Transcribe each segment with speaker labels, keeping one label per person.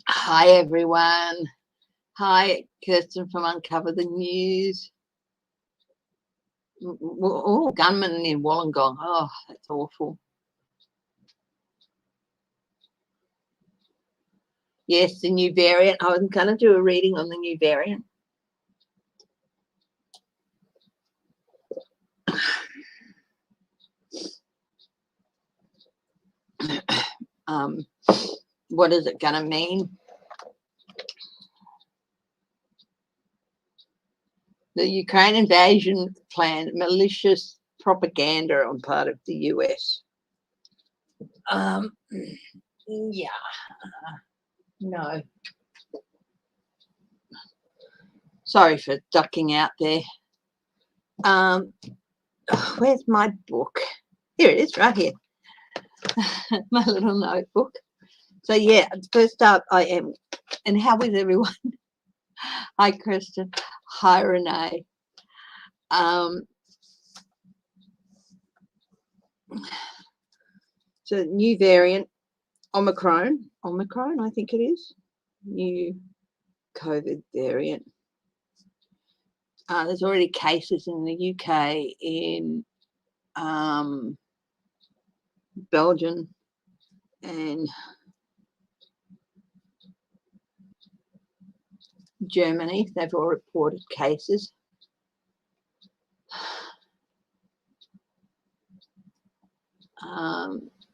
Speaker 1: Hi, everyone. Hi, Kirsten from Uncover the News. Oh, gunman in Wollongong. Oh, that's awful. Yes, the new variant. I was going to do a reading on the new variant. What is it going to mean? The Ukraine invasion plan, malicious propaganda on part of the US. Yeah, no. Sorry for ducking out there. Where's my book? Here it is, right here. My little notebook. So yeah, first up I am, and how is everyone? Hi, Kristen. Hi, Renee. So new variant, Omicron, I think it is. New COVID variant. There's already cases in the UK, in Belgium, and Germany. They've all reported cases.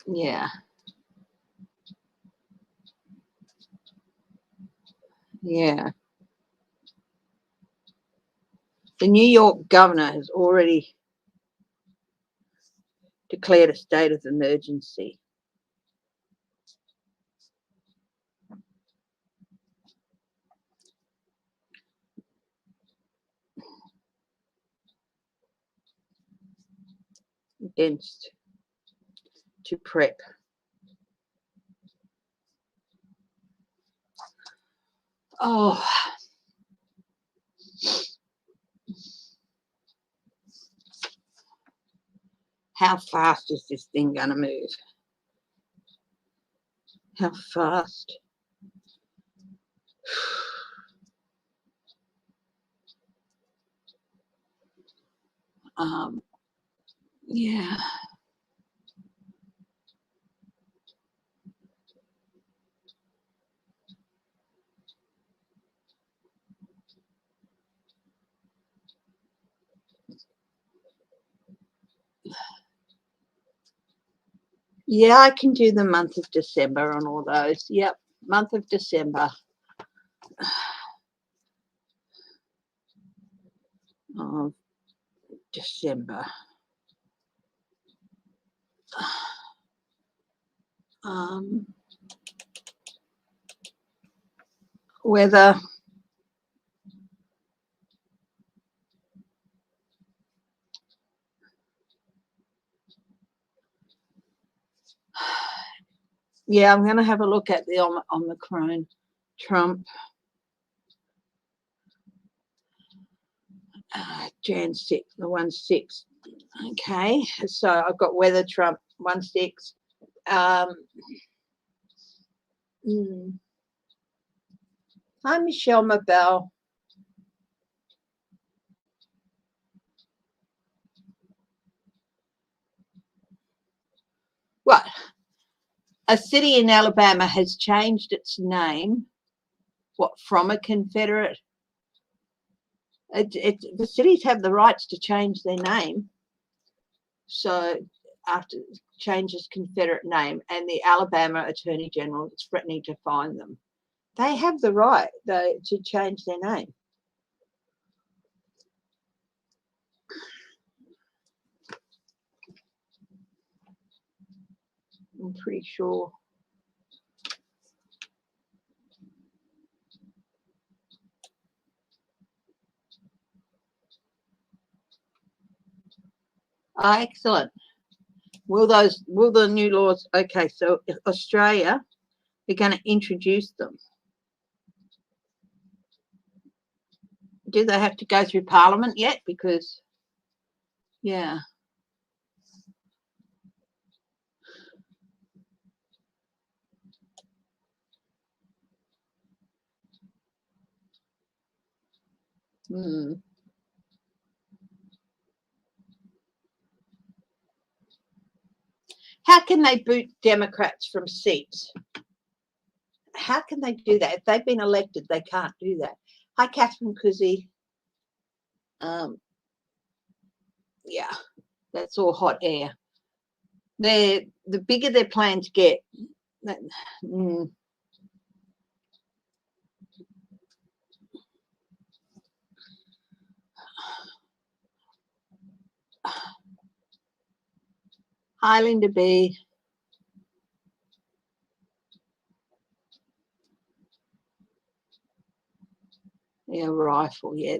Speaker 1: Yeah. Yeah. The New York governor has already declared a state of emergency. Against to prep. Oh, how fast is this thing going to move? How fast? Yeah. Yeah, I can do the month of December on all those. Yep, month of December. Of December. Weather. Yeah, I'm going to have a look at the Omicron. Trump. Jan 6, the 1/6. Okay, so I've got weather, Trump, 1/6. Hi, Michelle Mabel. What? A city in Alabama has changed its name. What, from a Confederate? The cities have the rights to change their name. So after changes Confederate name, and the Alabama Attorney General is threatening to fine them. They have the right to change their name. I'm pretty sure. Excellent. Will the new laws? Okay, so Australia, they're going to introduce them. Do they have to go through Parliament yet? Because, yeah. Mm. How can they boot Democrats from seats? How can they do that? If they've been elected, they can't do that. Hi, Catherine Chrissey. Yeah, that's all hot air. The bigger their plans get. Hi, Linda B. Yeah, rifle, yeah.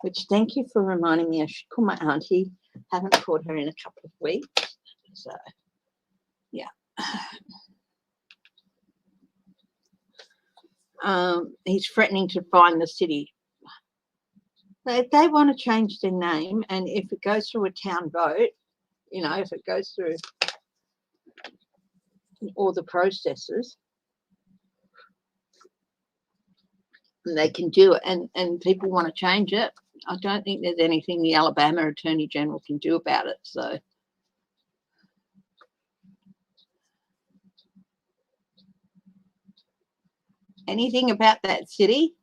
Speaker 1: Which, thank you for reminding me. I should call my auntie. Haven't called her in a couple of weeks. So, yeah. He's threatening to fine the city. If they want to change their name, and if it goes through a town vote, you know, if it goes through all the processes, and they can do it, and people want to change it, I don't think there's anything the Alabama Attorney General can do about it. So, anything about that city?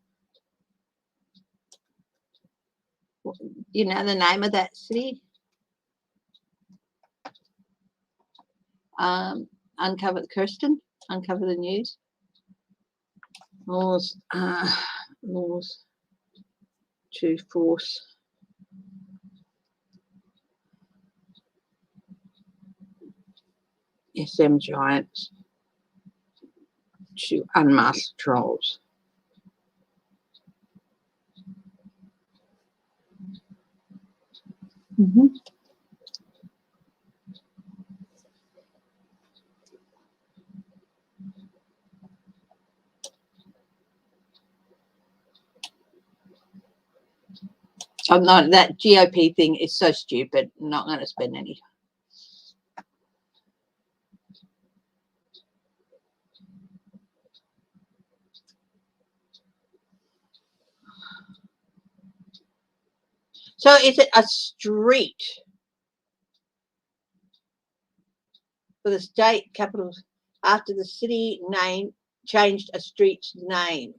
Speaker 1: You know the name of that city? Uncover the news. Laws to force SM giants to unmask trolls. I'm not, that GOP thing is so stupid. I'm not going to spend any. So is it a street for the state capital after the city name changed a street's name?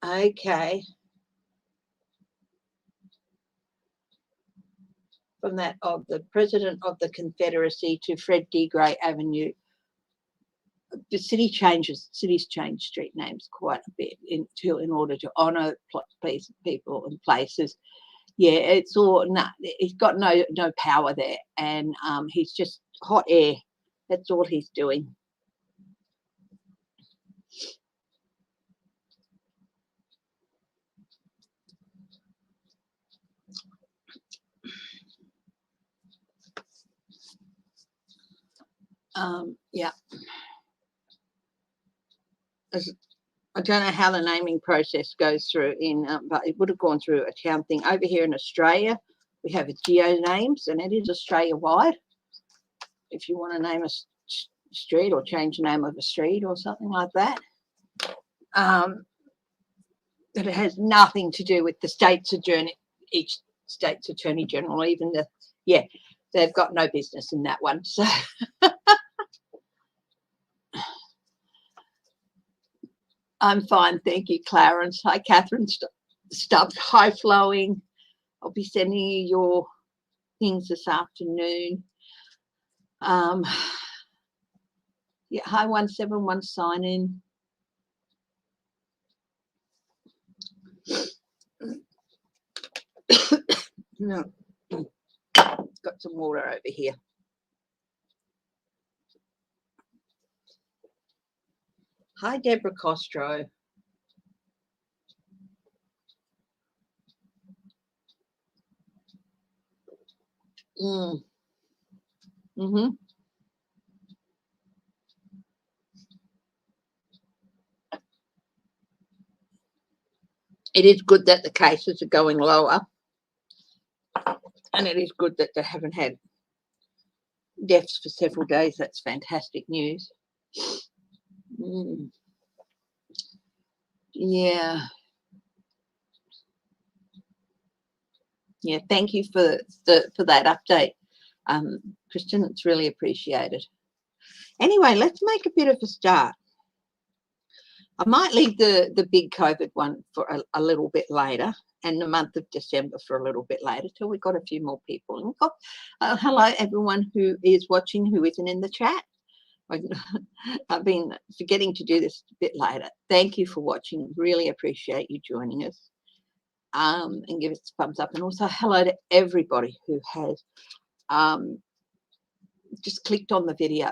Speaker 1: Okay. From that of the president of the Confederacy to Fred D. Gray Avenue. The cities change street names quite a bit in order to honour people and places. Yeah, it's all he's got no power there, and he's just hot air. That's all he's doing. Yeah. I don't know how the naming process goes through but it would have gone through a town thing. Over here in Australia, we have geo names, and it is Australia-wide. If you want to name a street or change the name of a street or something like that, that it has nothing to do with the state's attorney, each state's attorney general, even they've got no business in that one. So. I'm fine, thank you, Clarence. Hi, Catherine. Stuff high flowing. I'll be sending you your things this afternoon. Yeah, hi, 171 sign in. No, got some water over here. Hi, Deborah Costro. It is good that the cases are going lower, and it is good that they haven't had deaths for several days. That's fantastic news. Mm. Yeah. Yeah. Thank you for that update, Kristen. It's really appreciated. Anyway, let's make a bit of a start. I might leave the big COVID one for a little bit later, and the month of December for a little bit later, till we've got a few more people. And we've got hello everyone who is watching who isn't in the chat. I've been forgetting to do this a bit later. Thank you for watching. Really appreciate you joining us. And give us a thumbs up. And also hello to everybody who has just clicked on the video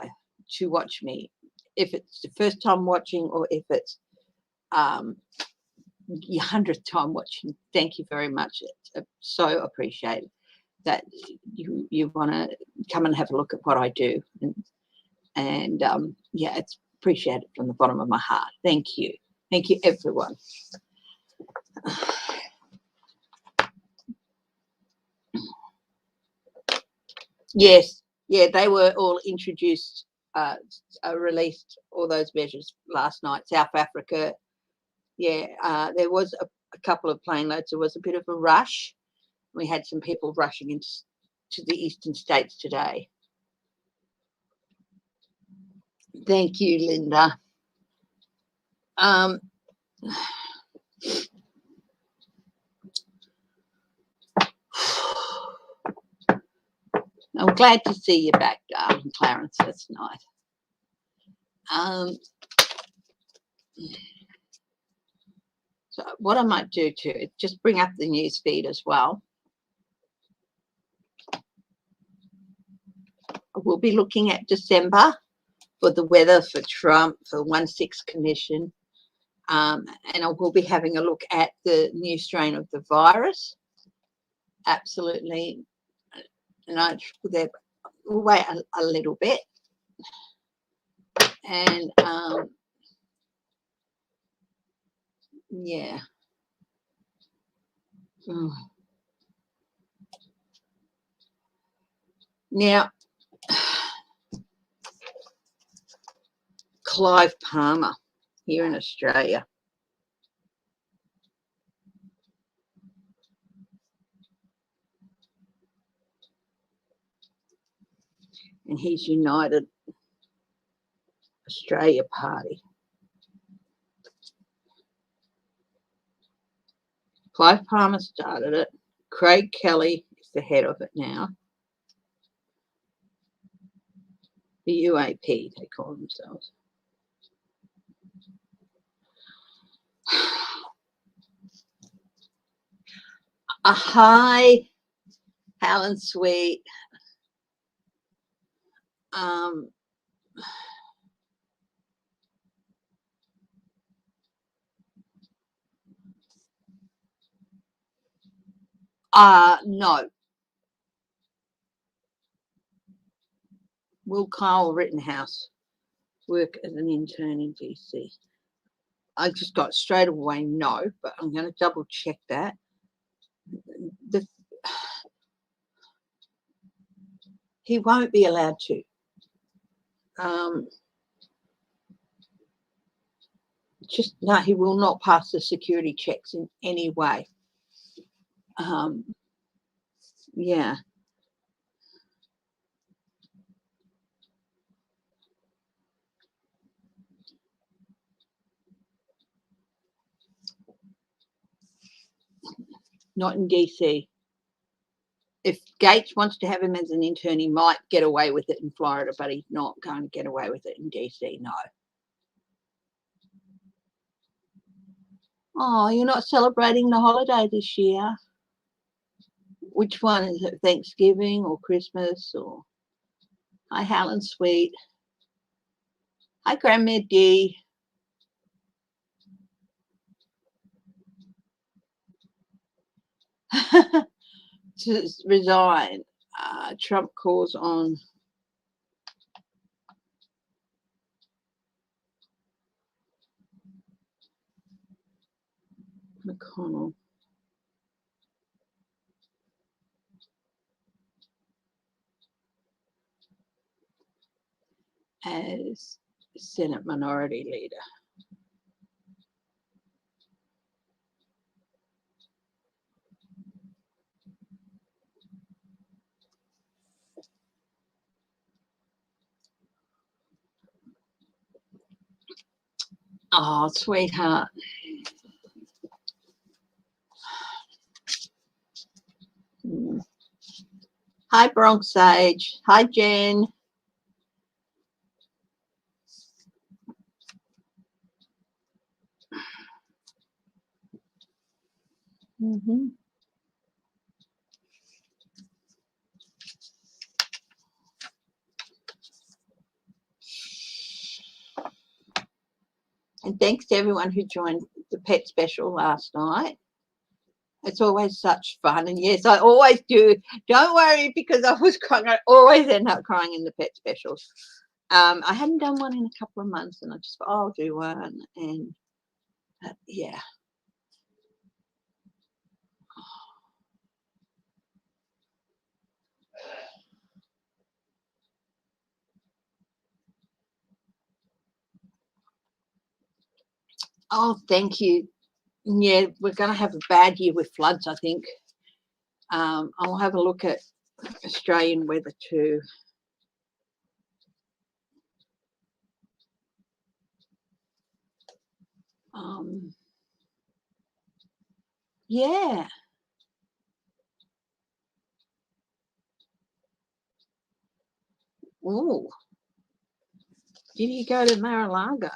Speaker 1: to watch me. If it's the first time watching or if it's your 100th time watching, thank you very much. It's so appreciated that you want to come and have a look at what I do. And yeah, it's appreciated from the bottom of my heart. Thank you. Thank you, everyone. Yes, yeah, they were all introduced, released all those measures last night. South Africa, yeah, there was a couple of plane loads. There was a bit of a rush. We had some people rushing into the eastern states today. Thank you, Linda. I'm glad to see you back, darling Clarence. That's nice. So what I might do too is just bring up the news feed as well. We'll be looking at December for the weather, for Trump, for 1/6 Commission. And I will be having a look at the new strain of the virus. Absolutely. No, we'll wait a little bit. And yeah. Now, Clive Palmer here in Australia. And he's United Australia Party. Clive Palmer started it. Craig Kelly is the head of it now. The UAP, they call themselves. Hi, Helen Sweet. No. Will Kyle Rittenhouse work as an intern in DC? I just got straight away no, but I'm going to double check that. He won't be allowed to. Just no, he will not pass the security checks in any way. Yeah. Not in DC. If Gaetz wants to have him as an intern, he might get away with it in Florida, but he's not going to get away with it in DC, no. Oh, you're not celebrating the holiday this year? Which one is it? Thanksgiving or Christmas? Or hi, Helen Sweet. Hi, Grandma D. To resign. Trump calls on McConnell. As Senate Minority Leader. Oh, sweetheart. Hi, Bronx Sage. Hi, Jen. And thanks to everyone who joined the pet special last night. It's always such fun. And yes, I always do. Don't worry, because I was crying. I always end up crying in the pet specials. I hadn't done one in a couple of months, and I just thought, oh, I'll do one. And yeah. Oh, thank you. Yeah, we're going to have a bad year with floods, I think. I'll have a look at Australian weather too. Yeah. Oh, did you go to Mar-a-Lago?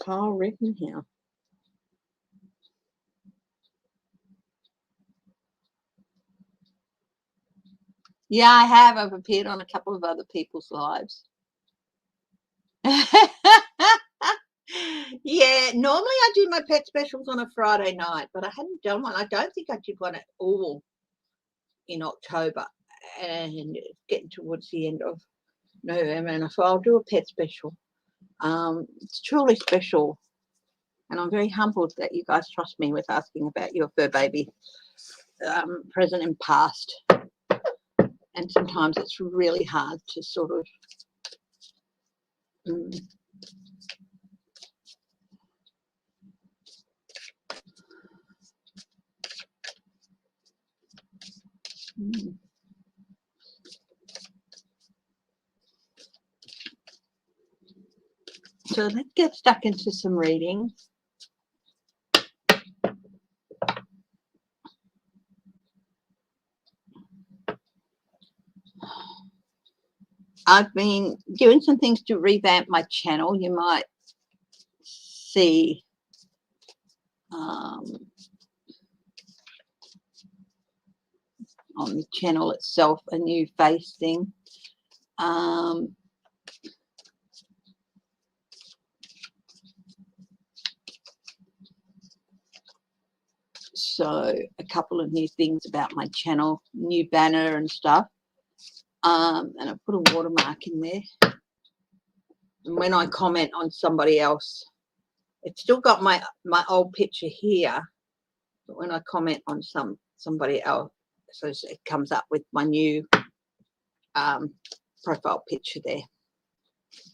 Speaker 1: Carl Rittenhouse. Yeah, I have. I've appeared on a couple of other people's lives. Yeah, normally I do my pet specials on a Friday night, but I hadn't done one. I don't think I did one at all in October, and it's getting towards the end of November, and so I'll do a pet special. It's truly special, and I'm very humbled that you guys trust me with asking about your fur baby, present and past. And sometimes it's really hard to sort of So let's get stuck into some reading. I've been doing some things to revamp my channel. You might see on the channel itself a new face thing. So a couple of new things about my channel, new banner and stuff. And I put a watermark in there. And when I comment on somebody else, it's still got my old picture here, but when I comment on somebody else, so it comes up with my new profile picture there.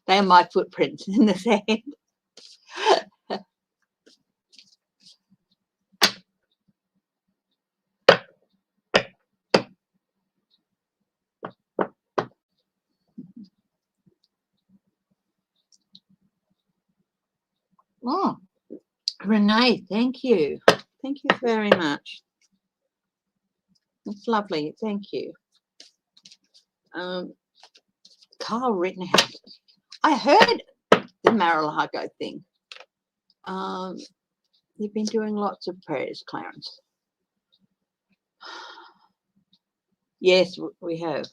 Speaker 1: They are my footprints in the sand. Oh, Renee, thank you. Thank you very much. It's lovely. Thank you. Carl Rittenhouse. I heard the Mar-a-Lago thing. You've been doing lots of prayers, Clarence. Yes, we have.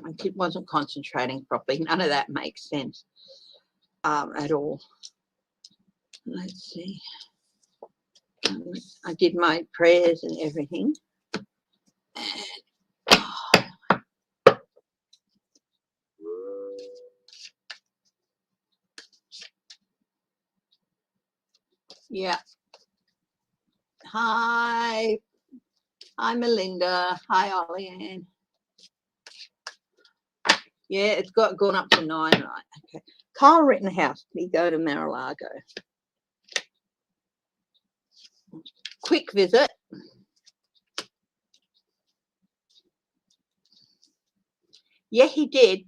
Speaker 1: I wasn't concentrating properly. None of that makes sense at all. Let's see. I did my prayers and everything. Yeah. Hi. Hi, Melinda. Hi, Ollie Ann. Yeah, it's gone up to 9, right? Okay. Kyle Rittenhouse, we go to Mar-a-Lago. Quick visit. Yeah, he did.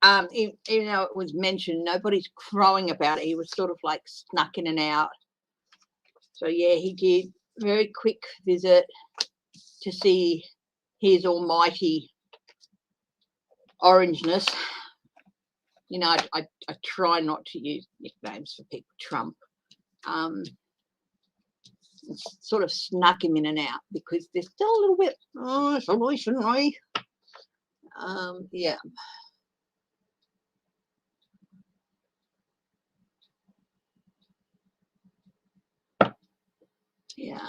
Speaker 1: Even though it was mentioned, nobody's crowing about it. He was sort of like snuck in and out. So yeah, he did. Very quick visit to see his almighty orangeness. You know, I try not to use nicknames for people. Trump. Sort of snuck him in and out because there's still a little bit, oh, shouldn't we? Yeah. Yeah.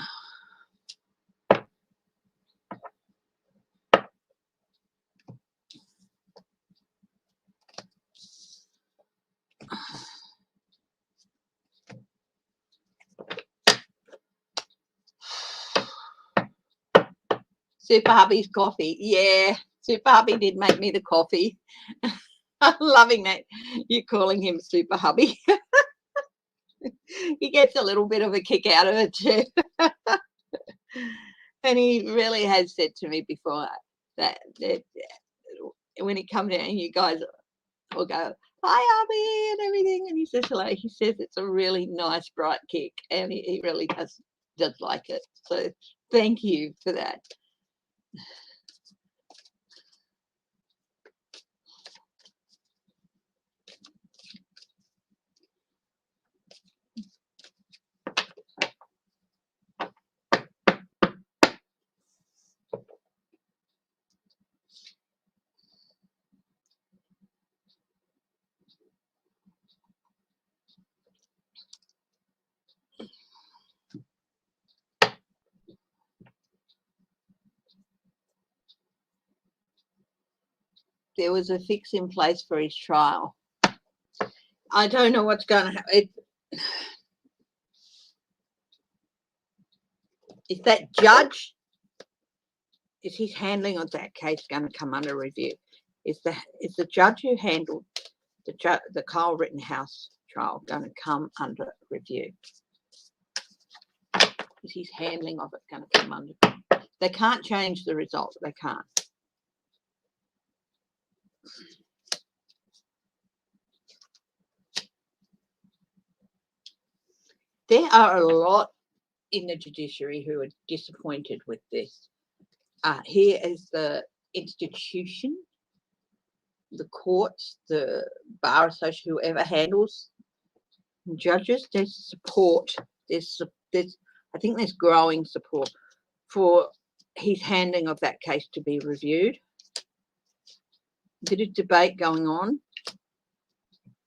Speaker 1: Super Hubby's coffee. Yeah, Super Hubby did make me the coffee. I'm loving that you're calling him Super Hubby. He gets a little bit of a kick out of it too. And he really has said to me before that when he comes in, you guys will go, hi, Hubby, and everything. And he says hello. He says it's a really nice, bright kick. And he really does like it. So thank you for that. There was a fix in place for his trial. I don't know what's going to happen. Is that judge, is his handling of that case going to come under review? Is the judge who handled the Kyle Rittenhouse trial going to come under review? Is his handling of it going to come under? They can't change the result. They can't. There are a lot in the judiciary who are disappointed with this. Here is the institution, the courts, the bar association, whoever handles judges. There's support. There's I think there's growing support for his handling of that case to be reviewed. Bit of debate going on.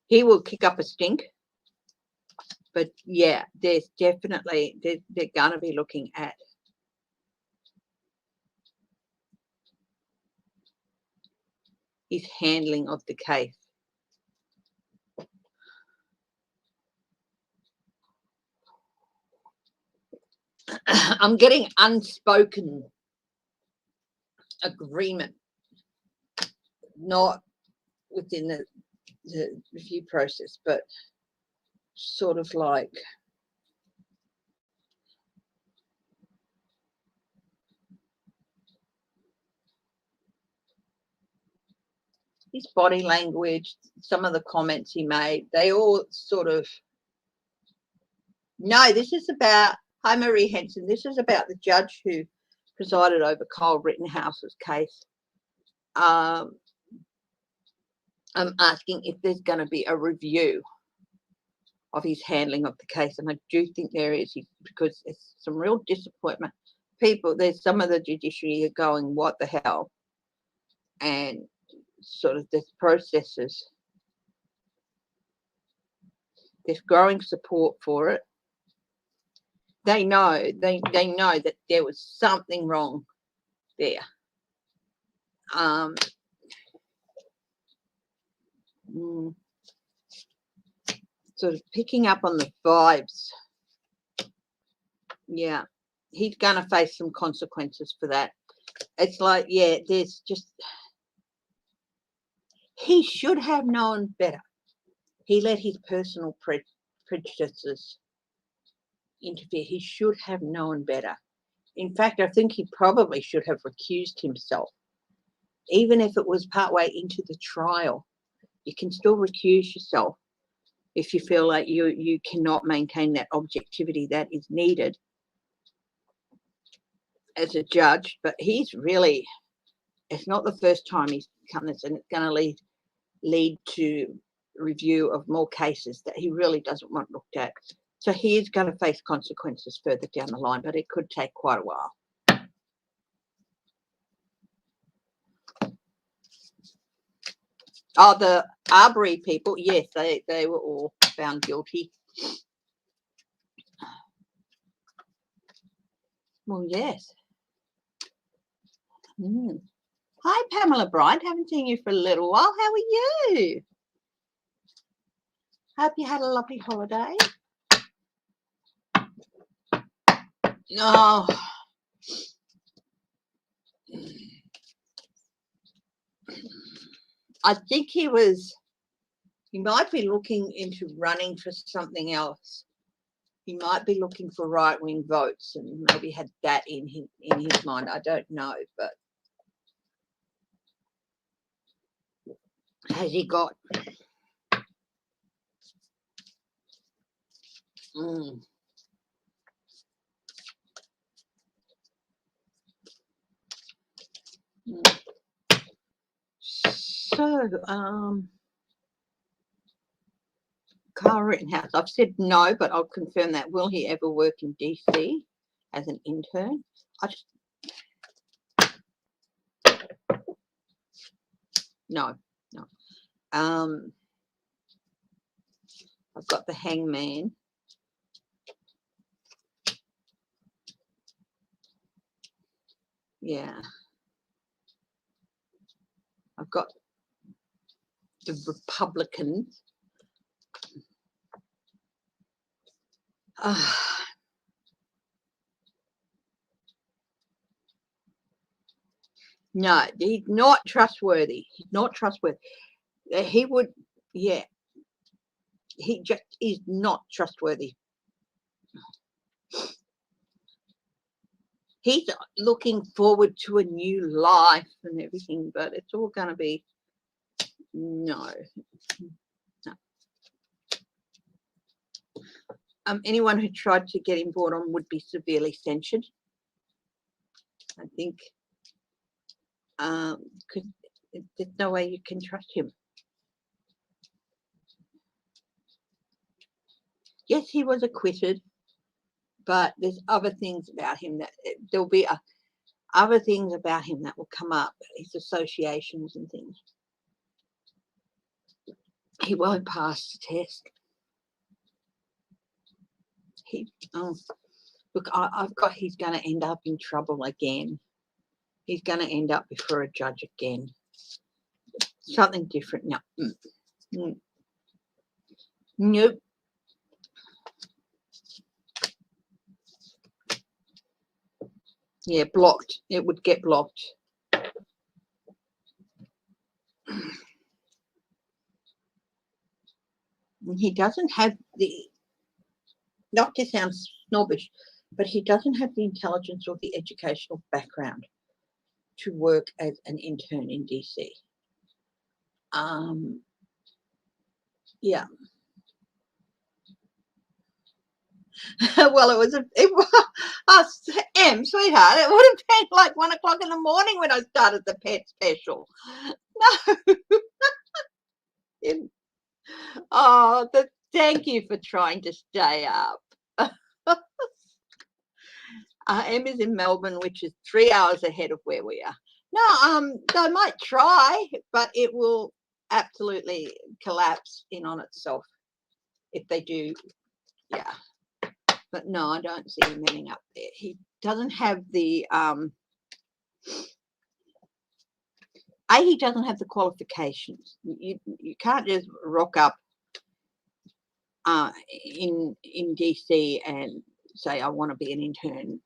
Speaker 1: He will kick up a stink. But yeah, there's definitely, they're going to be looking at his handling of the case. I'm getting unspoken agreement, not within the review process, but sort of like his body language, some of the comments he made, they all sort of, no, this is about, hi Marie Henson, this is about the judge who presided over Kyle Rittenhouse's case. I'm asking if there's going to be a review of his handling of the case, and I do think there is, because there's some real disappointment. There's some of the judiciary are going, what the hell? And sort of this processes, there's growing support for it. They know that there was something wrong there. Sort of picking up on the vibes Yeah, he's going to face some consequences for that. It's like, yeah, there's just, he should have known better. He let his personal prejudices interfere. He should have known better. In fact, I think he probably should have recused himself. Even if it was partway into the trial, you can still recuse yourself if you feel like you cannot maintain that objectivity that is needed as a judge. But he's really, it's not the first time he's come this, and it's going to lead to review of more cases that he really doesn't want looked at. So he is going to face consequences further down the line, but it could take quite a while. Oh, the Arbery people, yes, they were all found guilty. Well, yes. Hi, Pamela Bryant. Haven't seen you for a little while. How are you? Hope you had a lovely holiday. Oh. I think he might be looking into running for something else. He might be looking for right-wing votes and maybe had that in his mind. I don't know, but has he got? So, Kyle Rittenhouse, I've said no, but I'll confirm that. Will he ever work in DC as an intern? No. I've got the hangman. Yeah. I've got the Republicans. No, he's not trustworthy. He's not trustworthy. He would, yeah. He just is not trustworthy. He's looking forward to a new life and everything, but it's all going to be no. Anyone who tried to get him brought on would be severely censured. I think because there's no way you can trust him. Yes, he was acquitted, but there's other things about him that there'll be other things about him that will come up, his associations and things. He won't pass the test. Look, I've got he's going to end up in trouble again. He's going to end up before a judge again. Something different. No. Nope. Yeah, blocked. It would get blocked. He doesn't have not to sound snobbish, but he doesn't have the intelligence or the educational background to work as an intern in DC. Yeah. Well, it was sweetheart, it would have been like 1 o'clock in the morning when I started the pet special. No. Oh, thank you for trying to stay up. Em is in Melbourne, which is 3 hours ahead of where we are. No, they might try, but it will absolutely collapse in on itself if they do. Yeah. But no, I don't see him ending up there. He doesn't have the he doesn't have the qualifications. You can't just rock up in DC and say I want to be an intern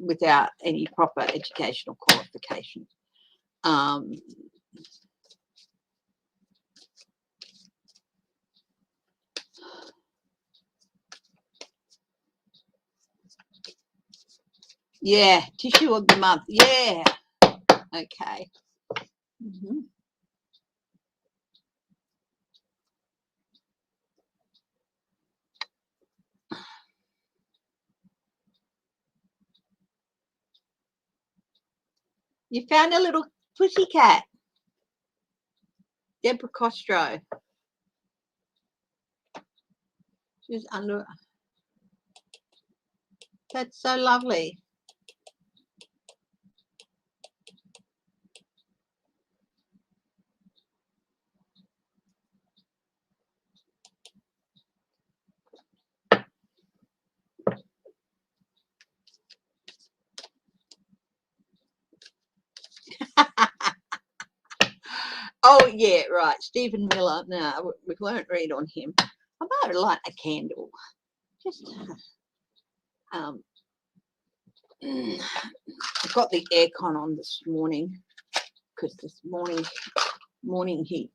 Speaker 1: without any proper educational qualifications. Yeah, tissue of the month. Yeah. Okay. You found a little pussycat. Deborah Costro. She's under. That's so lovely. Oh, yeah, right. Stephen Miller. No, we won't read on him. I might light a candle. Just, I got the aircon on this morning because this morning heat.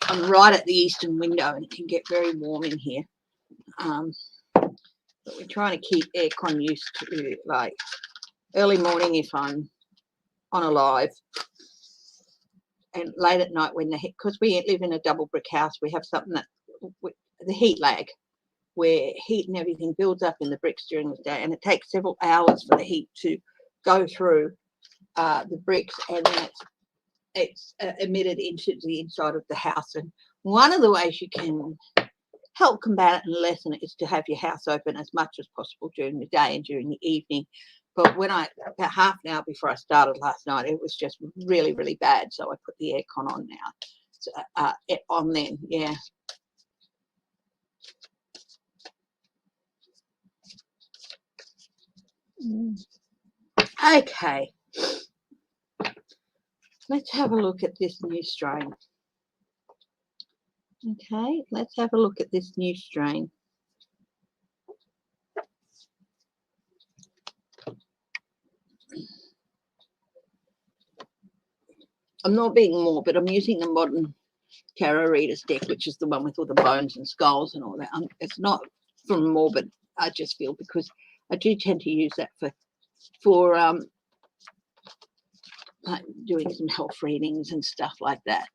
Speaker 1: I'm right at the eastern window and it can get very warm in here. But we're trying to keep aircon used to like early morning if I'm on a live, and late at night when the heat, because we live in a double brick house, we have something that the heat lag, where heat and everything builds up in the bricks during the day, and it takes several hours for the heat to go through the bricks, and then it's emitted into the inside of the house. And one of the ways you can help combat it and lessen it is to have your house open as much as possible during the day and during the evening. But when about half an hour before I started last night, it was just really, really bad. So I put the aircon on now. So, on then, yeah. Okay. Let's have a look at this new strain. Okay, let's have a look at this new strain. I'm not being morbid. I'm using the modern tarot readers deck, which is the one with all the bones and skulls and all that. It's not from morbid. I just feel because I do tend to use that for like doing some health readings and stuff like that.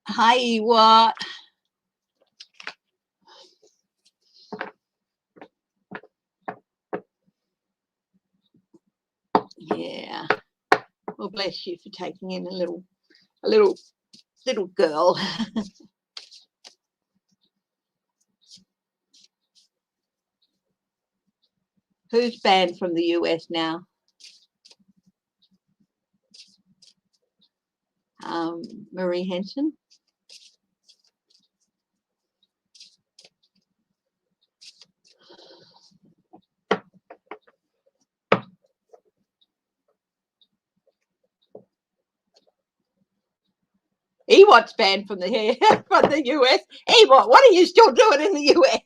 Speaker 1: Hi, what? Yeah. Well, bless you for taking in a little girl. Who's banned from the US now? Marie Henson. Ewat's banned from the US. Ewat, what are you still doing in the US?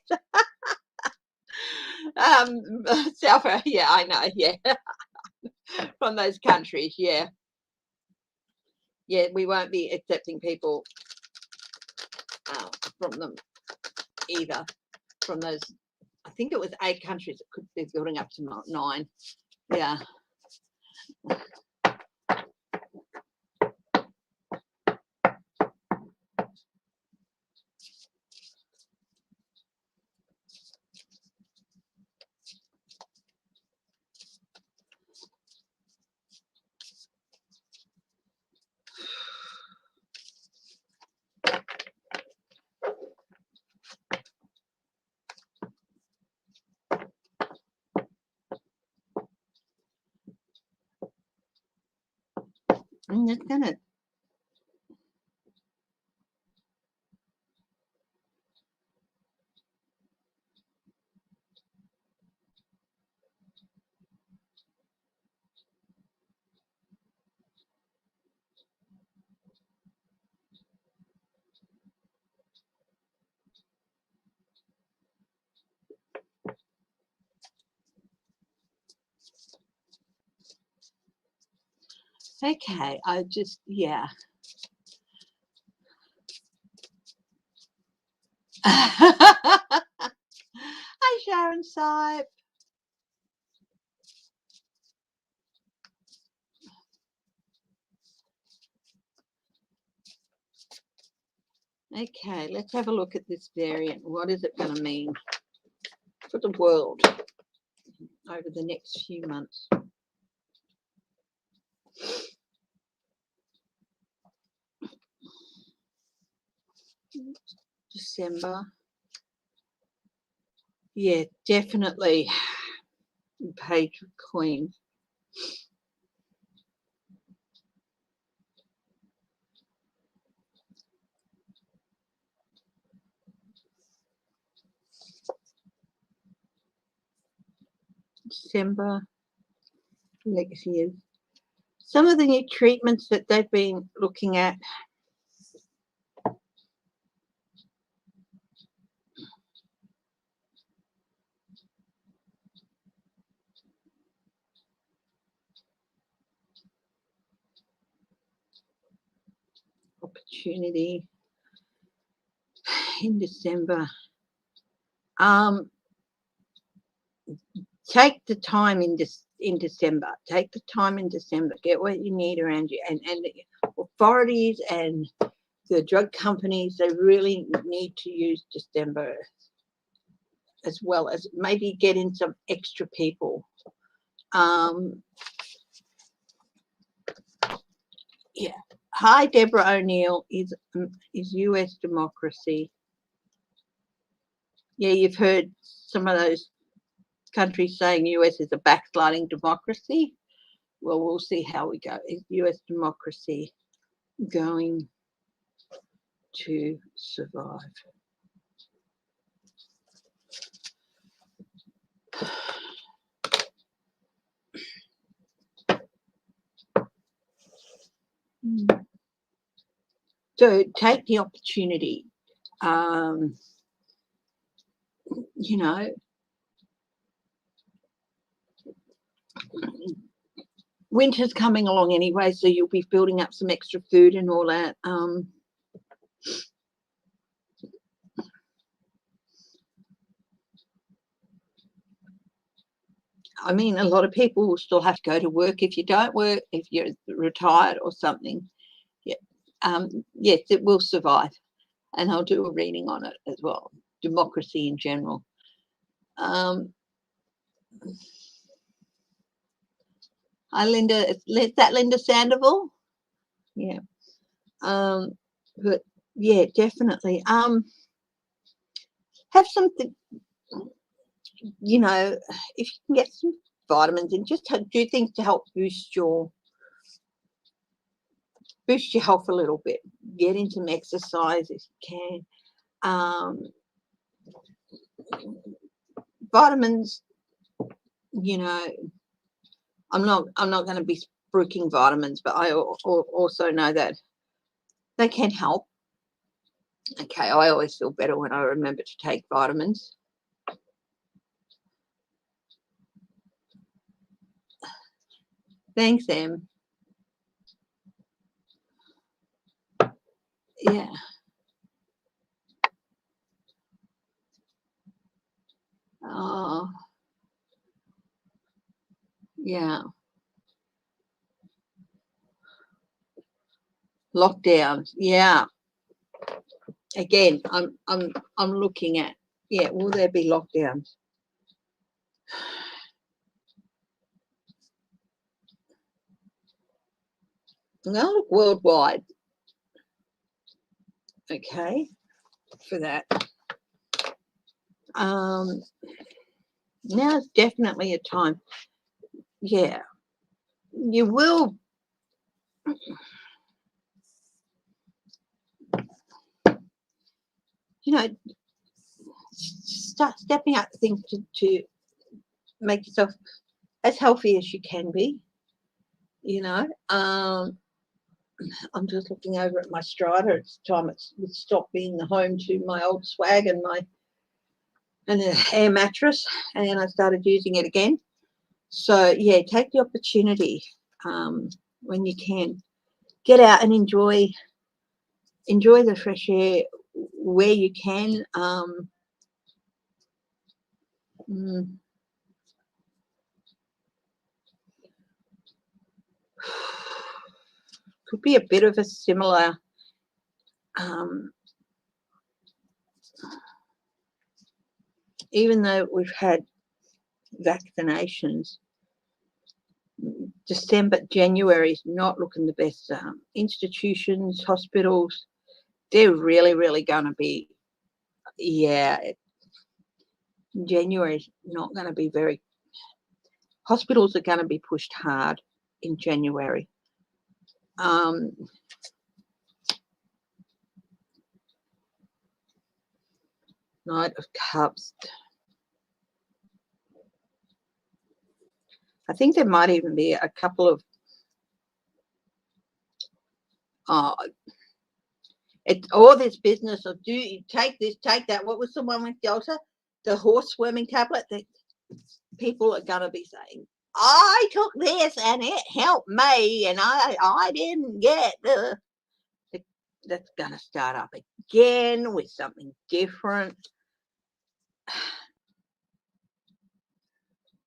Speaker 1: South, yeah, I know, yeah. From those countries, yeah. Yeah, we won't be accepting people from them either. From those, I think it was 8 countries that could be building up to 9. Yeah. I'm just gonna. Okay, yeah. Hi, Sharon Sipe. Okay, let's have a look at this variant. What is it going to mean for the world over the next few months? December. Yeah, definitely Page of Queen. December, legacy. Some of the new treatments that they've been looking at. Opportunity in December. Take the time in December. Take the time in December. Get what you need around you, and authorities and the drug companies, they really need to use December, as well as maybe get in some extra people. Yeah. Hi, Deborah O'Neill is US democracy. Yeah, you've heard some of those countries saying US is a backsliding democracy. Well, we'll see how we go. Is US democracy going to survive? So take the opportunity. You know, winter's coming along anyway, so you'll be building up some extra food and all that. I mean, a lot of people will still have to go to work. If you don't work, if you're retired or something, yeah, yes, it will survive. And I'll do a reading on it as well. Democracy in general. Hi, Linda. Is that Linda Sandoval? Yeah. But yeah, definitely. Have something, you know, if you can get some vitamins and just do things to help boost your health a little bit. Get in some exercise if you can. Vitamins, you know, I'm not going to be spruiking vitamins, but I also know that they can help. Okay, I always feel better when I remember to take vitamins. Thanks, Em. Yeah. Oh, yeah. Lockdowns. Yeah. Again, I'm looking at, yeah, will there be lockdowns? I'm going to look worldwide. Okay, for that. Now is definitely a time. Yeah, you will. You know, start stepping up things to make yourself as healthy as you can be. You know, I'm just looking over at my Strata. It's time it stopped being the home to my old swag and an air mattress, and I started using it again. So yeah, take the opportunity. when you can. Get out and enjoy the fresh air where you can. Could be a bit of a similar even though we've had vaccinations, January is not looking the best. Institutions, hospitals, they're really going to be, January is not going to be very, hospitals are going to be pushed hard in January. Knight of Cups. I think there might even be a couple of it's all this business of do you take this, take that. What was the one with Delta? The horse swimming tablet that people are going to be saying, I took this and it helped me and I didn't get the. That's going to start up again with something different.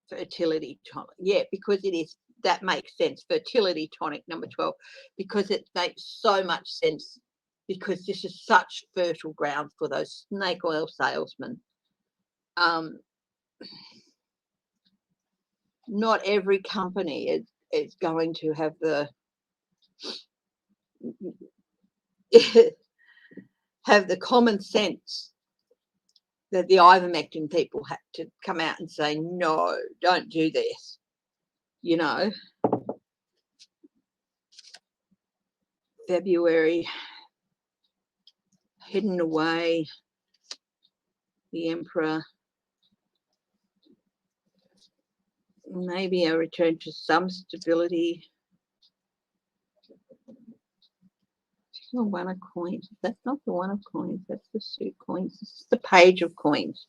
Speaker 1: Fertility tonic. Yeah, because it is. That makes sense. Fertility tonic number 12, because it makes so much sense, because this is such fertile ground for those snake oil salesmen. Not every company is going to have the common sense that the ivermectin people had to come out and say, no, don't do this, February, hidden away, the Emperor, maybe a return to some stability. The One of Coins. That's not the One of Coins. That's the Suit Coins. This is the Page of Coins.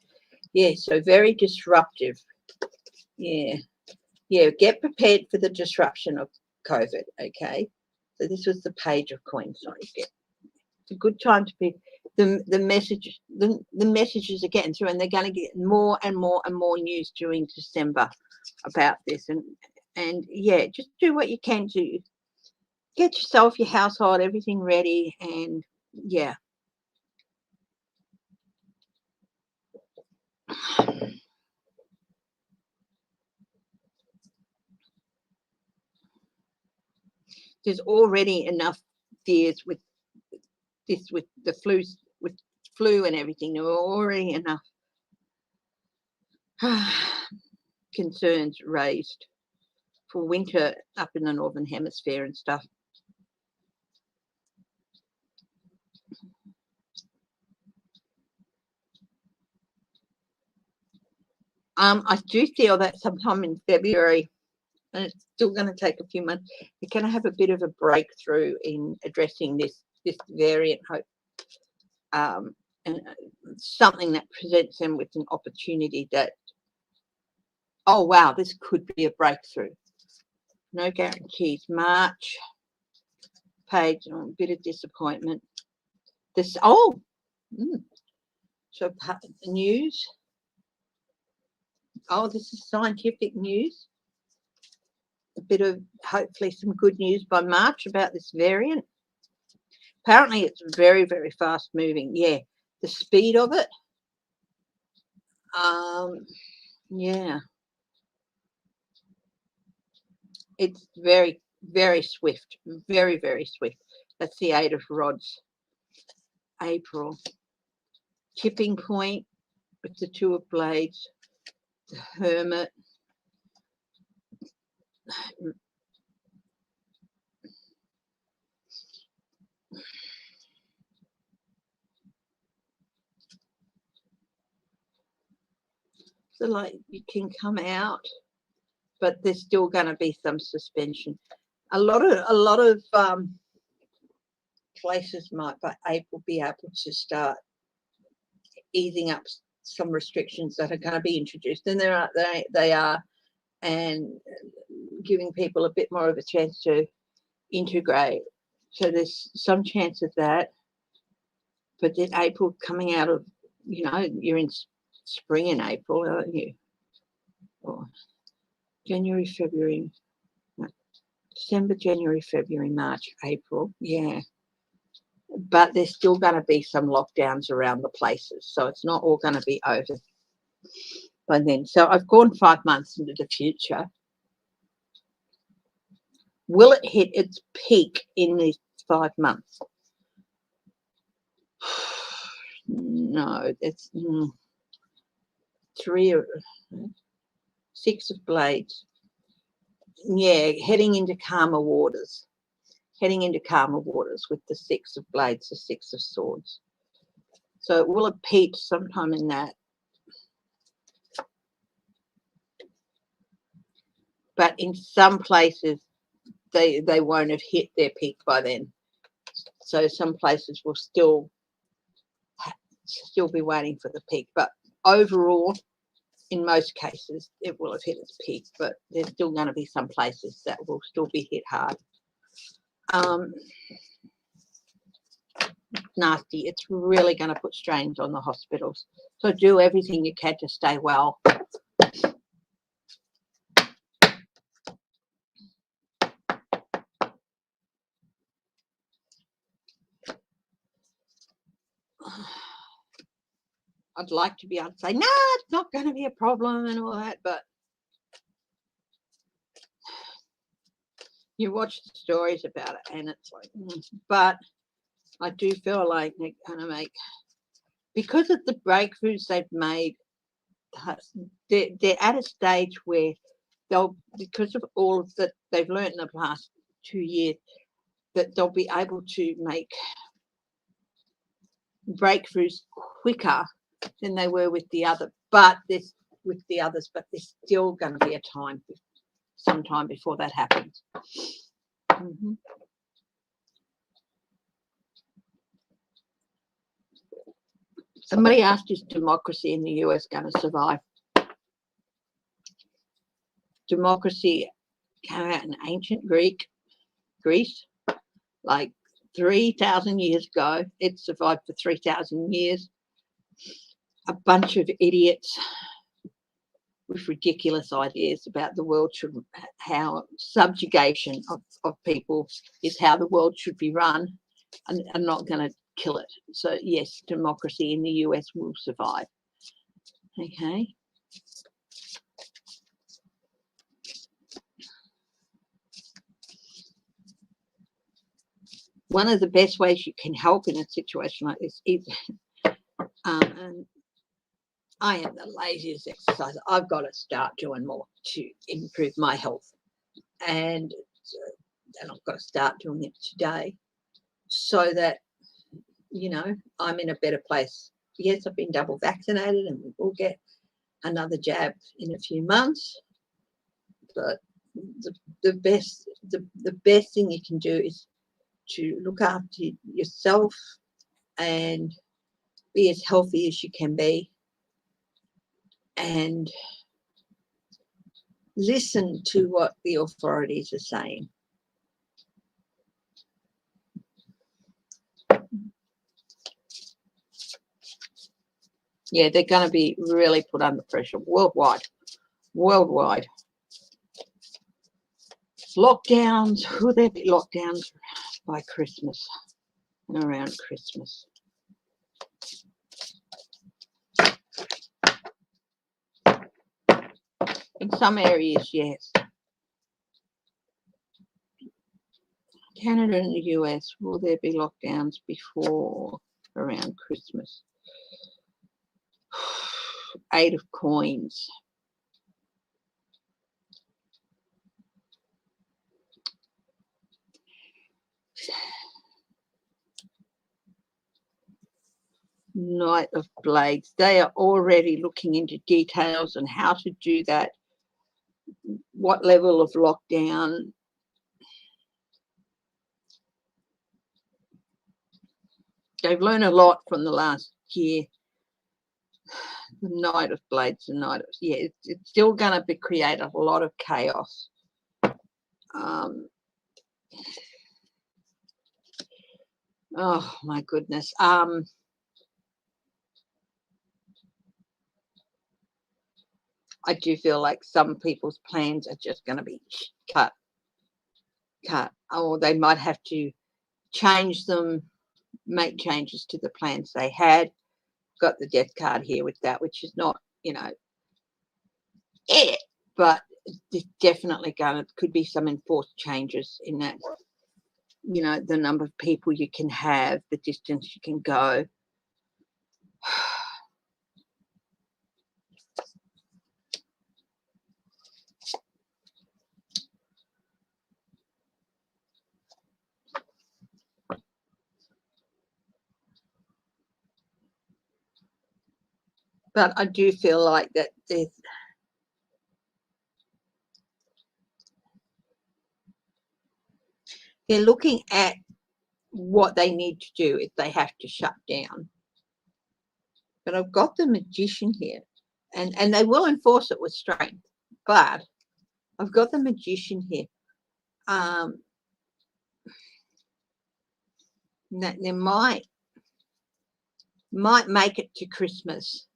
Speaker 1: Yeah, so very disruptive. Yeah. Get prepared for the disruption of COVID. Okay. So this was the Page of Coins. Sorry, it's a good time to be. The messages are getting through, and they're going to get more and more and more news during December about this. And yeah, just do what you can to get yourself, your household, everything ready, and yeah. There's already enough fears with the flu and everything. There are already enough concerns raised for winter up in the Northern Hemisphere and stuff. I do feel that sometime in February, and it's still going to take a few months, we're going to have a bit of a breakthrough in addressing this variant, hope, and something that presents them with an opportunity that, oh wow, this could be a breakthrough. No guarantees. March, Page, a bit of disappointment. So news. Oh, this is scientific news. A bit of, hopefully, some good news by March about this variant. Apparently, it's very, very fast moving. Yeah, the speed of it. Yeah. It's very, very swift. Very, very swift. That's the Eight of Rods. April. Tipping point with the Two of Blades. The Hermit. So like you can come out, but there's still going to be some suspension. A lot of places might by April be able to start easing up some restrictions that are going to be introduced, and they are, and giving people a bit more of a chance to integrate. So there's some chance of that. But then April coming out of, you're in spring in April, aren't you? Or January, February, December, January, February, March, April. Yeah. But there's still going to be some lockdowns around the places. So it's not all going to be over by then. So I've gone 5 months into the future. Will it hit its peak in these 5 months? No, it's 6 of blades. Yeah, heading into calmer waters. Heading into calmer waters with the 6 of blades, the 6 of swords. So it will have peaked sometime in that. But in some places, they won't have hit their peak by then. So some places will still be waiting for the peak. But overall, in most cases, it will have hit its peak. But there's still going to be some places that will still be hit hard. Nasty. It's really going to put strains on the hospitals. So do everything you can to stay well. I'd like to be able to say, no, it's not going to be a problem and all that, but you watch the stories about it and it's like, but I do feel like they're going to make, because of the breakthroughs they've made, they're at a stage where because of all of that they've learned in the past 2 years, that they'll be able to make breakthroughs quicker than they were with the other, but there's still going to be a time, some time before that happens. Somebody asked, is democracy in the US going to survive? Democracy came out in ancient Greece, like 3,000 years ago. It survived for 3,000 years. A bunch of idiots with ridiculous ideas about the world how subjugation of people is how the world should be run, and are not going to kill it. So yes, democracy in the US will survive. Okay. One of the best ways you can help in a situation like this is, and I am the laziest exerciser. I've got to start doing more to improve my health, and I've got to start doing it today, so that I'm in a better place. Yes, I've been double vaccinated, and we will get another jab in a few months. But the best thing you can do is to look after yourself and be as healthy as you can be, and listen to what the authorities are saying. Yeah, they're going to be really put under pressure worldwide. Lockdowns, will there be lockdowns by Christmas and around Christmas? In some areas, yes. Canada and the US, will there be lockdowns before around Christmas? 8 of coins. Knight of Blades. They are already looking into details on how to do that, what level of lockdown. They've learned a lot from the last year. The Knight of Blades, the Knight of, yeah, it's still going to create a lot of chaos. Oh my goodness. I do feel like some people's plans are just going to be cut, or they might have to change them, make changes to the plans they had. Got the death card here with that, which is not, it, but it's definitely could be some enforced changes in that, the number of people you can have, the distance you can go. But I do feel like that they're looking at what they need to do if they have to shut down. But I've got the Magician here, and they will enforce it with strength. But I've got the Magician here. That they might make it to Christmas.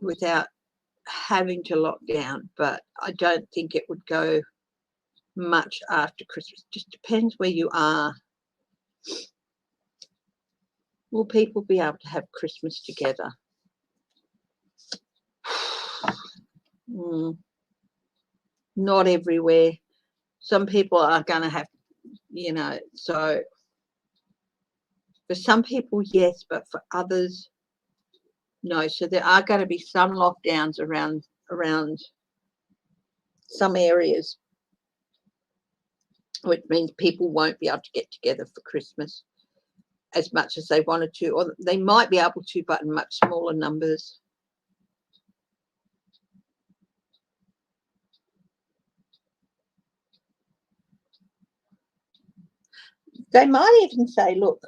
Speaker 1: Without having to lock down, but I don't think it would go much after Christmas. Just depends where you are. Will people be able to have Christmas together? Not everywhere. Some people are going to have, so for some people, yes, but for others, no. So there are going to be some lockdowns around some areas, which means people won't be able to get together for Christmas as much as they wanted to, or they might be able to, but in much smaller numbers. They might even say, look,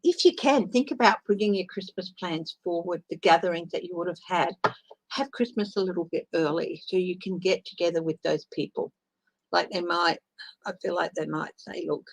Speaker 1: if you can, think about bringing your Christmas plans forward, the gatherings that you would have have Christmas a little bit early so you can get together with those people. Like I feel like they might say, look,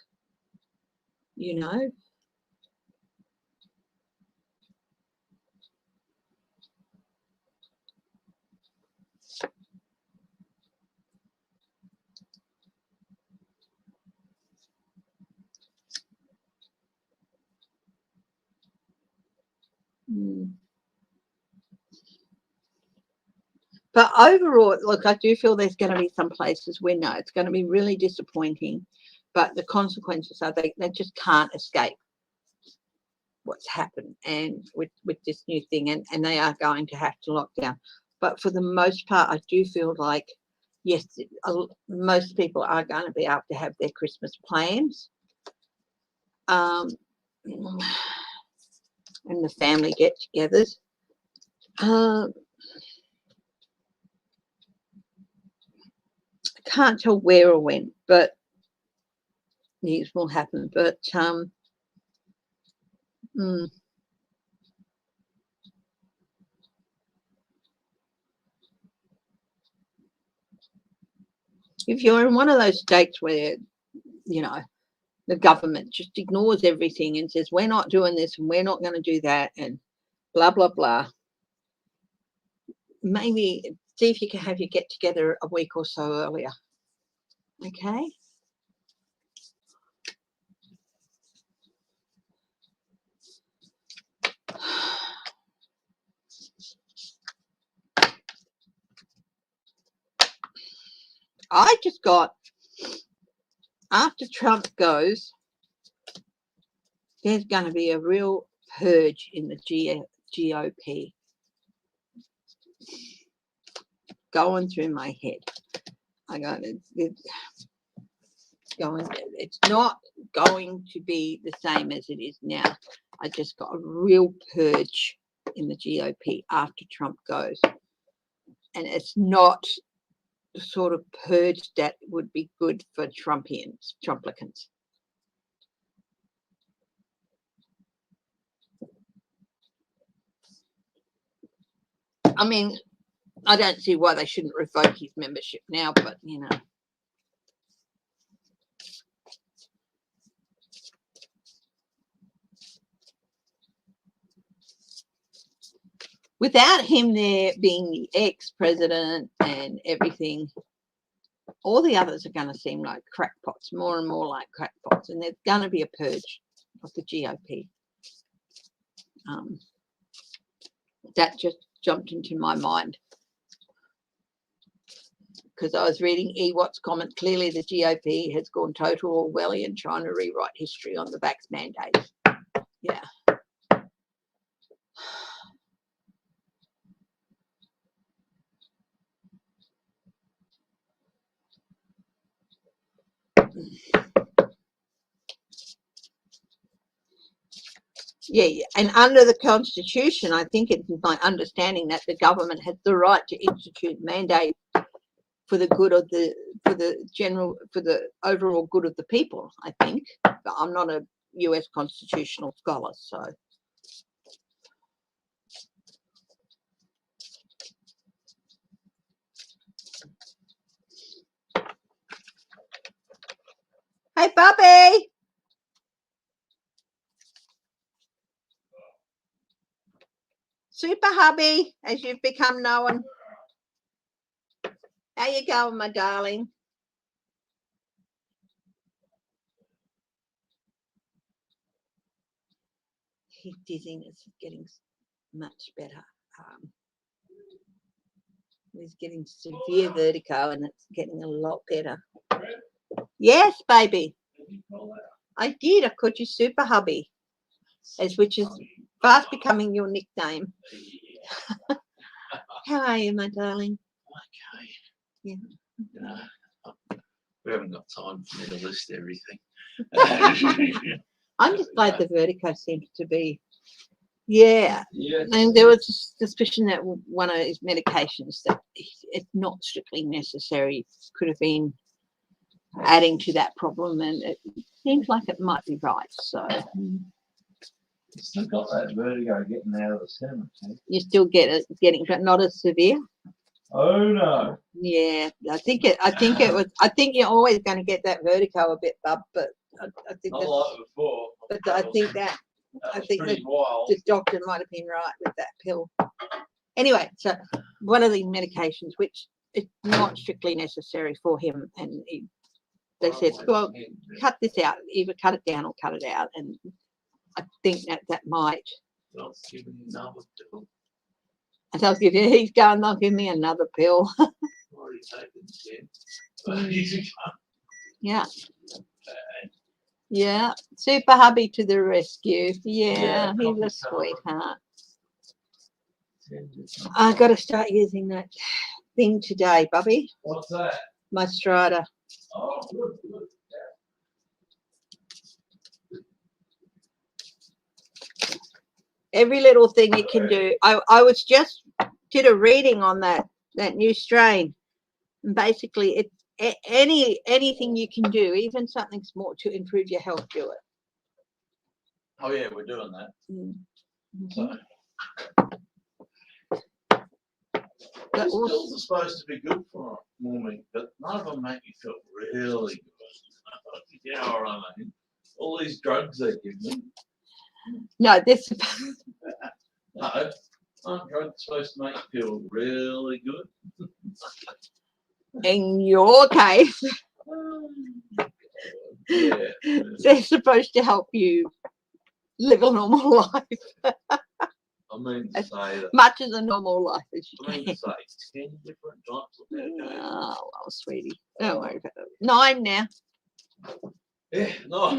Speaker 1: But overall, look, I do feel there's going to be some places where, no, it's going to be really disappointing, but the consequences are they just can't escape what's happened and with this new thing, and they are going to have to lock down. But for the most part, I do feel like, yes, most people are going to be able to have their Christmas plans. And the family get-togethers. I can't tell where or when, but these will happen. But if you're in one of those states where, the government just ignores everything and says, we're not doing this and we're not going to do that and blah, blah, blah, maybe see if you can have your get together a week or so earlier. Okay. I just got, after Trump goes, there's going to be a real purge in the GOP. Going through my head. It's not going to be the same as it is now. I just got a real purge in the GOP after Trump goes. And it's not the sort of purge that would be good for Trumplicans. I mean, I don't see why they shouldn't revoke his membership now, but without him there being the ex-president and everything, all the others are going to seem like crackpots, more and more like crackpots, and there's going to be a purge of the GOP. That just jumped into my mind because I was reading Ewatt's comment. Clearly, the GOP has gone total Orwellian, trying to rewrite history on the vax mandate. Yeah. Yeah, and under the Constitution, I think it's my understanding that the government has the right to institute mandates for the good of the overall good of the people. I think, but I'm not a US constitutional scholar, so. Hey, Bobby. Super hubby, as you've become known. How you going, my darling? His dizziness is getting much better. He's getting severe vertigo, and it's getting a lot better. Yes, baby. I did. I called you Super Hubby, which is fast becoming your nickname. How are you, my darling?
Speaker 2: Okay.
Speaker 1: Yeah.
Speaker 2: We haven't got time for me to list everything.
Speaker 1: I'm just glad the vertigo seems to be. Yeah. And there was a suspicion that one of his medications that it's not strictly necessary could have been adding to that problem, and it seems like it might be right. So
Speaker 2: You still got that vertigo getting out of the cinema.
Speaker 1: You still getting, but not as severe.
Speaker 2: Oh no.
Speaker 1: Yeah, I think you're always going to get that vertigo a bit, bub. But I think
Speaker 2: not like before.
Speaker 1: But I think the doctor might have been right with that pill. Anyway, so one of these medications, which is not strictly necessary for him, and they said, well, cut this out, either cut it down or cut it out, and I think that might.
Speaker 2: I'll give him another pill.
Speaker 1: And I'll give you. He's going. They'll give me another pill.
Speaker 2: Already taken 10.
Speaker 1: Yeah. Yeah. Super hubby to the rescue. Yeah, he's a sweetheart. I got to start using that thing today, Bubby.
Speaker 2: What's that?
Speaker 1: My Strider.
Speaker 2: Oh, good.
Speaker 1: Every little thing you can do. I was just did a reading on that new strain, and basically it's anything you can do, even something small to improve your health, do it.
Speaker 2: Oh yeah, we're doing that.
Speaker 1: Mm-hmm.
Speaker 2: Those pills are supposed to be good for morning, but none of them make you feel really good. You know what I mean? All these drugs they give me.
Speaker 1: No, this.
Speaker 2: No, aren't drugs supposed to make you feel really good?
Speaker 1: In your case,
Speaker 2: Yeah.
Speaker 1: they're supposed to help you live a normal life.
Speaker 2: I mean to say that.
Speaker 1: Much as a normal life as you
Speaker 2: I mean
Speaker 1: can.
Speaker 2: to say 10 different types of medication.
Speaker 1: Oh, well, sweetie. Don't worry about it. 9 now.
Speaker 2: Yeah, no.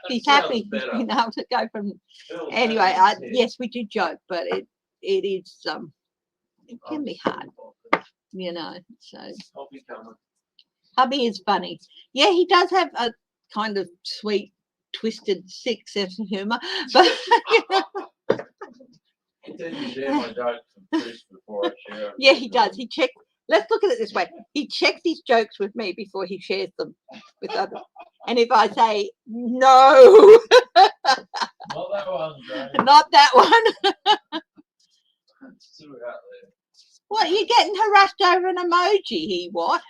Speaker 1: He's happy. He's been able to go from. Anyway, yes, we do joke, but it is it can be hard, you know. So hubby is funny. Yeah, he does have a kind of sweet, twisted, sick sense of humour, but.
Speaker 2: I tend to share my jokes with Chris before I share them.
Speaker 1: Yeah, he does. He checks. Let's look at it this way. He checks his jokes with me before he shares them with others. And if I say no,
Speaker 2: not that one, Jane.
Speaker 1: Not that one.
Speaker 2: It's too out there.
Speaker 1: What, you're getting harassed over an emoji? He what?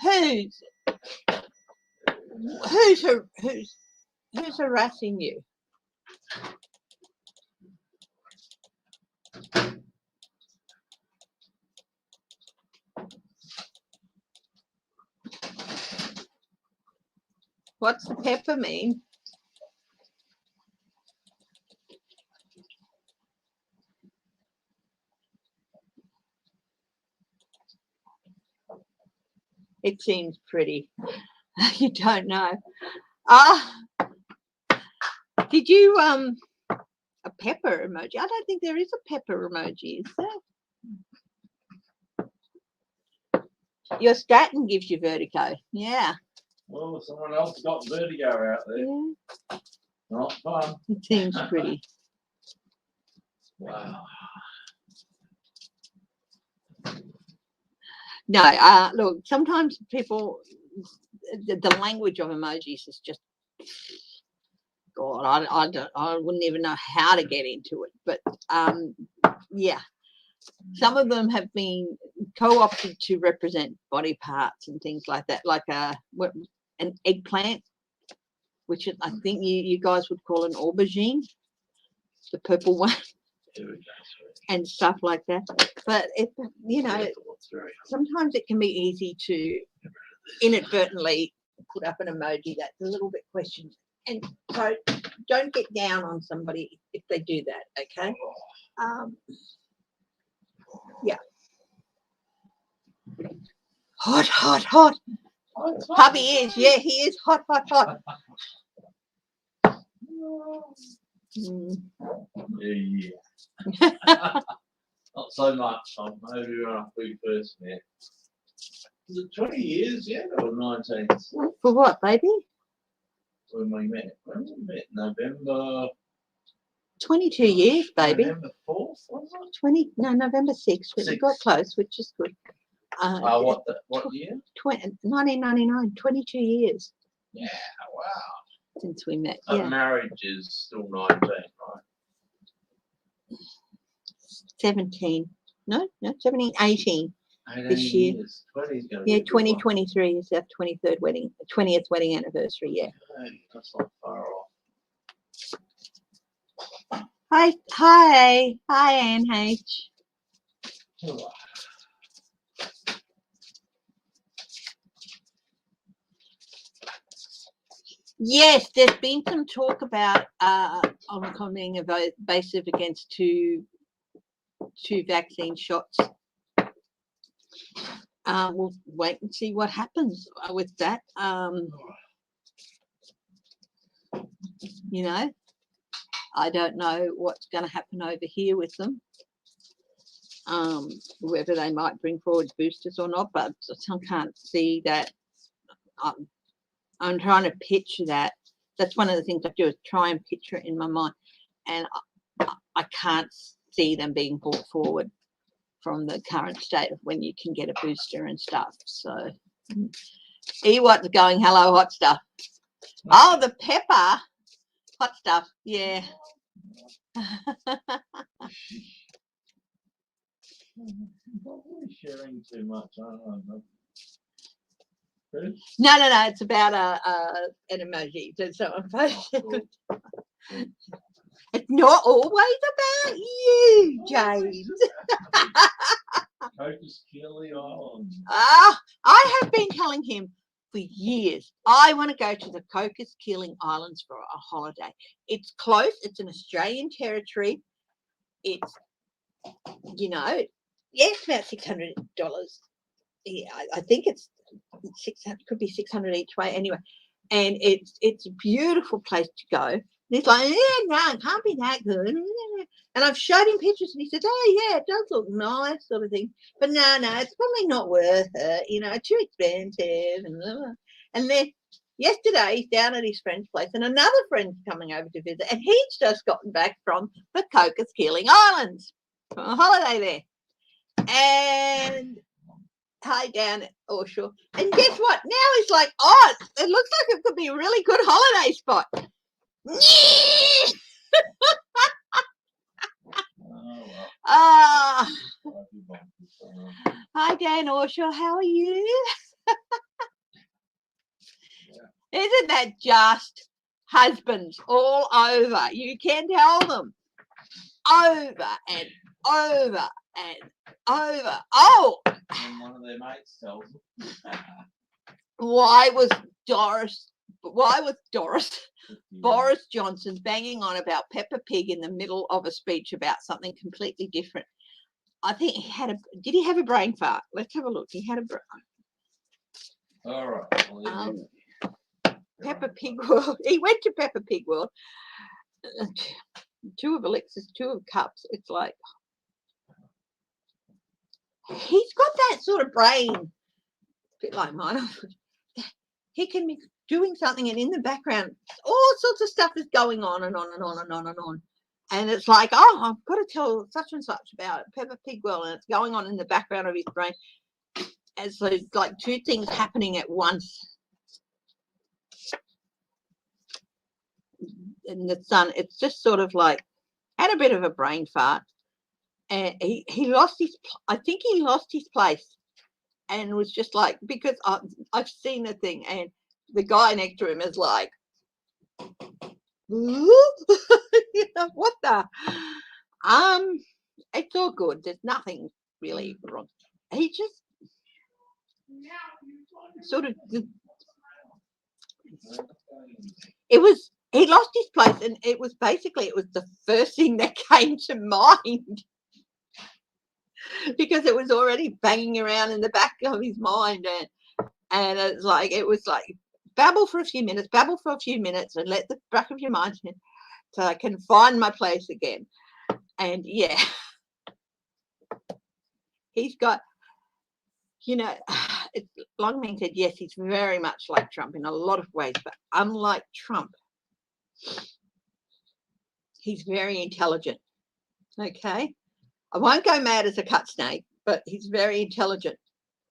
Speaker 1: Who's harassing you? What's the pepper mean? It seems pretty. You don't know. Did you a pepper emoji? I don't think there is a pepper emoji, is there? Your statin gives you vertigo. Yeah.
Speaker 2: Well, someone else got vertigo out there.
Speaker 1: Yeah.
Speaker 2: Not fun.
Speaker 1: It seems pretty.
Speaker 2: Wow.
Speaker 1: No, look, sometimes people, the language of emojis is just, God, I wouldn't even know how to get into it. But yeah, some of them have been co-opted to represent body parts and things like that, like an eggplant, which I think you guys would call an aubergine, the purple one. And stuff like that. But you know, sometimes it can be easy to inadvertently put up an emoji that's a little bit questioned, and so don't get down on somebody if they do that. Okay. Yeah. Hot, hot, hot. Hubby is, yeah, he is hot, hot, hot.
Speaker 2: Yeah. Not so much. Maybe when we first met. Was it 20 years yet or 19?
Speaker 1: For what, baby?
Speaker 2: When we met. When we met? November.
Speaker 1: 22 years, baby.
Speaker 2: November 4th, was it?
Speaker 1: November 6th. We got close, which is good.
Speaker 2: What year?
Speaker 1: 1999, 22 years.
Speaker 2: Yeah, wow.
Speaker 1: Since we met.
Speaker 2: But
Speaker 1: yeah.
Speaker 2: Marriage is still 19, right?
Speaker 1: 17. No, 17, 18 this year.
Speaker 2: Years. 20's going to
Speaker 1: Yeah,
Speaker 2: be
Speaker 1: 2023 is our 20th wedding anniversary. Yeah.
Speaker 2: Hey, that's not far off.
Speaker 1: Hi, NH. Yes, there's been some talk about Omicron being evasive against two vaccine shots. We'll wait and see what happens with that. You know, I don't know what's going to happen over here with them. Whether they might bring forward boosters or not, but I can't see that. I'm trying to picture that. That's one of the things I do is try and picture it in my mind, and I can't see them being brought forward from the current state of when you can get a booster and stuff. So, what's going? Hello, hot stuff. Oh, the pepper, hot stuff. Yeah.
Speaker 2: Probably sharing too much. I don't know.
Speaker 1: No. It's about an emoji that someone posted.
Speaker 2: Cool.
Speaker 1: It's not always about you, James.
Speaker 2: Cocos Keely Island.
Speaker 1: I have been telling him for years, I want to go to the Cocos Keeling Islands for a holiday. It's close. It's an Australian territory. It's, it's about $600. Yeah, I think it's 600, could be 600 each way anyway. And it's a beautiful place to go. And he's like, no, it can't be that good. And I've showed him pictures and he said, oh yeah, it does look nice, sort of thing. But no, it's probably not worth it, too expensive. And then yesterday he's down at his friend's place and another friend's coming over to visit, and he's just gotten back from the Cocos Keeling Islands from a holiday there. And down at Orshore. And guess what? Now he's like, it looks like it could be a really good holiday spot. Hi, Dan Orshore. How are you? Isn't that just husbands all over? You can tell them. over and over and over. Oh,
Speaker 2: And one of their mates tells them.
Speaker 1: why was Boris Johnson banging on about Peppa Pig in the middle of a speech about something completely different? I think he had did he have a brain fart? Let's have a look. He had a
Speaker 2: All right.
Speaker 1: Peppa Pig World. He went to Peppa Pig World. 2 of elixirs, 2 of cups. It's like he's got that sort of brain, a bit like mine. He can be doing something, and in the background, all sorts of stuff is going on and on and on and on and on. And it's like, oh, I've got to tell such and such about Peppa Pig World, and it's going on in the background of his brain. And so it's like 2 things happening at once. And the son, it's just sort of like had a bit of a brain fart, and he lost his. I think he lost his place, and was just like, because I've seen the thing, and the guy next to him is like, you know, what the, it's all good. There's nothing really wrong. He just sort of, he lost his place, and it was the first thing that came to mind because it was already banging around in the back of his mind, and it's like, it was like, babble for a few minutes, and let the back of your mind in, so I can find my place again. And yeah, he's got, you know, Longman said, yes, he's very much like Trump in a lot of ways, but unlike Trump, he's very intelligent. Okay, I won't go mad as a cut snake, but he's very intelligent,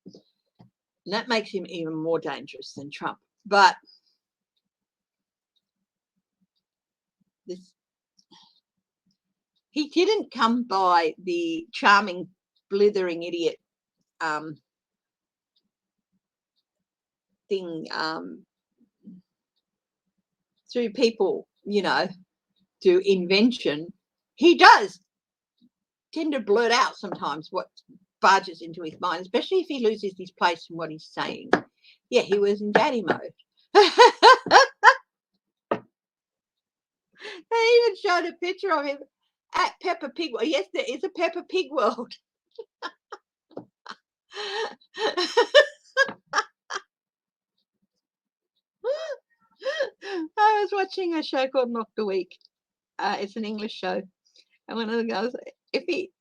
Speaker 1: and that makes him even more dangerous than Trump. But he didn't come by the charming, blithering idiot thing through people, you know, through invention. He does tend to blurt out sometimes what barges into his mind, especially if he loses his place in what he's saying. Yeah, he was in daddy mode. They even showed a picture of him at Peppa Pig World. Yes, there is a Peppa Pig World. I was watching a show called Knocked a Week. It's an English show, and one of the guys, if he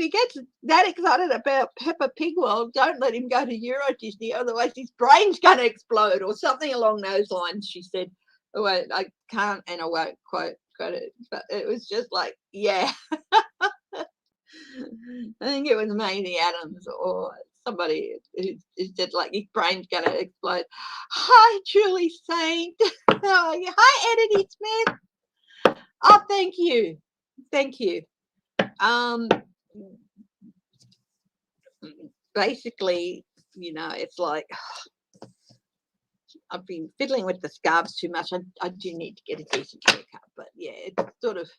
Speaker 1: gets that excited about Peppa Pig World, don't let him go to Euro Disney, otherwise his brain's going to explode, or something along those lines. She said, "Oh, I can't, and I won't quote it," but it was just like, yeah. I think it was Maisie Adams or somebody who said, like, his brain's going to explode. Hi, Julie Saint. Hi, Edity Smith. Oh, thank you. Basically, you know, it's like, I've been fiddling with the scarves too much. I do need to get a decent haircut, but yeah, it's sort of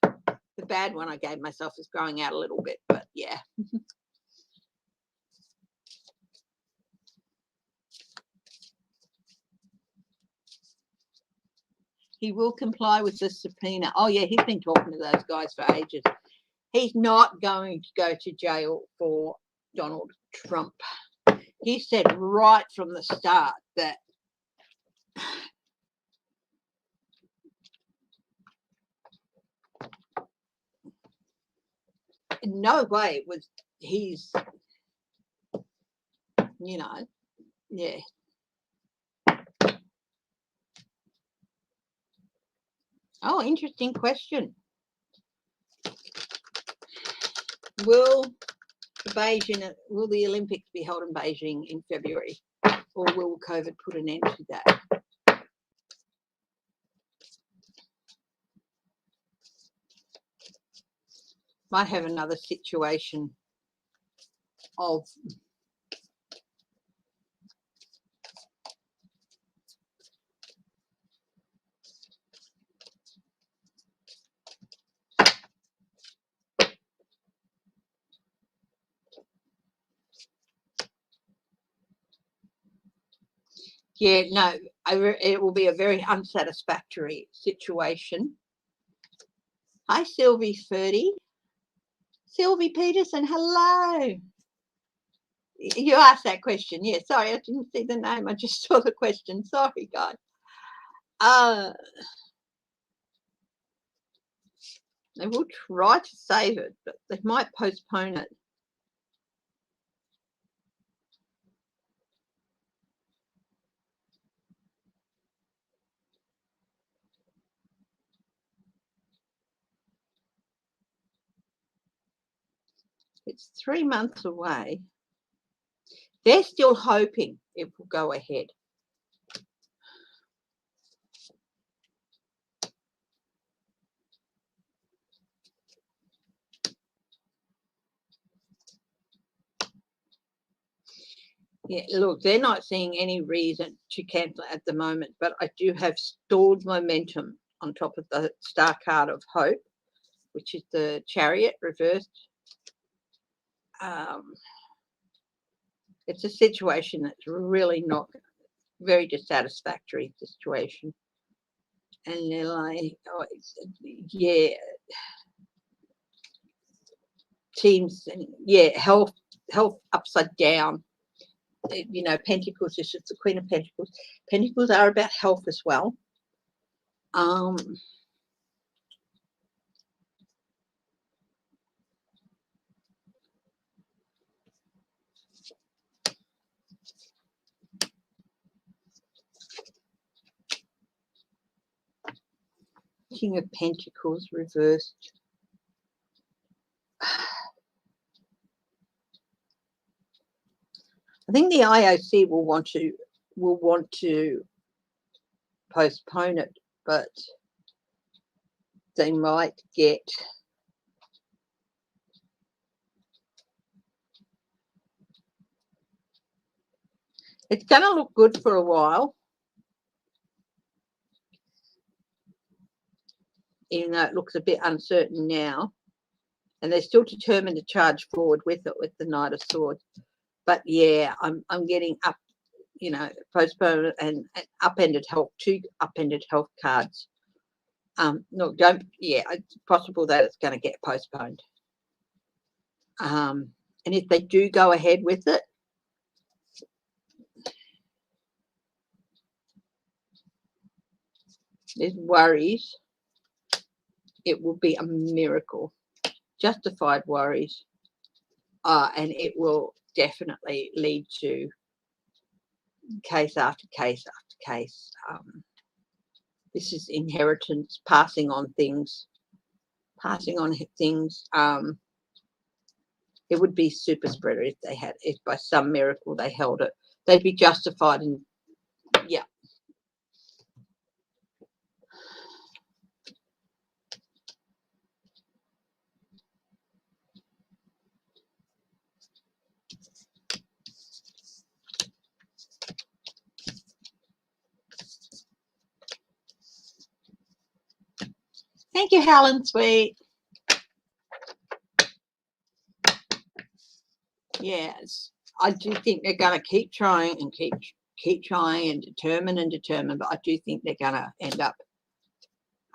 Speaker 1: the bad one I gave myself is growing out a little bit, but yeah. He will comply with the subpoena. Oh yeah, he's been talking to those guys for ages. He's not going to go to jail for Donald Trump. He said right from the start that in no way was he's, you know, yeah. Oh, interesting question. Will the Olympics be held in Beijing in February, or will COVID put an end to that? Might have another situation of Yeah, no, it will be a very unsatisfactory situation. Hi, Sylvie Ferdy. Sylvie Peterson, hello. You asked that question. Yeah, sorry, I didn't see the name. I just saw the question. Sorry, guys. They will try to save it, but they might postpone it. It's 3 months away. They're still hoping it will go ahead. Yeah, look, they're not seeing any reason to cancel at the moment, but I do have stalled momentum on top of the star card of hope, which is the Chariot reversed. It's a situation that's really not very dissatisfactory situation. And they're like, oh, yeah, teams, yeah, health upside down. You know, Pentacles, this is the Queen of Pentacles. Pentacles are about health as well. King of Pentacles reversed. I think the IOC will want to postpone it, but they might get it's going to look good for a while, even though it looks a bit uncertain now, and they're still determined to charge forward with it with the Knight of Swords. But yeah, I'm getting up, you know, postponed and upended health, 2 upended health cards. No, don't. Yeah, it's possible that it's going to get postponed. And if they do go ahead with it, there's worries. It will be a miracle, justified worries, and it will definitely lead to case after case after case. This is inheritance, passing on things. It would be super spreader if they had, if by some miracle they held it. They'd be justified in, yeah. Thank you, Helen Sweet. Yes, I do think they're going to keep trying and keep trying and determine, but I do think they're going to end up,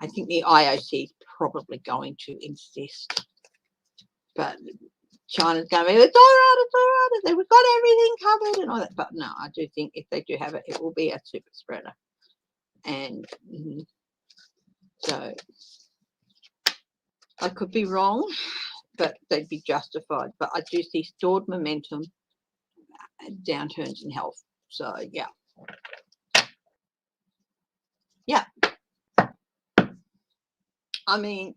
Speaker 1: I think the IOC is probably going to insist, but China's going to be, it's all right, we've got everything covered and all that. But no, I do think if they do have it, it will be a super spreader. And so I could be wrong, but they'd be justified. But I do see stored momentum and downturns in health. So yeah. Yeah. I mean,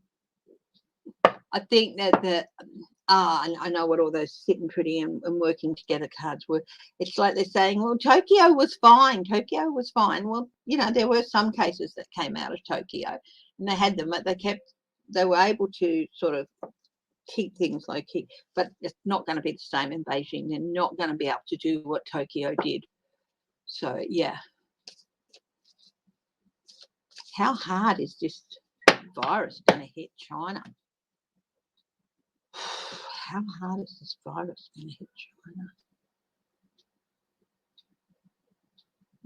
Speaker 1: I think that and I know what all those sitting pretty and working together cards were. It's like they're saying, well, Tokyo was fine. Tokyo was fine. Well, you know, there were some cases that came out of Tokyo and they had them, but they were able to sort of keep things low key, but it's not going to be the same in Beijing. They're not going to be able to do what Tokyo did. So, yeah. How hard is this virus going to hit China? How hard is this virus going to hit China?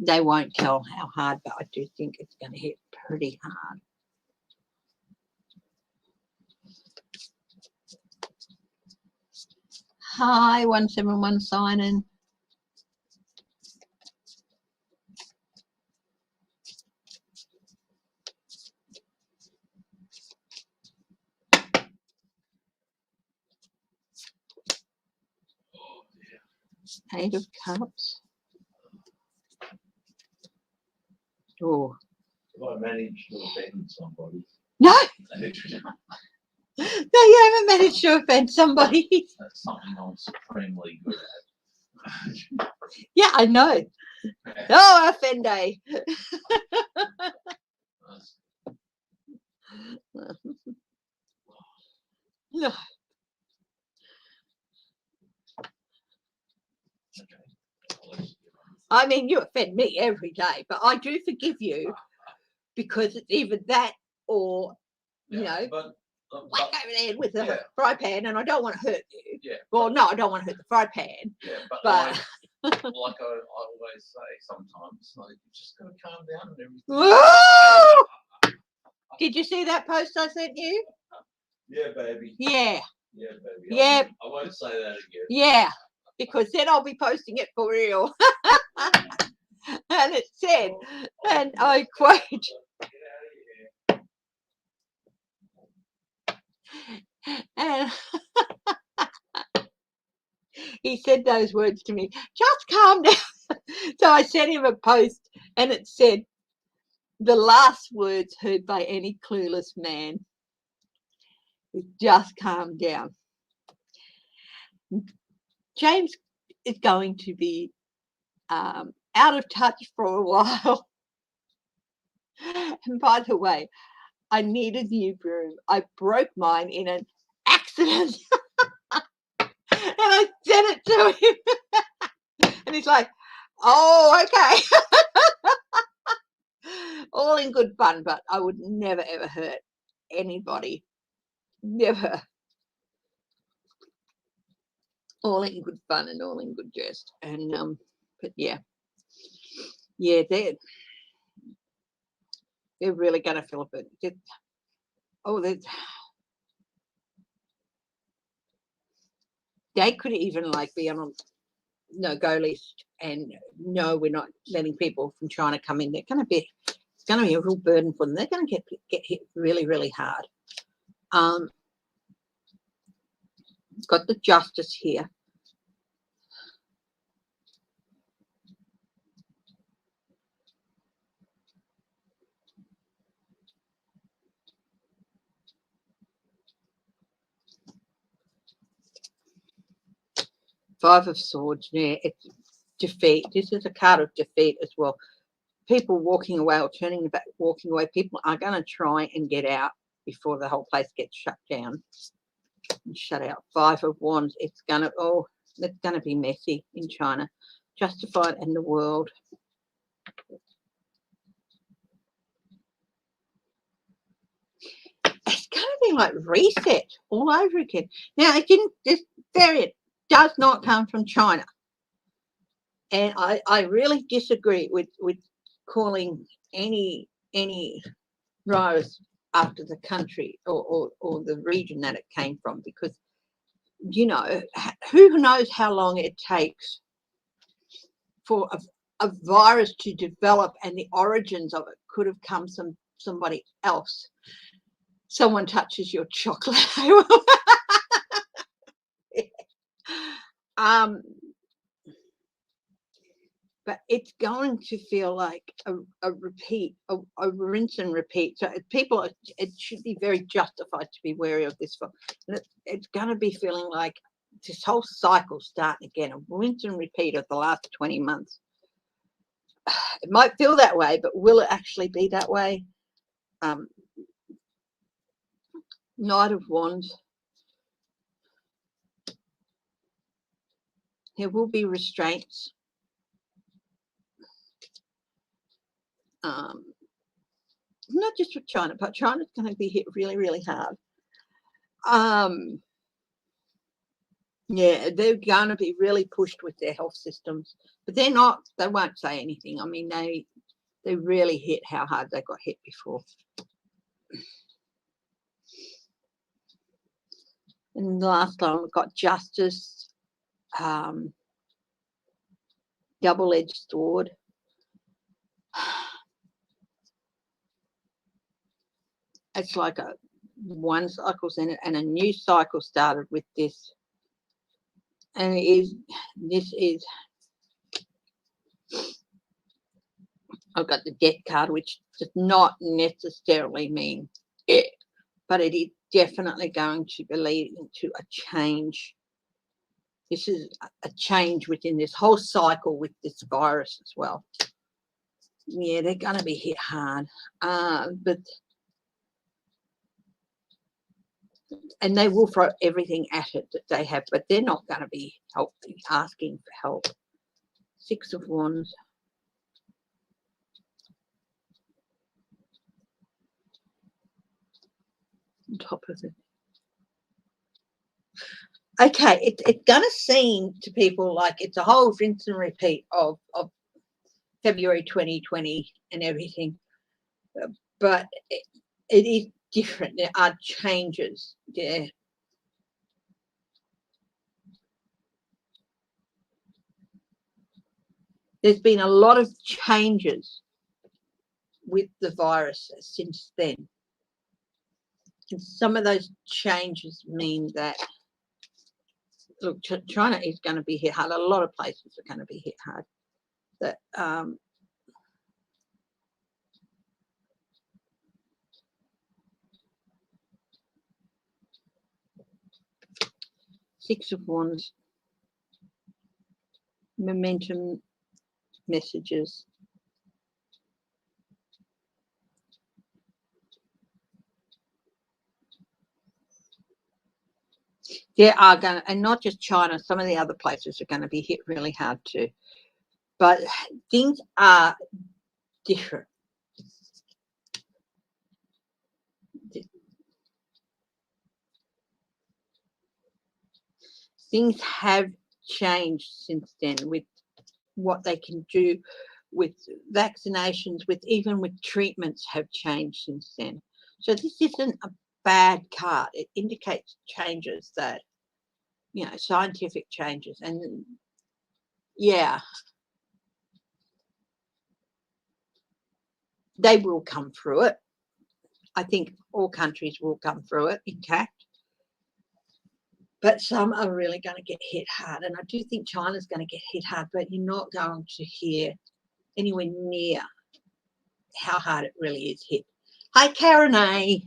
Speaker 1: they won't tell how hard, but I do think it's going to hit pretty hard. Hi, 171 sign-in. Eight of Cups. Oh.
Speaker 2: Have I managed to offend somebody?
Speaker 1: No. No, you haven't managed to offend somebody.
Speaker 2: That's something I'm supremely good at.
Speaker 1: Yeah, I know. Oh, offend day. No. I mean, you offend me every day, but I do forgive you because it's either that or, you know, whack over the head with a fry pan, and I don't want to hurt you.
Speaker 2: Yeah.
Speaker 1: Well, no, I don't want to hurt the fry pan.
Speaker 2: Yeah, but like I always say, sometimes like, you just got to calm down and everything.
Speaker 1: Did you see that post I sent you?
Speaker 2: Yeah, baby.
Speaker 1: Yeah.
Speaker 2: Yeah, baby.
Speaker 1: Yeah.
Speaker 2: I won't say that again.
Speaker 1: Yeah, because then I'll be posting it for real. And it said, and I quote, and he said those words to me, just calm down. So I sent him a post and it said, the last words heard by any clueless man is just calm down. James is going to be out of touch for a while. And by the way, I need a new broom. I broke mine in an accident. And I sent it to him. And he's like, oh, okay. All in good fun, but I would never, ever hurt anybody. Never. All in good fun and all in good jest. And, but yeah. Yeah, they're really going to feel it. They could even like be on a no-go list and no, we're not letting people from China come in. It's going to be a real burden for them. They're going to get hit really, really hard. Got the justice here. Five of Swords. Yeah, it's defeat. This is a card of defeat as well. People walking away or turning back, walking away. People are going to try and get out before the whole place gets shut down and shut out. Five of Wands. It's going to be messy in China. Justified in the world. It's going to be like reset all over again. Now, this variant does not come from China. And I really disagree with calling any virus after the country or the region that it came from, because, you know, who knows how long it takes for a virus to develop, and the origins of it could have come from somebody else. Someone touches your chocolate. But it's going to feel like a repeat, a rinse and repeat. So people, it should be very justified to be wary of this. And it's going to be feeling like this whole cycle starting again, a rinse and repeat of the last 20 months. It might feel that way, but will it actually be that way? Knight of Wands. There will be restraints. Not just with China, but China's going to be hit really, really hard. Yeah, they're going to be really pushed with their health systems, but they're not. They won't say anything. I mean, they really hit how hard they got hit before. And the last one, we've got justice, double-edged sword. It's like one cycle's in it, and a new cycle started with this. And this is, I've got the death card, which does not necessarily mean it, but it is definitely going to be leading to a change. This is a change within this whole cycle with this virus as well. Yeah, they're going to be hit hard, and they will throw everything at it that they have, but they're not going to be asking for help. Six of Wands. On top of it. Okay, it's going to seem to people like it's a whole rinse and repeat of February 2020 and everything, but it is different. There are changes. Yeah. There's been a lot of changes with the virus since then. And some of those changes mean that, look, China is going to be hit hard. A lot of places are going to be hit hard. That Six of Wands, momentum, messages. There are going to, and not just China, some of the other places are going to be hit really hard too. But things are different. Things have changed since then with what they can do with vaccinations, with even with treatments have changed since then. So this isn't a bad card. It indicates changes that, you know, scientific changes. And yeah, they will come through it. I think all countries will come through it intact. But some are really going to get hit hard. And I do think China's going to get hit hard, but you're not going to hear anywhere near how hard it really is hit. Hi, Karen A.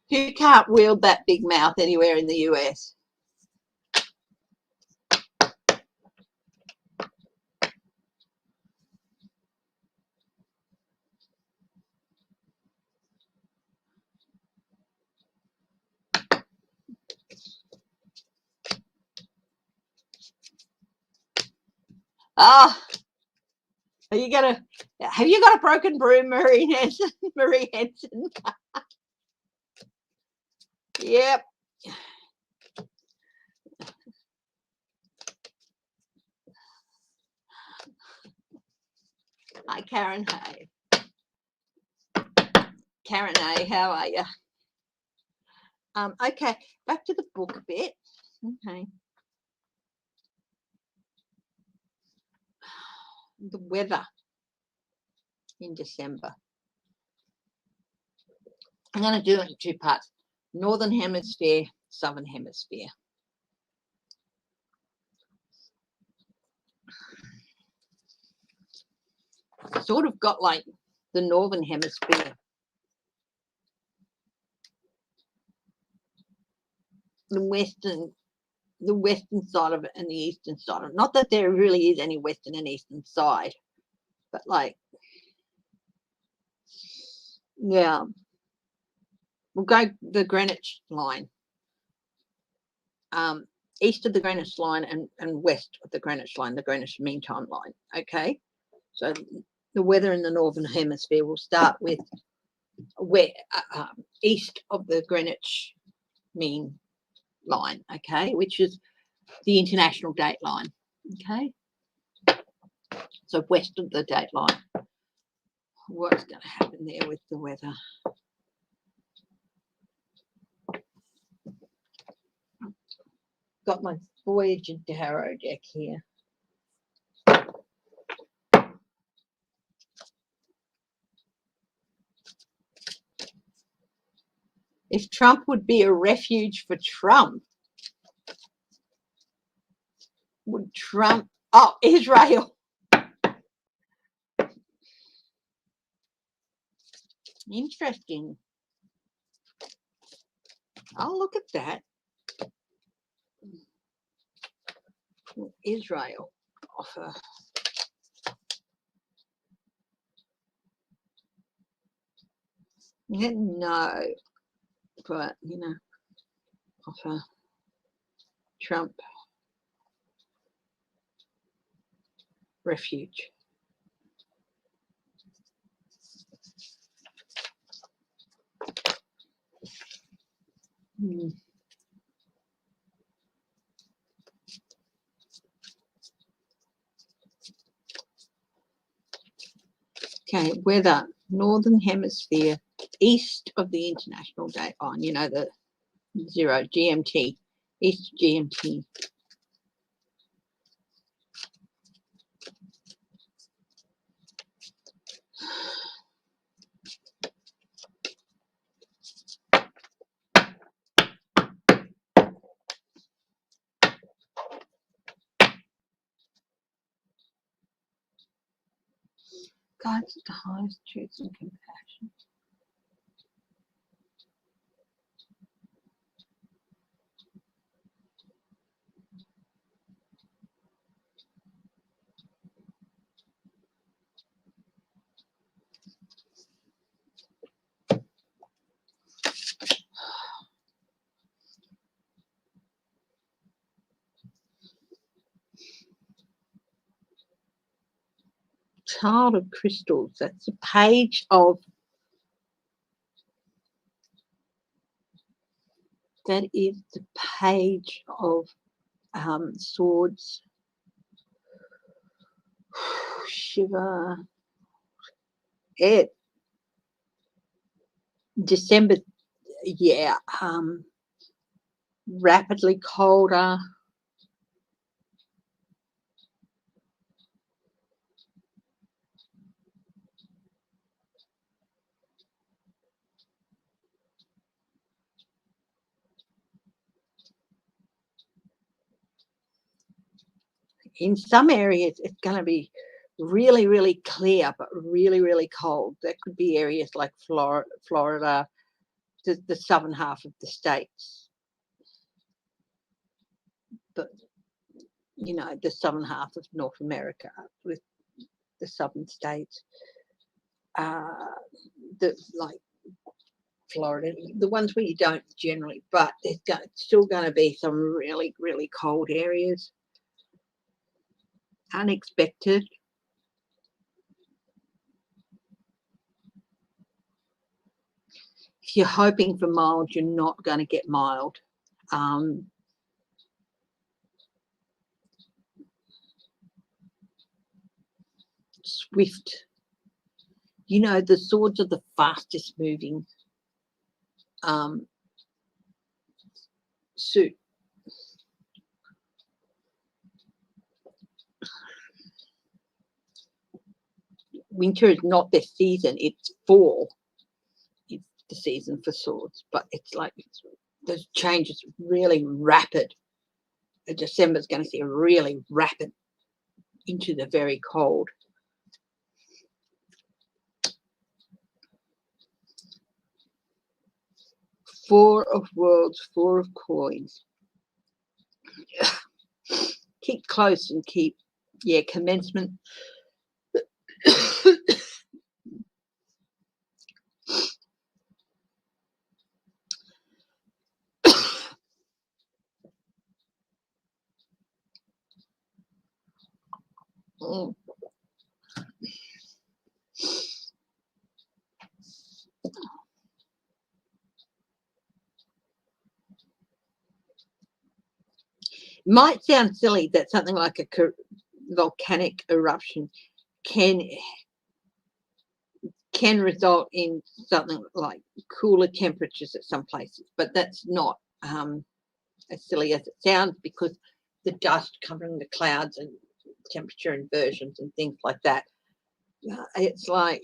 Speaker 1: You can't wield that big mouth anywhere in the US. Ah, have you got a broken broom, Marie Hanson? Marie Hanson. Yep. Hi, Karen. Hey. Karen A, how are you? Okay, back to the book a bit. Okay. The weather in December. I'm going to do it in two parts. Northern Hemisphere, Southern Hemisphere. Sort of got like the Northern Hemisphere. The western side of it and the eastern side of it. Not that there really is any western and eastern side, but like, yeah. We'll go the Greenwich line. East of the Greenwich line and west of the Greenwich line, the Greenwich Mean Time line. Okay. So the weather in the Northern Hemisphere will start with where east of the Greenwich mean line, okay, which is the international date line, okay. So west of the date line. What's going to happen there with the weather? Got my Voyager Darrow deck here. If Trump would be a refuge for Trump, would Trump, oh, Israel. Interesting. I'll look at that. Israel offer. Yeah, no, but you know, offer Trump refuge. Okay, weather, Northern Hemisphere, east of the international date line, you know, the 0 GMT, east GMT. God's the highest truth and compassion. Child of Crystals, that's a page of, that is the page of swords. Shiva. It December, yeah, rapidly colder. In some areas, it's going to be really, really clear, but really, really cold. There could be areas like Florida, the southern half of the states. But, you know, the southern half of North America with the southern states, like Florida, the ones where you don't generally, but there's still going to be some really, really cold areas. Unexpected. If you're hoping for mild, you're not going to get mild. Swift. You know, the swords are the fastest moving suit. Winter is not their season, it's fall. It's the season for swords, but it's like the change is really rapid. December is going to see a really rapid into the very cold. Four of Worlds, Four of Coins. Keep close and keep, yeah, commencement. Might sound silly that something like a volcanic eruption can result in something like cooler temperatures at some places, but that's not as silly as it sounds, because the dust covering the clouds and temperature inversions and things like that. It's like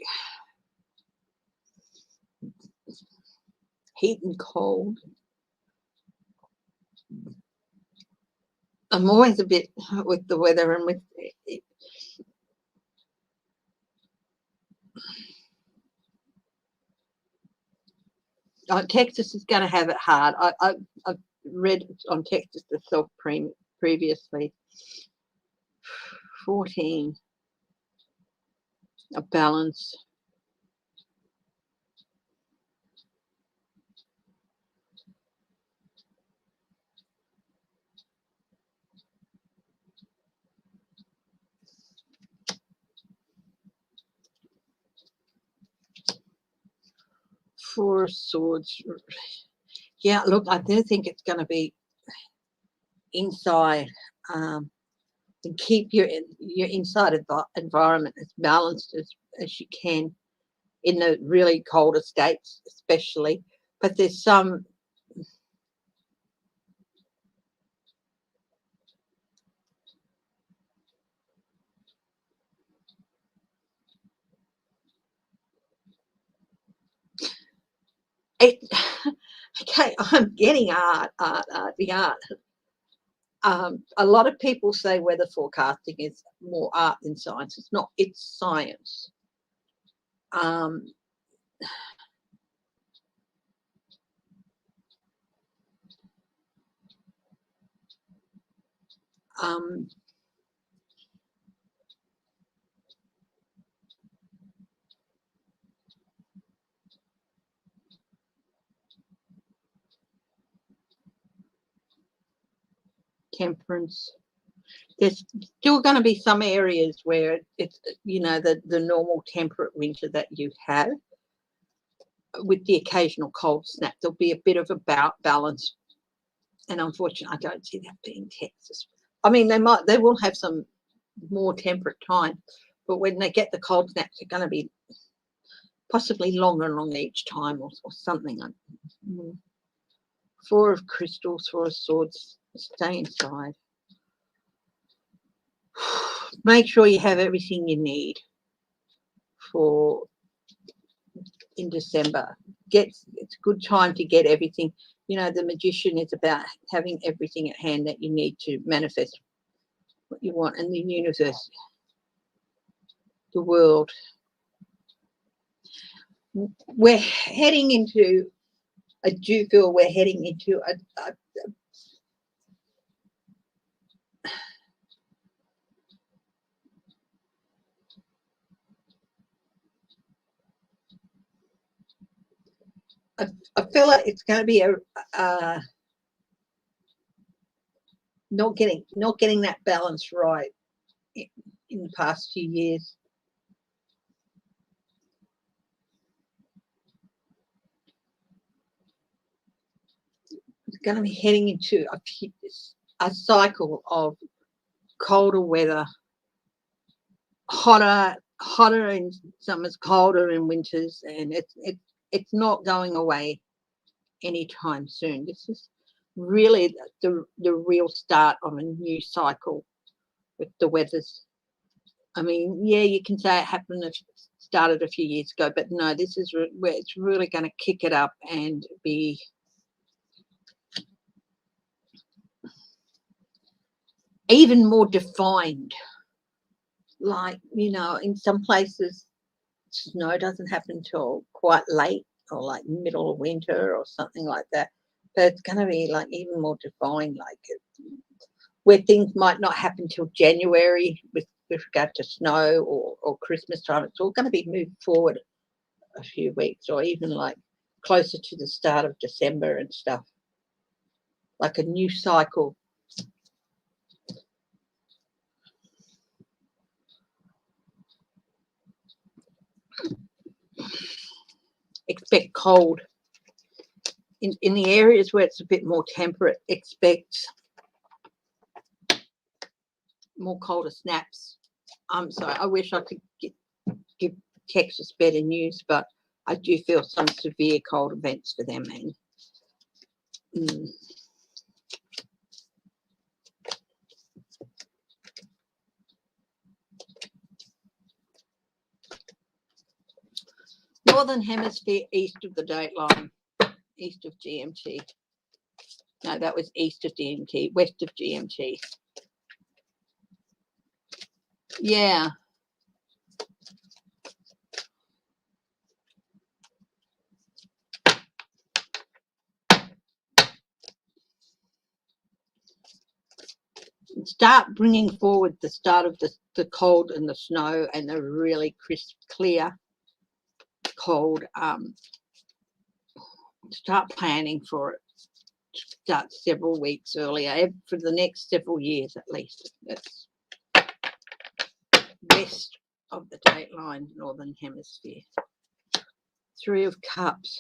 Speaker 1: heat and cold. I'm always a bit with the weather and with it. Texas is going to have it hard. I've read on Texas itself previously. 14, a balance. Four of Swords. Yeah, look, I do think it's going to be inside, and keep your inside environment as balanced as you can in the really colder states, especially. But there's some okay, I'm getting the art. A lot of people say weather forecasting is more art than science. It's not, it's science. Temperance. There's still going to be some areas where it's, the normal temperate winter that you have, with the occasional cold snap. There'll be a bit of a balance, and unfortunately, I don't see that being Texas. I mean, they will have some more temperate time, but when they get the cold snaps, they're going to be possibly longer and longer each time, or something. Four of Crystals, Four of Swords. Stay inside. Make sure you have everything you need for in December. It's a good time to get everything. The Magician is about having everything at hand that you need to manifest what you want, and the universe, the world. We're heading into, I do feel we're heading into I feel like it's going to be not getting that balance right in the past few years. It's going to be heading into a cycle of colder weather, hotter in summers, colder in winters, and it's not going away anytime soon. This is really the real start of a new cycle with the weathers. I mean, yeah, you can say it started a few years ago, but no, this is where it's really going to kick it up and be even more defined. Like, in some places, snow doesn't happen till quite late, or like middle of winter or something like that. But it's going to be like even more defined, like where things might not happen till January with regard to snow or Christmas time. It's all going to be moved forward a few weeks, or even like closer to the start of December and stuff, like a new cycle. Expect cold in the areas where it's a bit more temperate. Expect more colder snaps. I'm sorry, I wish I could give Texas better news, but I do feel some severe cold events for them. And Northern Hemisphere east of the dateline, east of GMT. No, that was east of GMT, west of GMT. Yeah. Start bringing forward the start of the cold and the snow and the really crisp, clear, cold. Start planning for it. Start several weeks earlier, for the next several years at least. That's west of the dateline, Northern Hemisphere. 3 of Cups.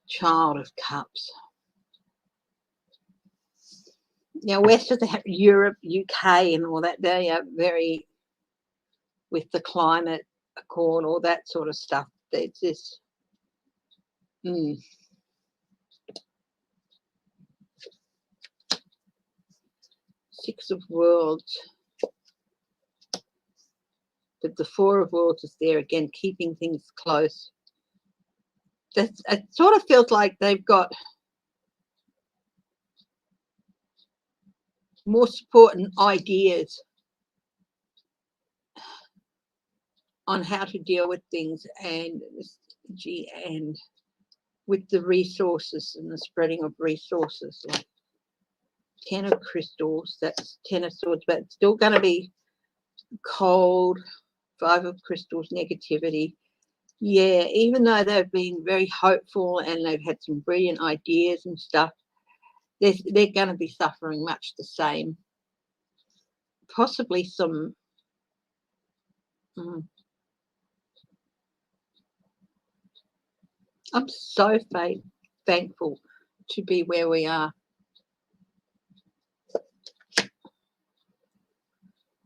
Speaker 1: Child of Cups. Now, west of the Europe, UK, and all that, they are very, with the climate accord, all that sort of stuff. There's this. 6 of Worlds. But the 4 of Worlds is there again, keeping things close. It sort of feels like they've got more support and ideas on how to deal with things, and with the resources and the spreading of resources, like 10 of Crystals, that's 10 of Swords, but it's still going to be cold. 5 of Crystals, negativity. Yeah, even though they've been very hopeful and they've had some brilliant ideas and stuff, they're going to be suffering much the same. Possibly some I'm so thankful to be where we are.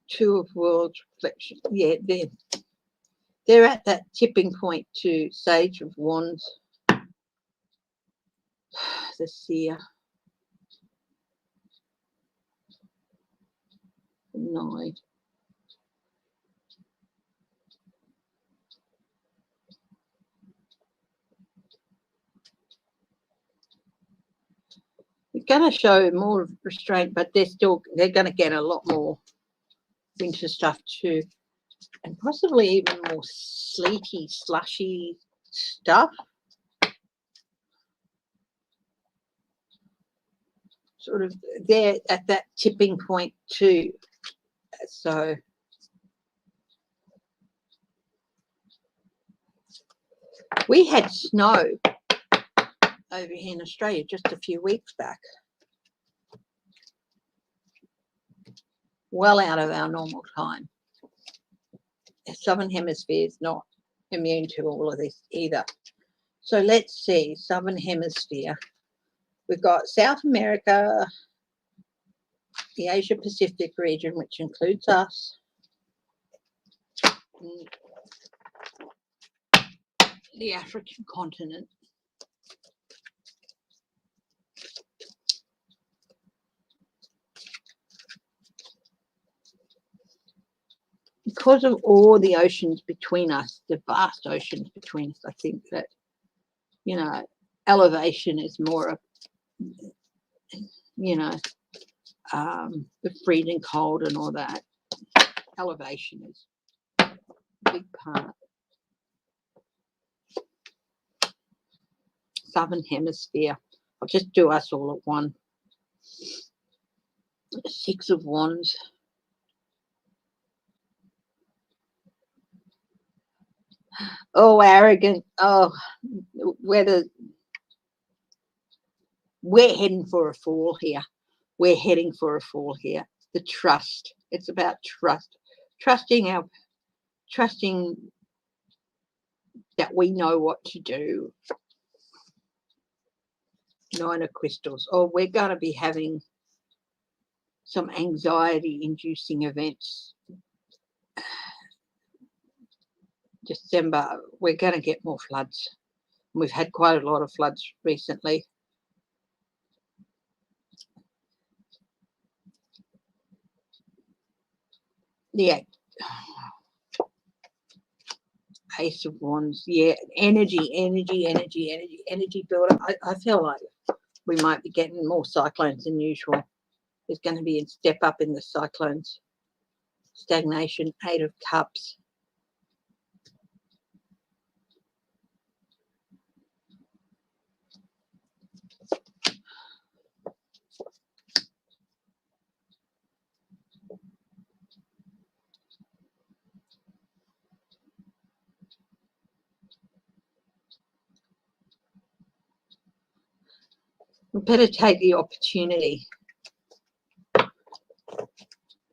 Speaker 1: 2 of Worlds, reflection. Yeah, they're at that tipping point to Sage of Wands. The Seer. 9. They're going to show more restraint, but they're going to get a lot more winter stuff too, and possibly even more sleety, slushy stuff. Sort of they're at that tipping point too. So we had snow over here in Australia just a few weeks back. Well out of our normal time. The Southern Hemisphere is not immune to all of this either. So let's see, Southern Hemisphere. We've got South America, the Asia Pacific region, which includes us, the African continent, because of all the oceans between us, the vast oceans between us. I think that, you know, elevation is more of, you know, the freezing cold and all that. Elevation is a big part. Southern Hemisphere. I'll just do us all at one. 6 of Wands. Oh, arrogant. Oh, we're heading for a fall here. We're heading for a fall here. The trust. It's about trust. Trusting that we know what to do. Nine of crystals. Oh, we're going to be having some anxiety-inducing events. December, we're going to get more floods. We've had quite a lot of floods recently. Yeah. Ace of Wands. Yeah, energy builder. I feel like we might be getting more cyclones than usual. There's going to be a step up in the cyclones. Stagnation, Eight of Cups. We better take the opportunity.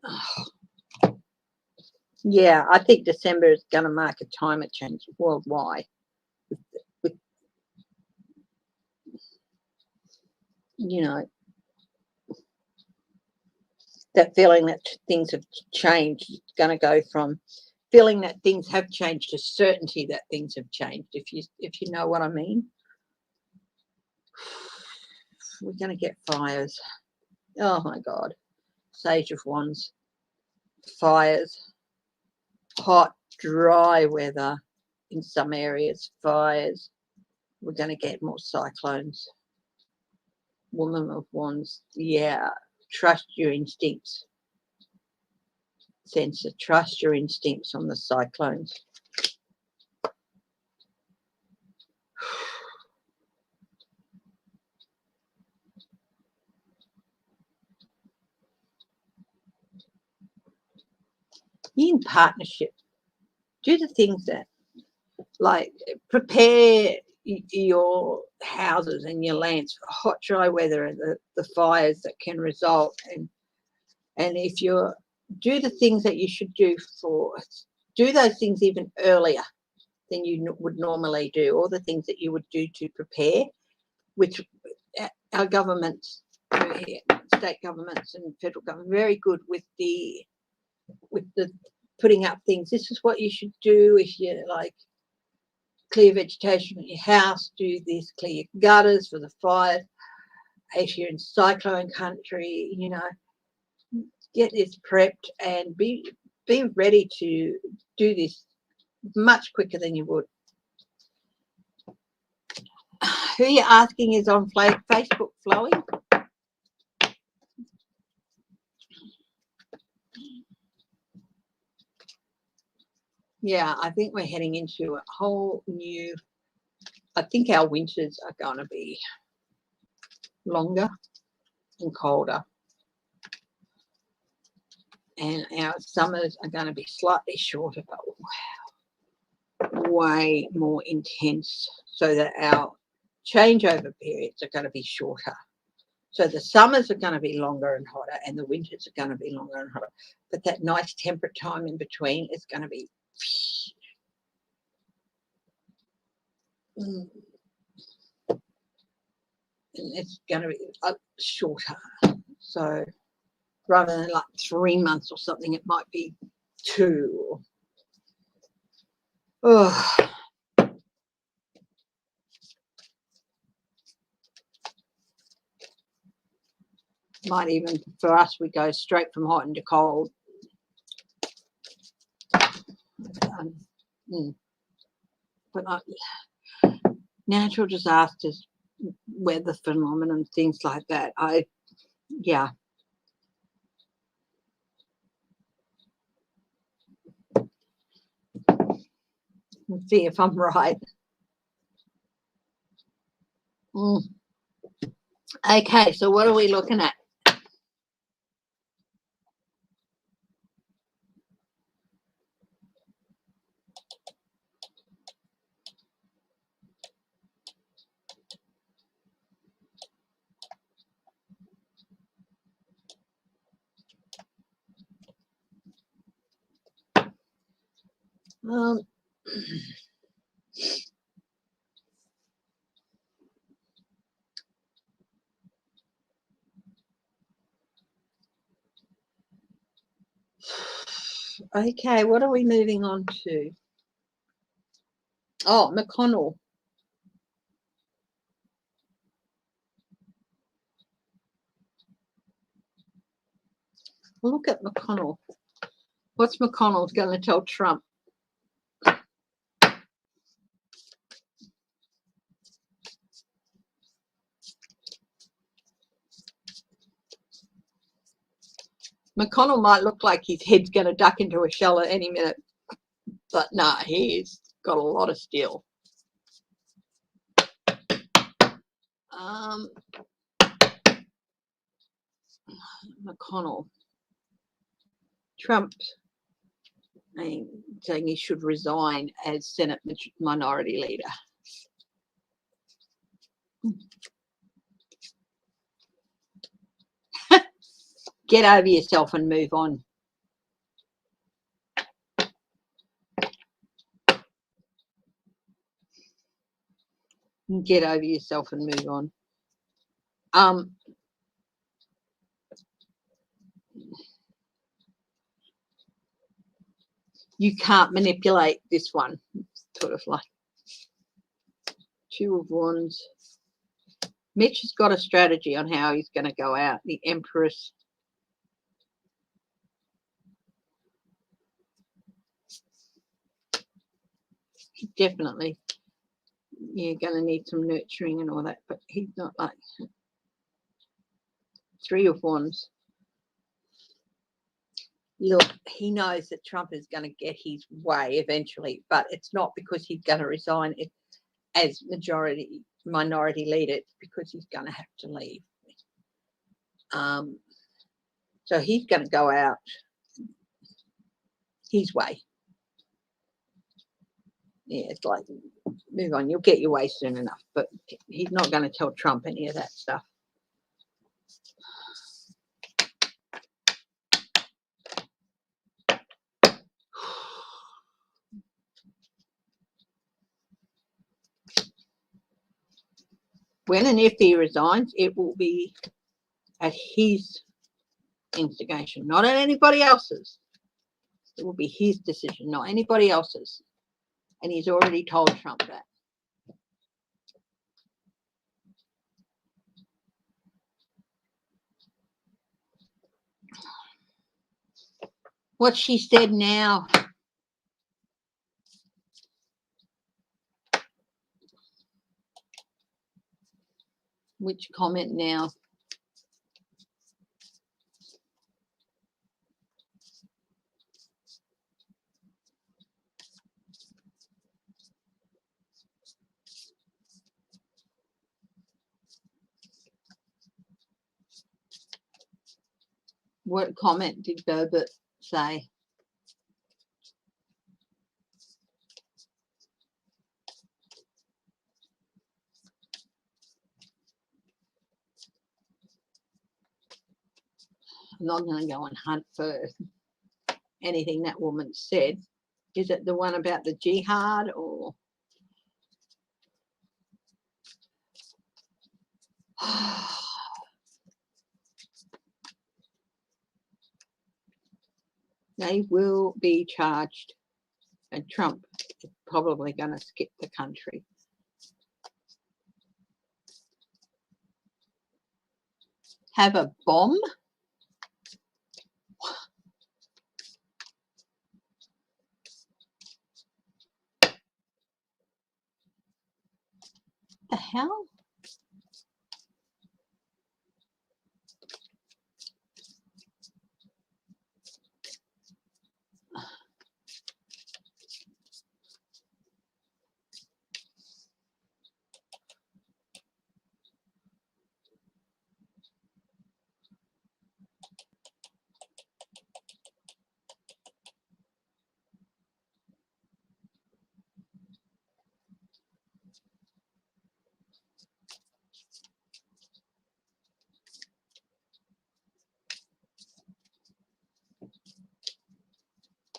Speaker 1: Oh. Yeah, I think December is going to mark a time of change worldwide. With, you know, that feeling that things have changed. It's going to go from feeling that things have changed to certainty that things have changed, if you know what I mean. We're going to get fires. Oh my God. Sage of Wands. Fires. Hot, dry weather in some areas. Fires. We're going to get more cyclones. Woman of Wands. Yeah. Trust your instincts. Sensor. Trust your instincts on the cyclones. In partnership, do the things that, like, prepare your houses and your lands for hot, dry weather and the fires that can result. And if you do the things that you should do those things even earlier than you would normally do, all the things that you would do to prepare, which our governments, state governments and federal government, very good with the putting up things. This is what you should do if you like clear vegetation at your house, do this, clear your gutters for the fires. If you're in cyclone country, you know, get this prepped and be ready to do this much quicker than you would. Who you're asking is on Facebook flowing. Yeah, I think we're heading into a whole new, I think our winters are going to be longer and colder. And our summers are going to be slightly shorter, but wow, way more intense, so that our changeover periods are going to be shorter. So the summers are going to be longer and hotter, and the winters are going to be longer and hotter. But that nice temperate time in between is going to be and it's going to be shorter. So rather than like 3 months or something, it might be 2. Oh. Might even, for us, we go straight from hot into cold. But natural disasters, weather phenomenon, things like that, yeah. Let's see if I'm right. Okay, so what are we looking at? Okay, what are we moving on to? Oh, McConnell. Look at McConnell. What's McConnell going to tell Trump? McConnell might look like his head's going to duck into a shell at any minute, but nah, he's got a lot of steel. McConnell. Trump saying he should resign as Senate Minority Leader. Get over yourself and move on. Get over yourself and move on. You can't manipulate this one. Sort of like Two of Wands. Mitch has got a strategy on how he's going to go out. The Empress. He definitely, going to need some nurturing and all that, but he's not like Three of Wands. Look, he knows that Trump is going to get his way eventually, but it's not because he's going to resign as minority leader. It's because he's going to have to leave. So he's going to go out his way. Yeah, it's like, move on, you'll get your way soon enough, but he's not going to tell Trump any of that stuff. When and if he resigns, it will be at his instigation, not at anybody else's. It will be his decision, not anybody else's. And he's already told Trump that. What she said now. Which comment now? What comment did Gerbert say? I'm not going to go and hunt for anything that woman said. Is it the one about the jihad or? They will be charged, and Trump is probably going to skip the country. Have a bomb? The hell?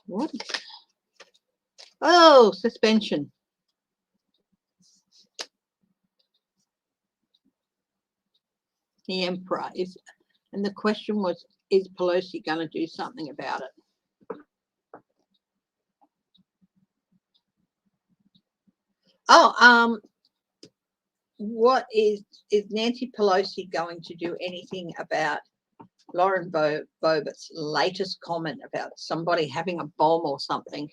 Speaker 1: What? Oh, suspension. The Emperor is, and the question was, is Pelosi going to do something about it? Oh, what is Nancy Pelosi going to do anything about Lauren Boebert's latest comment about somebody having a bomb or something?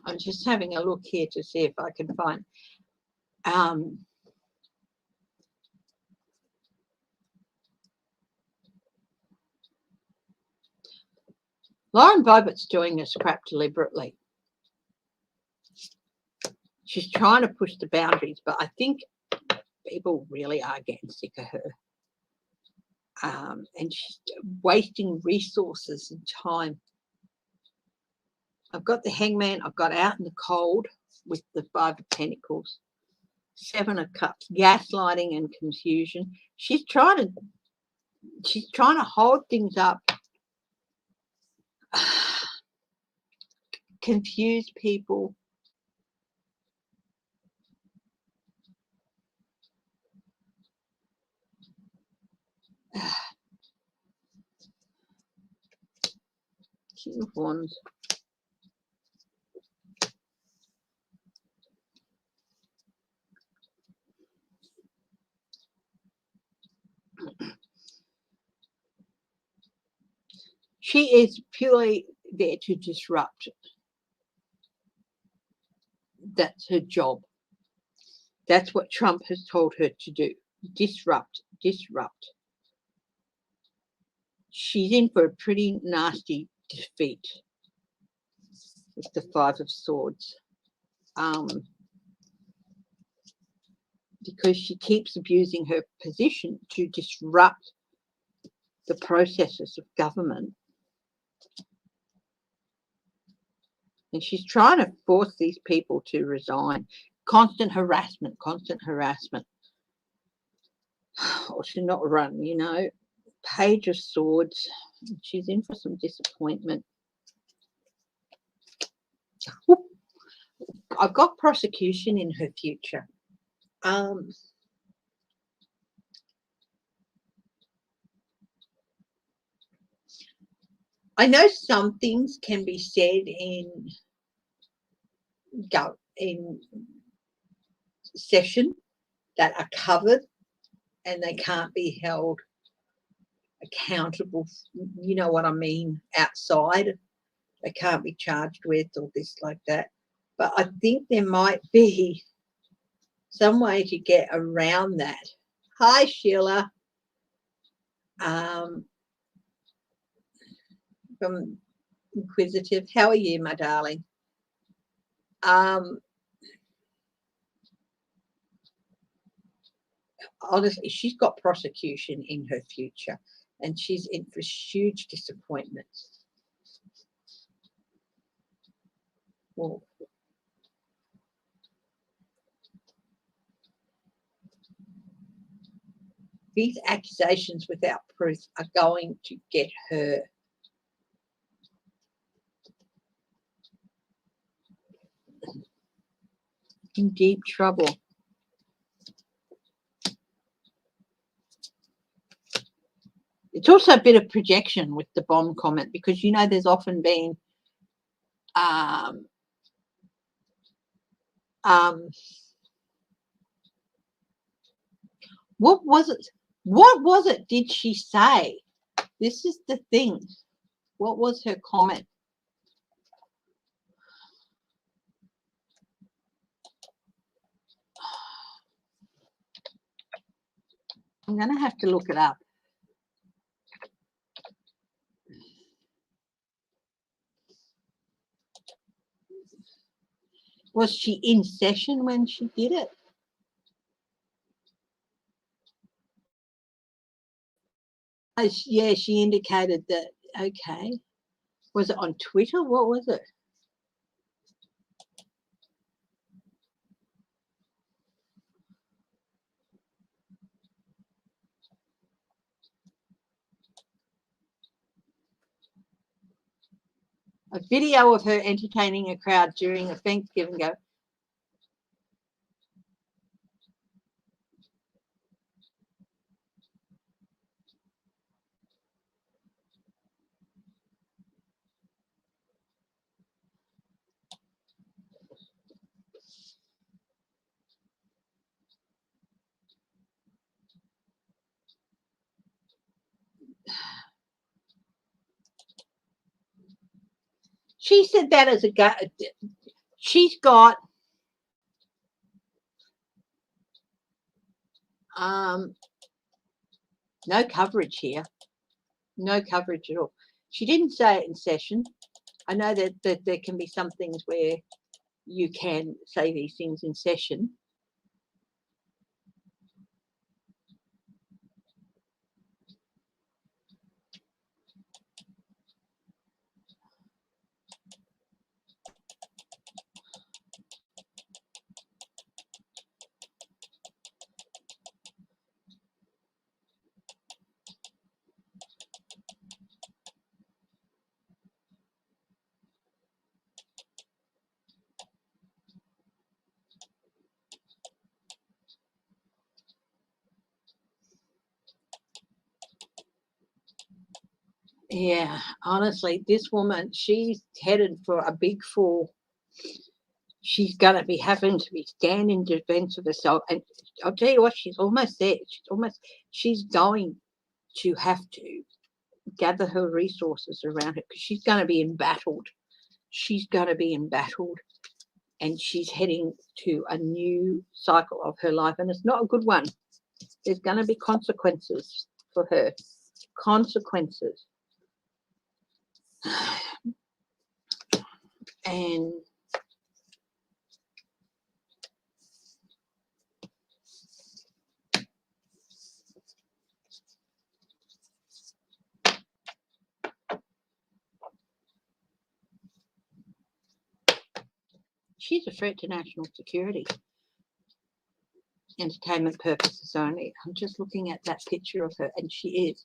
Speaker 1: I'm just having a look here to see if I can find. Lauren Boebert's doing this crap deliberately. She's trying to push the boundaries, but I think people really are getting sick of her. And she's wasting resources and time. I've got the Hangman. I've got Out in the Cold with the Five of Pentacles, Seven of Cups, gaslighting and confusion. She's trying to hold things up, confuse people. King of Wands. She is purely there to disrupt. That's her job. That's what Trump has told her to do. Disrupt, disrupt. She's in for a pretty nasty defeat with the Five of Swords. Because she keeps abusing her position to disrupt the processes of government. And she's trying to force these people to resign. Constant harassment, constant harassment. Or should not run, you know. Page of Swords. She's in for some disappointment. I've got prosecution in her future. I know some things can be said in session that are covered and they can't be held accountable, you know what I mean, outside. They can't be charged with or this like that. But I think there might be some way to get around that. Hi, Sheila. From Inquisitive. How are you, my darling? Honestly, she's got prosecution in her future and she's in for huge disappointments. Well, these accusations without proof are going to get her in deep trouble. It's also a bit of projection with the bomb comment because, you know, there's often been what was it? What was it did she say? This is the thing. What was her comment? I'm going to have to look it up. Was she in session when she did it? Yeah, she indicated that. Okay. Was it on Twitter? What was it? A video of her entertaining a crowd during a Thanksgiving go. She said that as a guy. She's got no coverage here. No coverage at all. She didn't say it in session. I know that there can be some things where you can say these things in session. Yeah, honestly, this woman, she's headed for a big fall. She's going to be having to be stand in defense of herself. And I'll tell you what, she's almost there. She's going to have to gather her resources around her because she's going to be embattled. She's going to be embattled. And she's heading to a new cycle of her life. And it's not a good one. There's going to be consequences for her. Consequences. And she's a threat to national security. Entertainment purposes only. I'm just looking at that picture of her, and she is.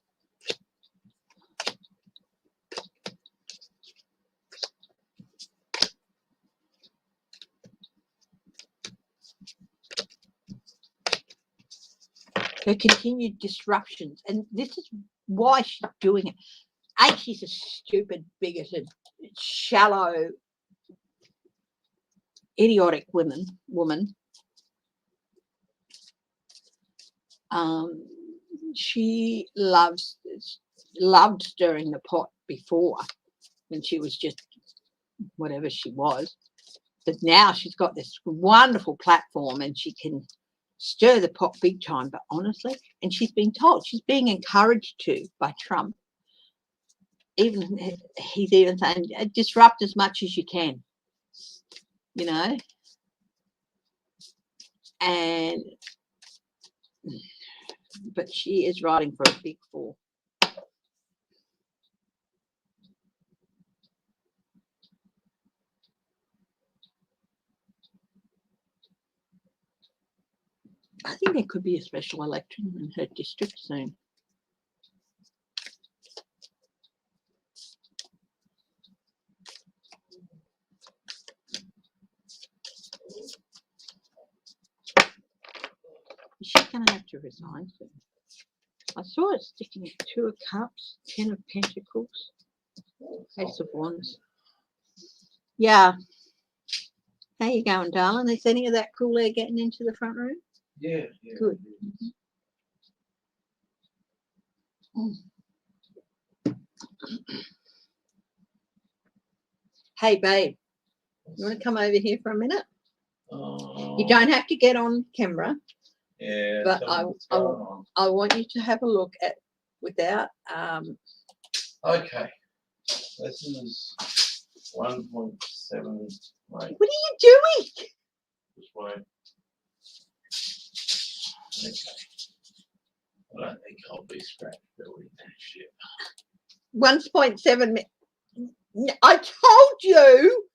Speaker 1: Her continued disruptions, and this is why she's doing it. A, she's a stupid, bigoted, shallow, idiotic woman. She loved stirring the pot before when she was just whatever she was. But now she's got this wonderful platform and she can stir the pot big time. But honestly, and she's been told, she's being encouraged to by Trump. Even he's even saying, disrupt as much as you can, you know. And but she is riding for a big fall. I think there could be a special election in her district soon. She's going to have to resign soon. I saw it sticking at 2 of Cups, 10 of Pentacles, Ace of Wands. Yeah. How you going, darling? Is any of that cool air getting into the front room?
Speaker 2: Yeah.
Speaker 1: Good. Hey, babe, you want to come over here for a minute? You don't have to get on camera.
Speaker 2: Yeah.
Speaker 1: But I want you to have a look at without.
Speaker 2: Okay. This is 1.7.
Speaker 1: What are you doing?
Speaker 2: Just wait. Okay. I don't think I'll be scratched building that shit.
Speaker 1: 1.7. I told you.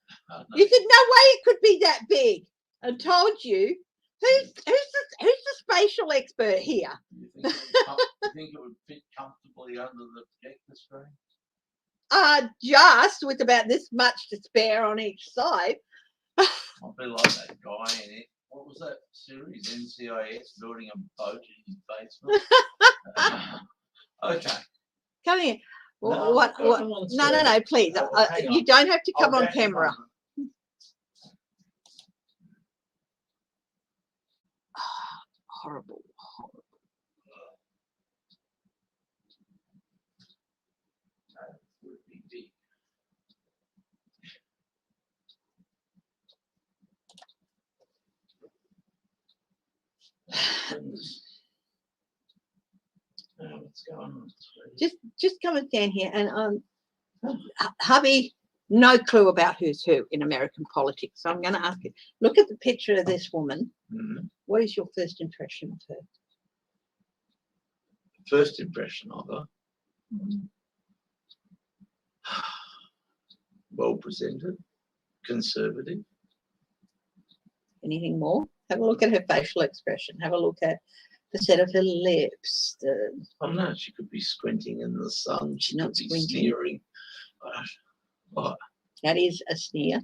Speaker 1: You said no way it could be that big. I told you. Who's the spatial expert here?
Speaker 2: You think it would fit comfortably under the projector screen?
Speaker 1: just with about this much to spare on each side.
Speaker 2: I'll be like that guy in it. What was that series? NCIS building a boat in his basement. Okay.
Speaker 1: Come here.
Speaker 2: No,
Speaker 1: What? No, please.
Speaker 2: Hang
Speaker 1: You
Speaker 2: on.
Speaker 1: don't have to come
Speaker 2: I'll
Speaker 1: on
Speaker 2: get you
Speaker 1: camera.
Speaker 2: one.
Speaker 1: Horrible.
Speaker 2: That would be deep. What's going on?
Speaker 1: Just come and stand here. And hubby, no clue about who's who in American politics. So I'm going to ask you, look at the picture of this woman.
Speaker 2: Mm-hmm.
Speaker 1: What is your first impression of her?
Speaker 2: First impression of her.
Speaker 1: Mm-hmm.
Speaker 2: Well presented, conservative.
Speaker 1: Anything more? Have a look at her facial expression. Have a look at the set of her lips.
Speaker 2: I don't know, she could be squinting in the sun. She
Speaker 1: Not
Speaker 2: could be
Speaker 1: squinting.
Speaker 2: sneering. What?
Speaker 1: That is a sneer.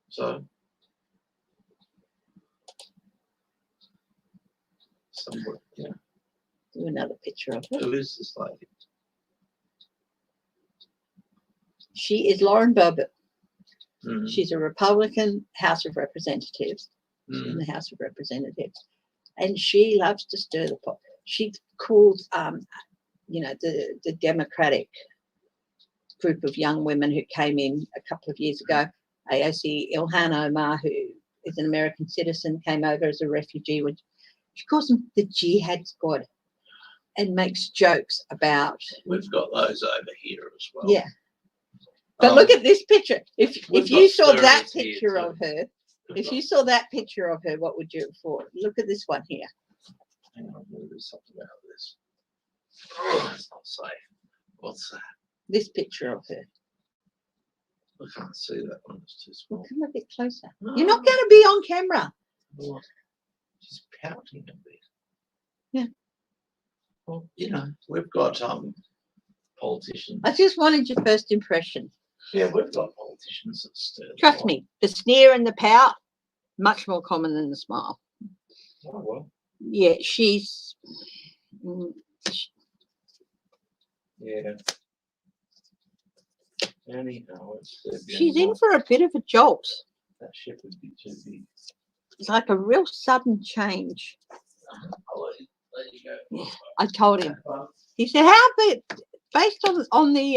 Speaker 2: So, somewhat, yeah.
Speaker 1: Do another picture of her.
Speaker 2: Who is this lady?
Speaker 1: She is Lauren Boebert.
Speaker 2: Mm.
Speaker 1: She's a Republican House of Representatives. She's in
Speaker 2: Mm.
Speaker 1: the House of Representatives. And she loves to stir the pot. She calls, the Democratic group of young women who came in a couple of years ago, AOC Ilhan Omar, who is an American citizen, came over as a refugee. She calls them the Jihad Squad and makes jokes about.
Speaker 2: We've got those over here as well.
Speaker 1: Yeah. But look at this picture. If you saw that
Speaker 2: stirrers here
Speaker 1: picture
Speaker 2: too.
Speaker 1: of her,
Speaker 2: We've
Speaker 1: if
Speaker 2: got-
Speaker 1: you saw that picture of her, what would you have thought? Look at this one here.
Speaker 2: Hang on, there's something about this. Oh, it's not safe. What's that?
Speaker 1: This picture of her.
Speaker 2: I can't see that one. It's too small.
Speaker 1: Come a bit closer. You're not going to be on camera.
Speaker 2: What? She's pouting a bit.
Speaker 1: Yeah.
Speaker 2: Well, we've got politicians.
Speaker 1: I just wanted your first impression.
Speaker 2: Yeah, we've got politicians that stir. the
Speaker 1: Trust
Speaker 2: pot.
Speaker 1: me, the sneer and the pout, much more common than the smile.
Speaker 2: Oh well.
Speaker 1: Yeah, she's.
Speaker 2: Yeah. Anyhow,
Speaker 1: She's in for a bit of a jolt.
Speaker 2: That ship would be too big.
Speaker 1: It's like a real sudden change.
Speaker 2: I'll let you go.
Speaker 1: Yeah, I told him. He said, "How big?" Based on the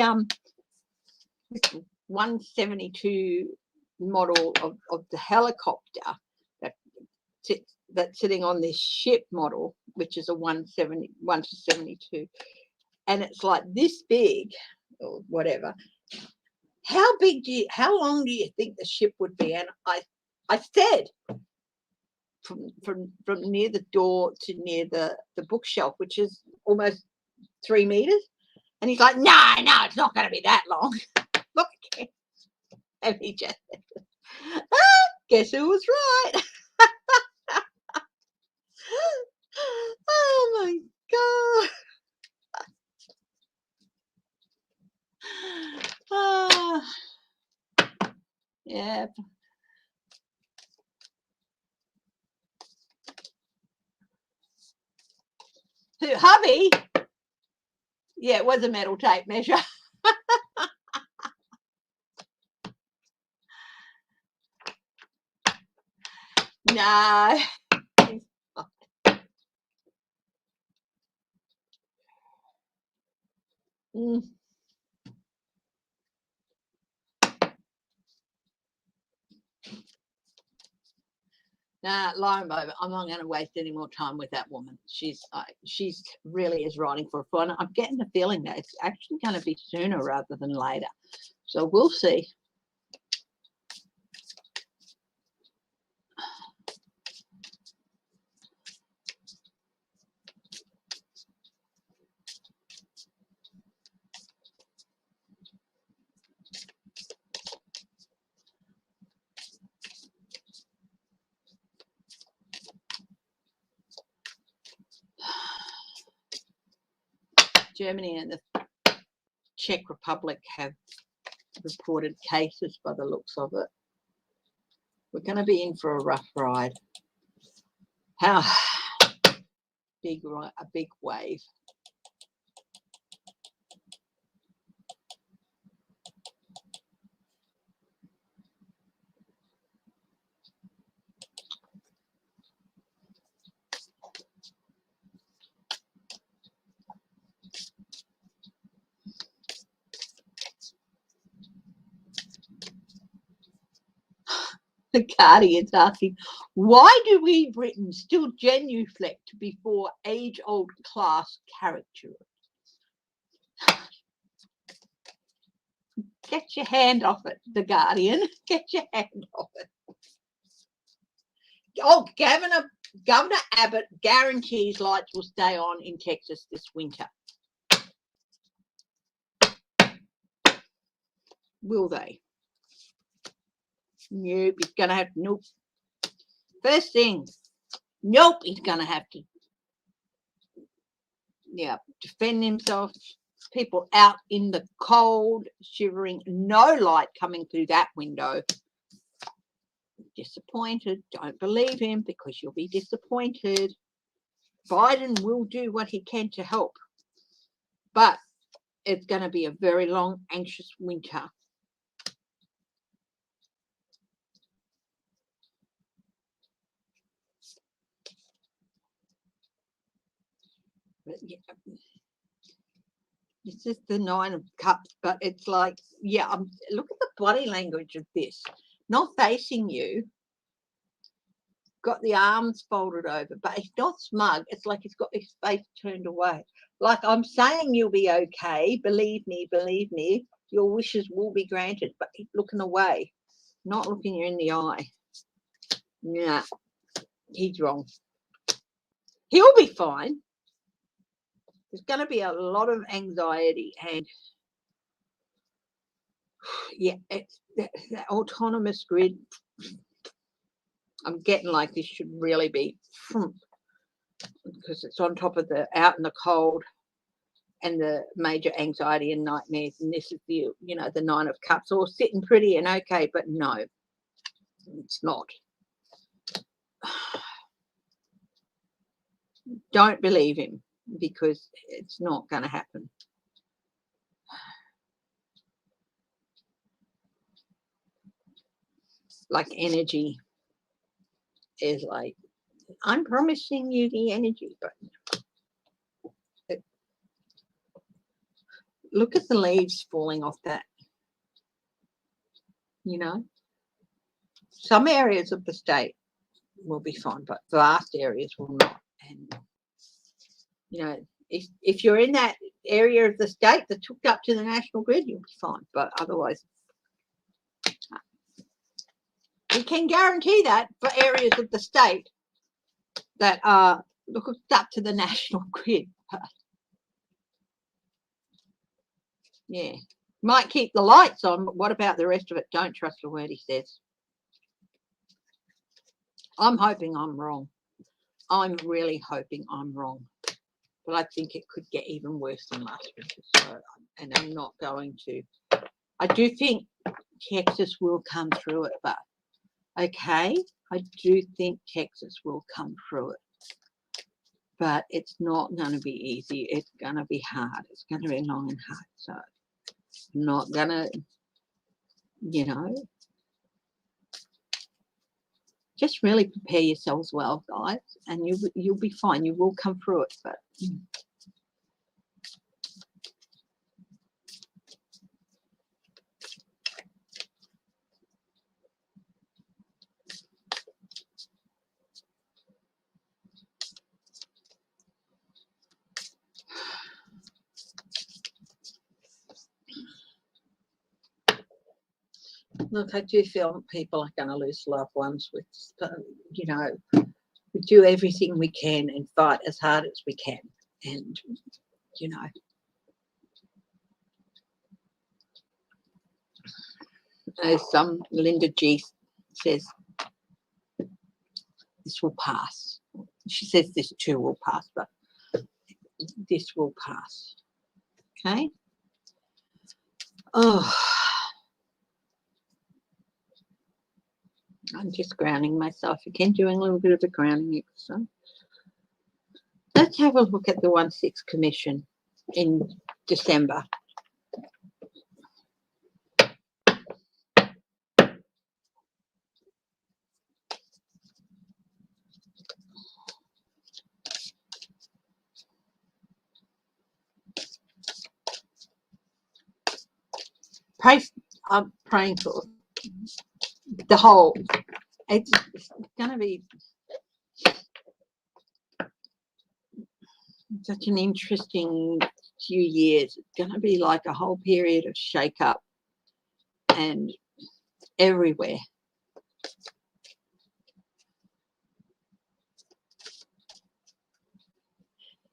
Speaker 1: 172 model of the helicopter that's sitting on this ship model, which is a 1 to 72, and it's like this big or whatever. How long do you think the ship would be? And I said from near the door to near the bookshelf, which is almost 3 meters. And he's like, no, it's not going to be that long. Look again. And he just guess who was right? Oh my God. Yeah. Hubby? Yeah, it was a metal tape measure. No. Mm. Nah, Lauren Boebert, I'm not going to waste any more time with that woman. She's really is riding for a fun. I'm getting the feeling that it's actually going to be sooner rather than later. So we'll see. Germany and the Czech Republic have reported cases by the looks of it. We're going to be in for a rough ride. How big, a big wave. The Guardian's asking, why do we Britons still genuflect before age-old class caricature? Get your hand off it, The Guardian. Get your hand off it. Oh, Governor Abbott guarantees lights will stay on in Texas this winter. Will they? Nope, he's going to have, nope. First thing, nope, he's going to have to, defend himself. People out in the cold, shivering, no light coming through that window. Disappointed. Don't believe him because you'll be disappointed. Biden will do what he can to help, but it's going to be a very long, anxious winter. But yeah, this is the 9 of Cups, but it's like, look at the body language of this. Not facing you, got the arms folded over, but he's not smug. It's like he's got his face turned away. Like, I'm saying you'll be okay. Believe me, your wishes will be granted, but he's looking away, not looking you in the eye. Nah, he's wrong. He'll be fine. There's going to be a lot of anxiety and, it's that autonomous grid. I'm getting like this should really be, because it's on top of the out in the cold and the major anxiety and nightmares. And this is the, the 9 of Cups, all sitting pretty and okay, but no, it's not. Don't believe him because it's not going to happen. Like energy is like, I'm promising you the energy, but look at the leaves falling off that. Some areas of the state will be fine, but vast areas will not. And if you're in that area of the state that's hooked up to the national grid, you'll be fine. But otherwise, we can guarantee that for areas of the state that are hooked up to the national grid. Yeah, might keep the lights on, but what about the rest of it? Don't trust a word he says. I'm hoping I'm wrong. I'm really hoping I'm wrong. But I think it could get even worse than last winter. So, and I'm not going to. I do think Texas will come through it, but okay, I do think Texas will come through it. But it's not going to be easy. It's going to be hard. It's going to be long and hard. So I'm not going to, just really prepare yourselves well, guys, and you'll be fine. You will come through it, but look, I do feel people are going to lose loved ones with, we do everything we can and fight as hard as we can. And, as Linda G says, this will pass. She says this too will pass, but this will pass. Okay? Oh, I'm just grounding myself again, doing a little bit of a grounding exercise. Let's have a look at the 1/6 Commission in December. I'm praying for the whole. It's going to be such an interesting few years. It's going to be like a whole period of shake-up and everywhere.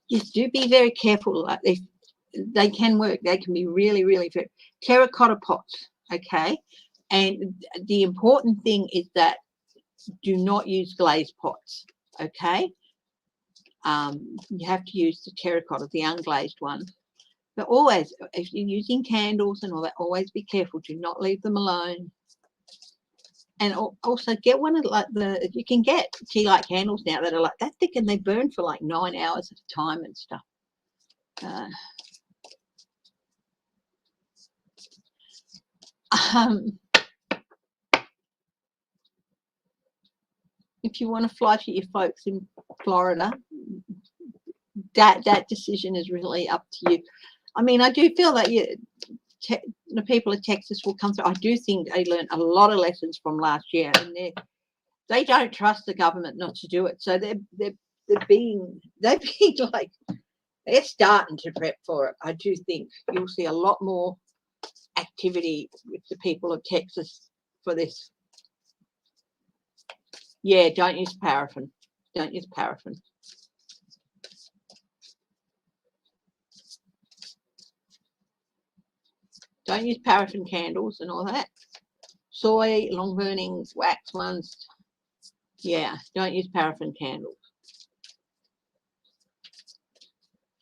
Speaker 1: Yes, do be very careful. Like they can work. They can be really, really very terracotta pots. Okay, and the important thing is that do not use glazed pots. Okay, you have to use the terracotta, the unglazed one. But always, if you're using candles and all that, always be careful. Do not leave them alone. And also get one of you can get tea light candles now that are like that thick and they burn for like 9 hours at a time and stuff. If you want to fly to your folks in Florida, that decision is really up to you. I mean, I do feel that the people of Texas will come through. I do think they learned a lot of lessons from last year, and they don't trust the government not to do it. So they're being like, they're starting to prep for it. I do think you'll see a lot more activity with the people of Texas for this. Yeah, don't use paraffin. Don't use paraffin. Don't use paraffin candles and all that. Soy, long burning, wax ones. Yeah, don't use paraffin candles.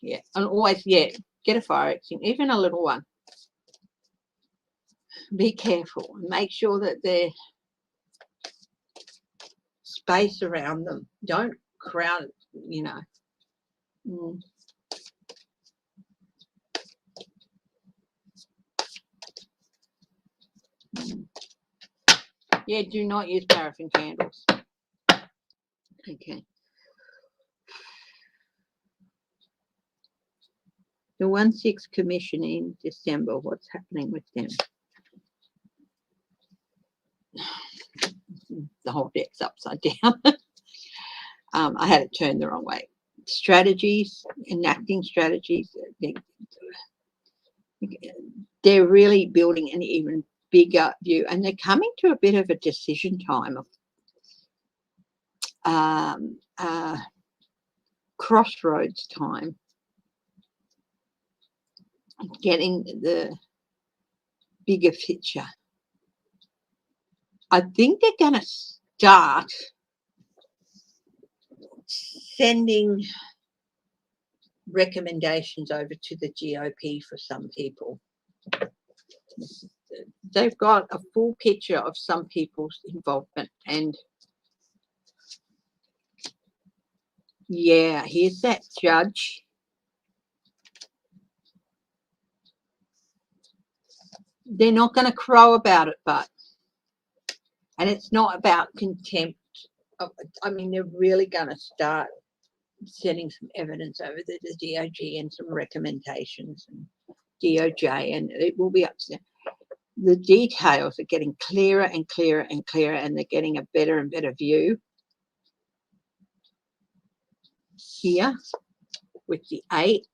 Speaker 1: Yeah, and always, get a fire extinguisher, even a little one. Be careful and make sure that there's space around them. Don't crowd, Yeah, do not use paraffin candles. Okay. The 1/6 Commission in December, what's happening with them? The whole deck's upside down. I had it turned the wrong way. Strategies, enacting strategies. They're really building an even bigger view, and they're coming to a bit of a decision time of crossroads time, getting the bigger picture. I think they're going to start sending recommendations over to the GOP for some people. They've got a full picture of some people's involvement, and yeah, here's that judge. They're not going to crow about it, and it's not about contempt. I mean, they're really going to start sending some evidence over to the DOJ and some recommendations and DOJ, and it will be up to them. The details are getting clearer and clearer and clearer, and they're getting a better and better view here with the 8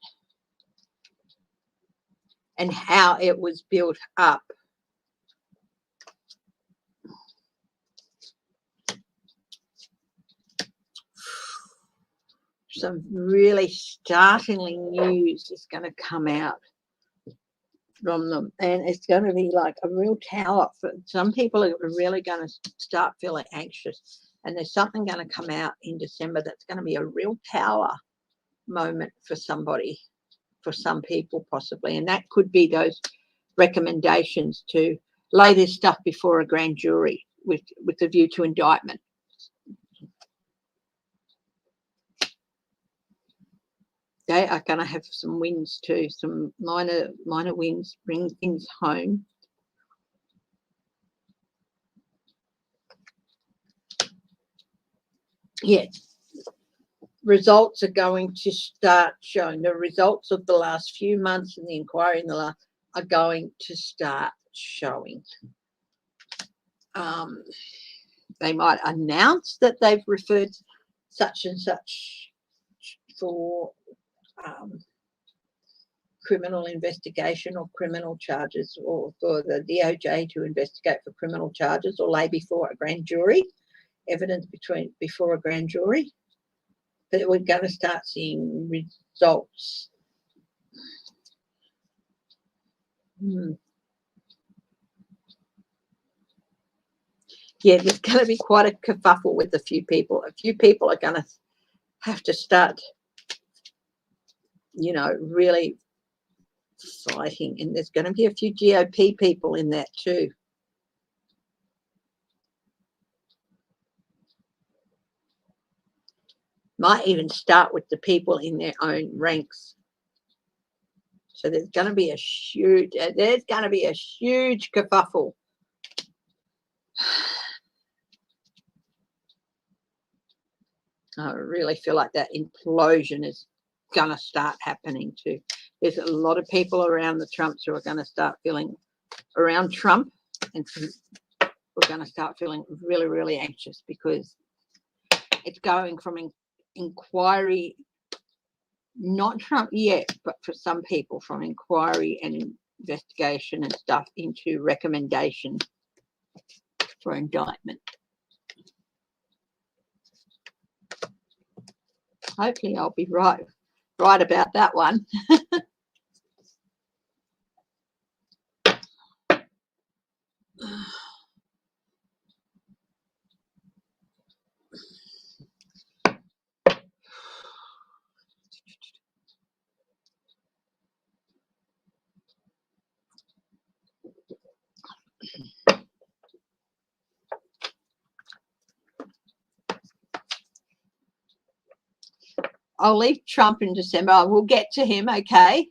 Speaker 1: and how it was built up. Some really startling news is going to come out from them, and it's going to be like a real tower. For some people are really going to start feeling anxious, and there's something going to come out in December that's going to be a real tower moment for somebody, for some people possibly, and that could be those recommendations to lay this stuff before a grand jury with a view to indictment. They are going to have some wins too, some minor wins, bring things home. Yes, results are going to start showing. The results of the last few months and the inquiry in the last are going to start showing. They might announce that they've referred such and such for criminal investigation or criminal charges, or for the DOJ to investigate for criminal charges or lay before a grand jury, evidence before a grand jury. But we're going to start seeing results. Yeah, there's going to be quite a kerfuffle with a few people. A few people are going to have to start, really fighting. And there's going to be a few GOP people in that too. Might even start with the people in their own ranks. So there's going to be a huge kerfuffle. I really feel like that implosion is going to start happening too. There's a lot of people around the Trumps who are going to start feeling around Trump, and we're going to start feeling really, really anxious, because it's going from inquiry, not Trump yet, but for some people, from inquiry and investigation and stuff into recommendation for indictment. Hopefully I'll be right about that one. I'll leave Trump in December. I will get to him, okay?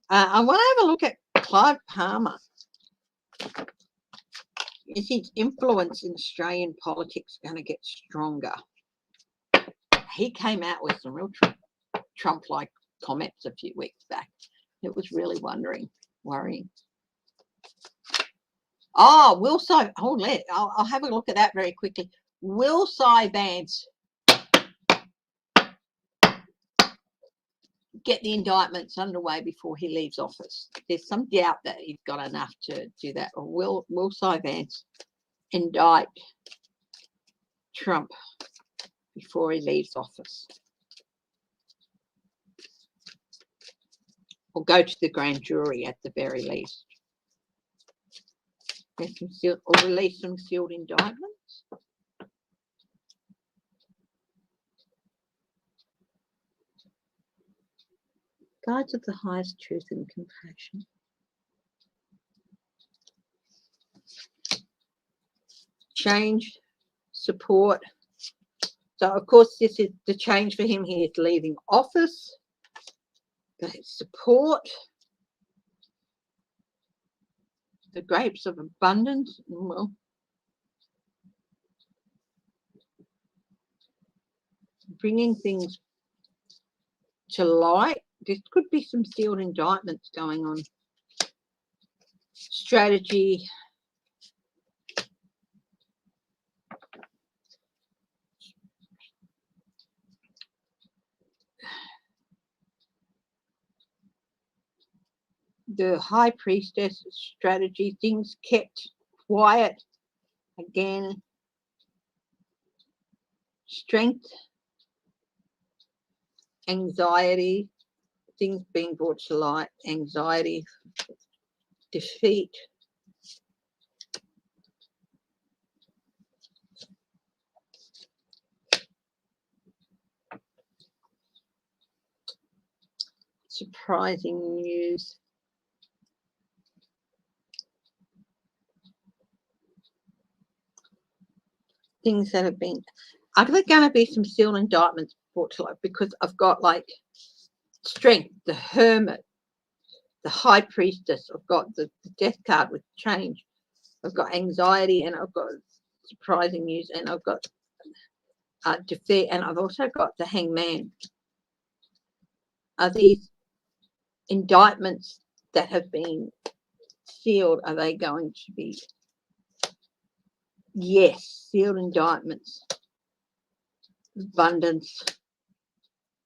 Speaker 1: I want to have a look at Clive Palmer. Is his influence in Australian politics going to get stronger? He came out with some real Trump-like comments a few weeks back. It was really worrying. Oh, I'll have a look at that very quickly. Will Cy Vance get the indictments underway before he leaves office? There's some doubt that he's got enough to do that. Or will Cy Vance indict Trump before he leaves office? Or go to the grand jury at the very least? Or release some sealed indictments? Guides of the highest truth and compassion. Change, support. So, of course, this is the change for him. He is leaving office. But support. The grapes of abundance. Well, bringing things to light. There could be some sealed indictments going on. Strategy. The high priestess strategy. Things kept quiet. Again. Strength. Anxiety. Things being brought to light. Anxiety. Defeat. Surprising news. things that have been, are there going to be some sealed indictments brought to light? Because I've got like strength, the hermit, the high priestess, I've got the death card with change, I've got anxiety, and I've got surprising news, and I've got defeat, and I've also got the hangman. Are these indictments that have been sealed, are they going to be? Yes, sealed indictments. Abundance.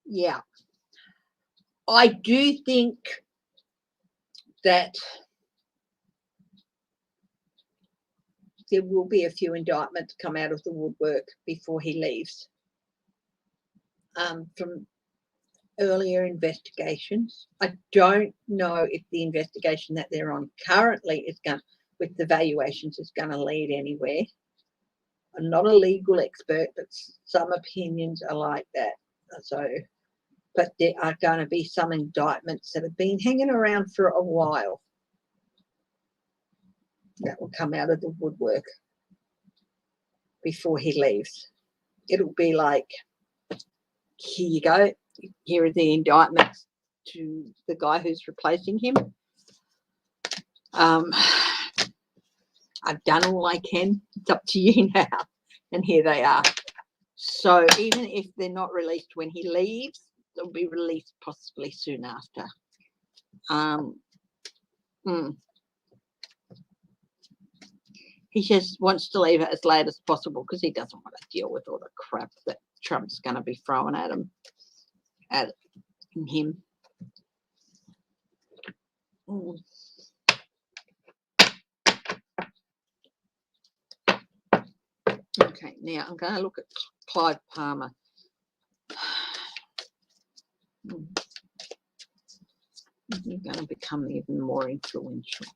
Speaker 1: Yeah. I do think that there will be a few indictments come out of the woodwork before he leaves. From earlier investigations. I don't know if the investigation that they're on currently is going, with the valuations, is going to lead anywhere. I'm not a legal expert, but some opinions are like that. So, but there are going to be some indictments that have been hanging around for a while that will come out of the woodwork before he leaves. It'll be like, here you go. Here are the indictments to the guy who's replacing him. I've done all I can. It's up to you now. And here they are. So even if they're not released when he leaves, they'll be released possibly soon after. He just wants to leave it as late as possible because he doesn't want to deal with all the crap that Trump's going to be throwing at him, at him. Okay, now I'm going to look at Clive Palmer. He's going to become even more influential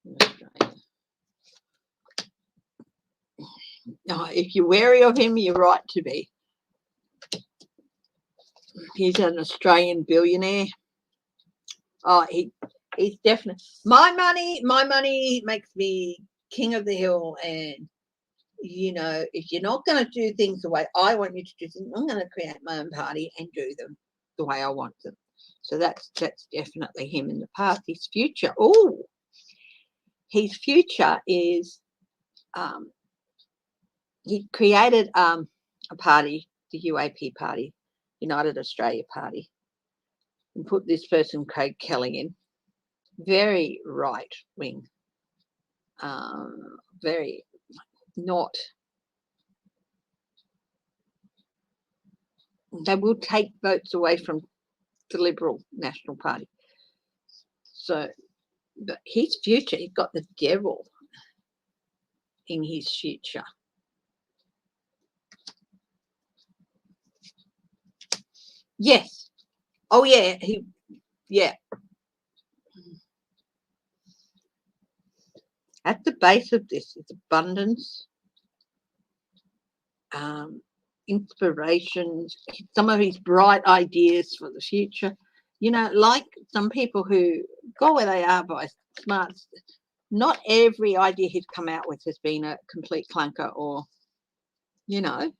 Speaker 1: in Australia. Oh, if you're wary of him, you're right to be. He's an Australian billionaire. Oh, he's definitely my money makes me king of the hill. And you know, if you're not going to do things the way I want you to do things, I'm going to create my own party and do them the way I want them. So that's definitely him in the past. His future, his future is he created a party, the UAP party, United Australia Party, and put this person, Craig Kelly, in. Very right wing, very not. They will take votes away from the Liberal National Party. So, but his future, he's got the devil in his future. Yes. Oh, yeah. Yeah. At the base of this is abundance, inspirations, some of his bright ideas for the future. You know, like some people who go where they are by smarts, not every idea he's come out with has been a complete clunker, or, you know,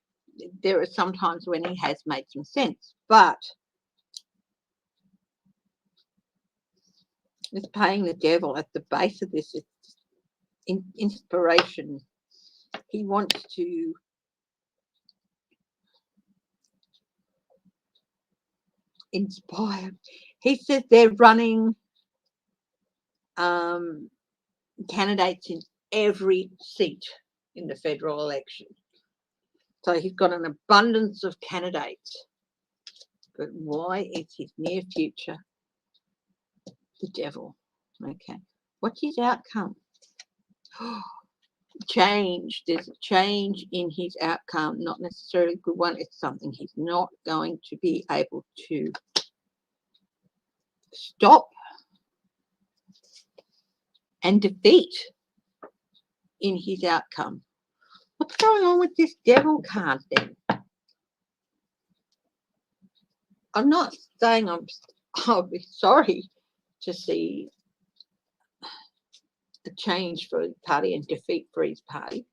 Speaker 1: there are some times when he has made some sense, but it's paying the devil. At the base of this is inspiration. He wants to inspire. He says they're running candidates in every seat in the federal election. So he's got an abundance of candidates. But why is his near future the devil? Okay. What's his outcome? Change. There's a change in his outcome, not necessarily a good one. It's something he's not going to be able to stop and defeat in his outcome. What's going on with this devil card then? I'm not saying I'll be sorry to see a change for his party and defeat for his party.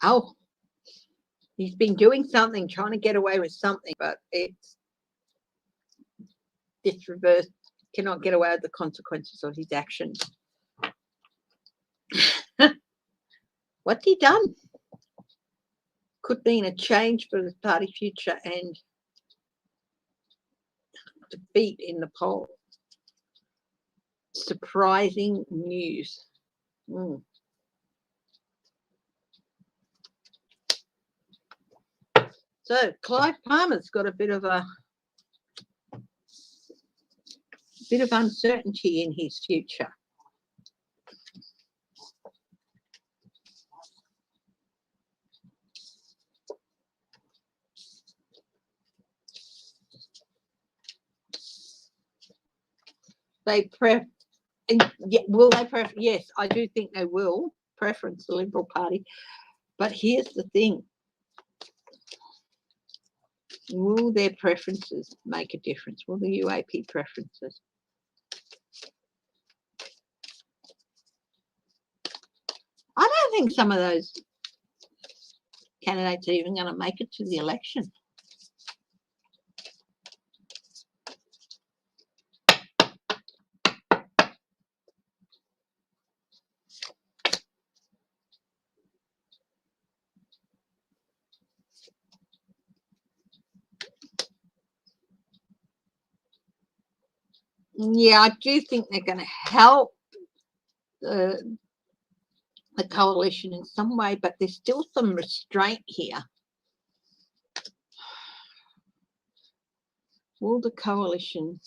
Speaker 1: Oh, he's been doing something, trying to get away with something, but it's this reverse, cannot get away with the consequences of his actions. What's he done? Could mean a change for the party future and defeat in the poll. Surprising news. So Clive Palmer's got a bit of uncertainty in his future. Will they prefer? Yes, I do think they will preference the Liberal Party. But here's the thing. Will their preferences make a difference? Will the UAP preferences? I don't think some of those candidates are even going to make it to the election. Yeah, I do think they're going to help the coalition in some way, but there's still some restraint here. Will the coalition?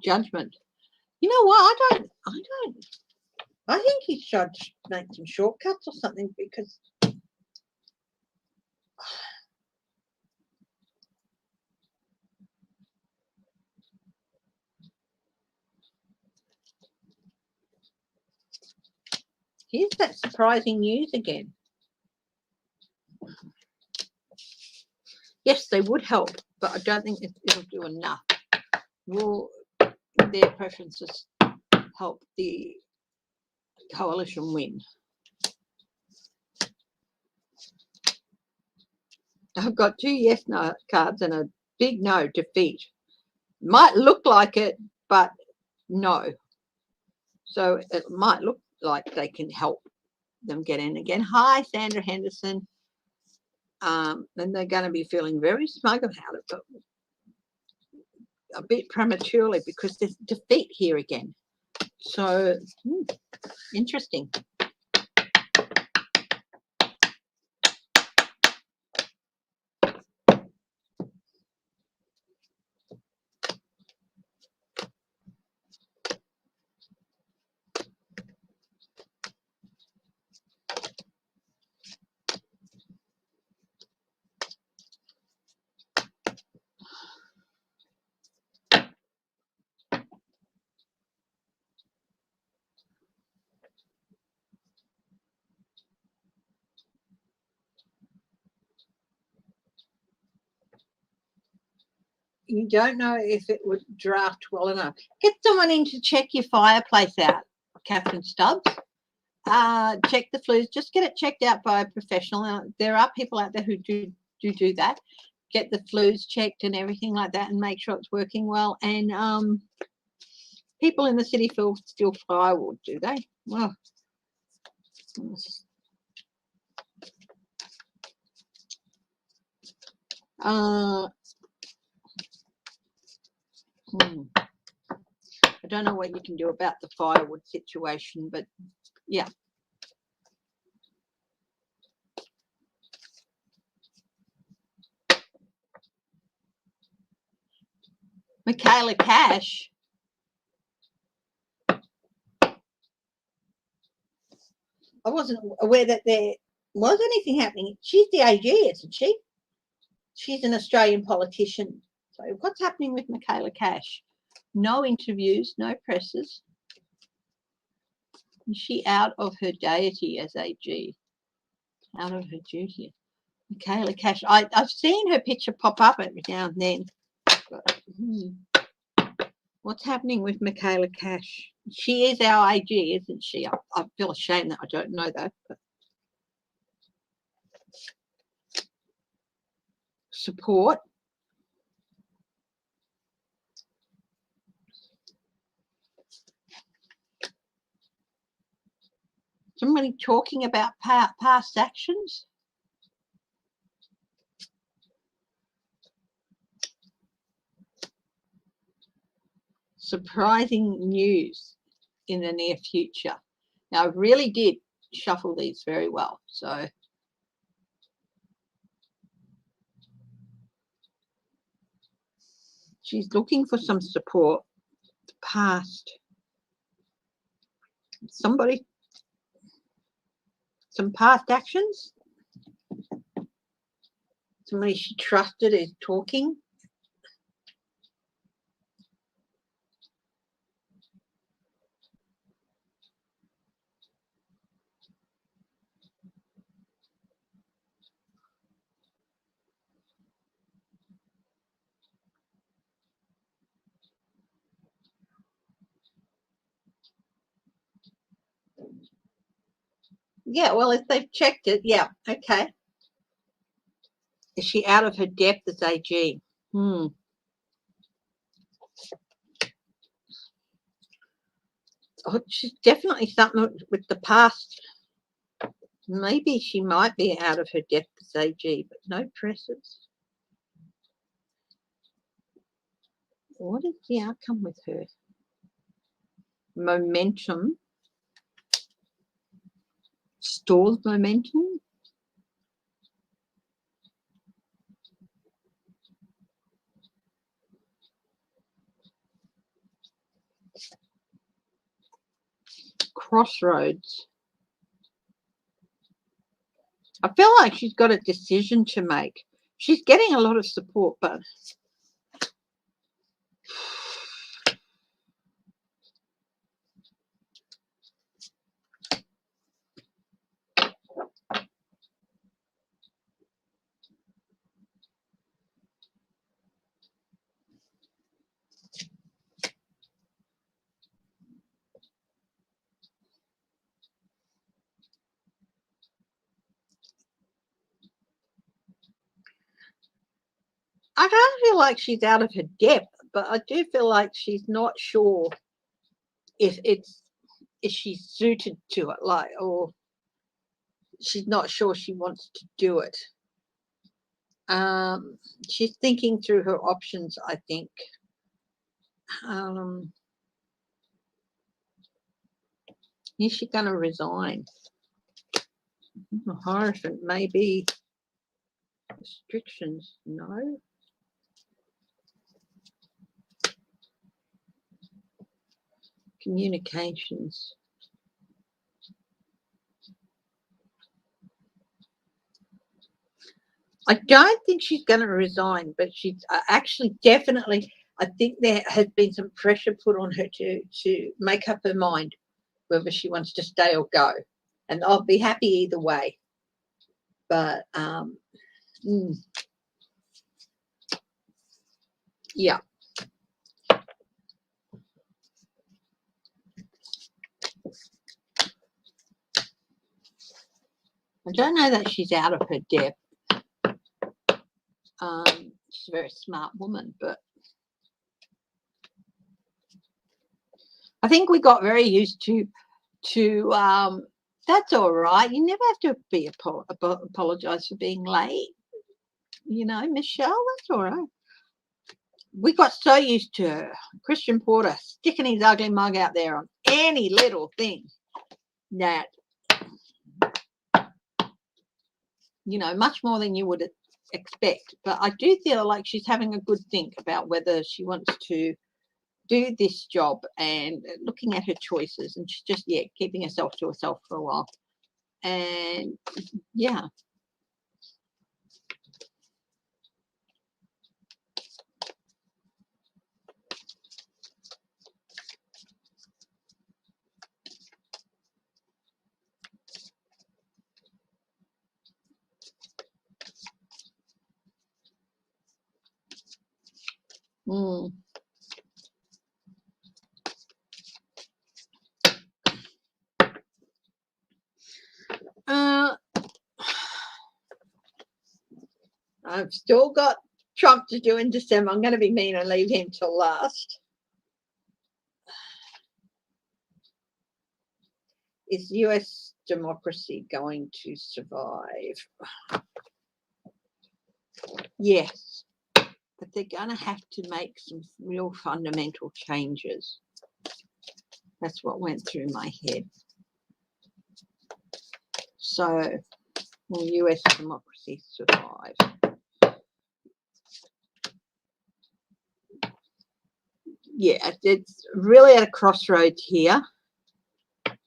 Speaker 1: Judgment. You know what? I think he should make some shortcuts or something, because here's that surprising news again. Yes, they would help, but I don't think it'll do enough. Will their preferences help the coalition win? I've got 2 yes/no cards and a big no, defeat. Might look like it, but no. So it might look like they can help them get in again. Hi, Sandra Henderson. And they're going to be feeling very smug about it, but a bit prematurely, because there's defeat here again. So interesting. You don't know if it would draft well enough. Get someone in to check your fireplace out, Catherine Stubbs. Check the flues. Just get it checked out by a professional. There are people out there who do that. Get the flues checked and everything like that, and make sure it's working well. And people in the city steal firewood, do they? Well, I don't know what you can do about the firewood situation, but yeah. Michaela Cash. I wasn't aware that there was anything happening. She's the AG, isn't she? She's an Australian politician. So what's happening with Michaela Cash? No interviews, no presses. Is she out of her deity as AG? Out of her duty. Michaela Cash. I've seen her picture pop up every now and then. But, what's happening with Michaela Cash? She is our AG, isn't she? I feel ashamed that I don't know that. But support. Somebody talking about past actions. Surprising news in the near future. Now, I really did shuffle these very well. So she's looking for some support. Past. Somebody. Some past actions. Somebody she trusted is talking. Yeah, well, if they've checked it, yeah, okay. Is she out of her depth as AG? Oh, she's definitely something with the past. Maybe she might be out of her depth as AG, but no presses. What is the outcome with her? Momentum. Stalls momentum. Crossroads. I feel like she's got a decision to make. She's getting a lot of support, but I don't feel like she's out of her depth, but I do feel like she's not sure if she's suited to it, like, or she's not sure she wants to do it. She's thinking through her options, I think. Is she going to resign? Hierophant, maybe. Restrictions, no. Communications. I don't think she's going to resign, but she's actually definitely, I think there has been some pressure put on her to make up her mind whether she wants to stay or go. And I'll be happy either way. But, yeah. I don't know that she's out of her depth. She's a very smart woman, but I think we got very used to that's all right. You never have to be apologize for being late. You know, Michelle, that's all right. We got so used to Christian Porter sticking his ugly mug out there on any little thing that, you know, much more than you would expect. But I do feel like she's having a good think about whether she wants to do this job and looking at her choices, and she's just, yeah, keeping herself to herself for a while. And yeah. I've still got Trump to do in December. I'm going to be mean and leave him till last. Is US democracy going to survive? Yes, but they're going to have to make some real fundamental changes. That's what went through my head. So, will US democracy survive? Yeah, it's really at a crossroads here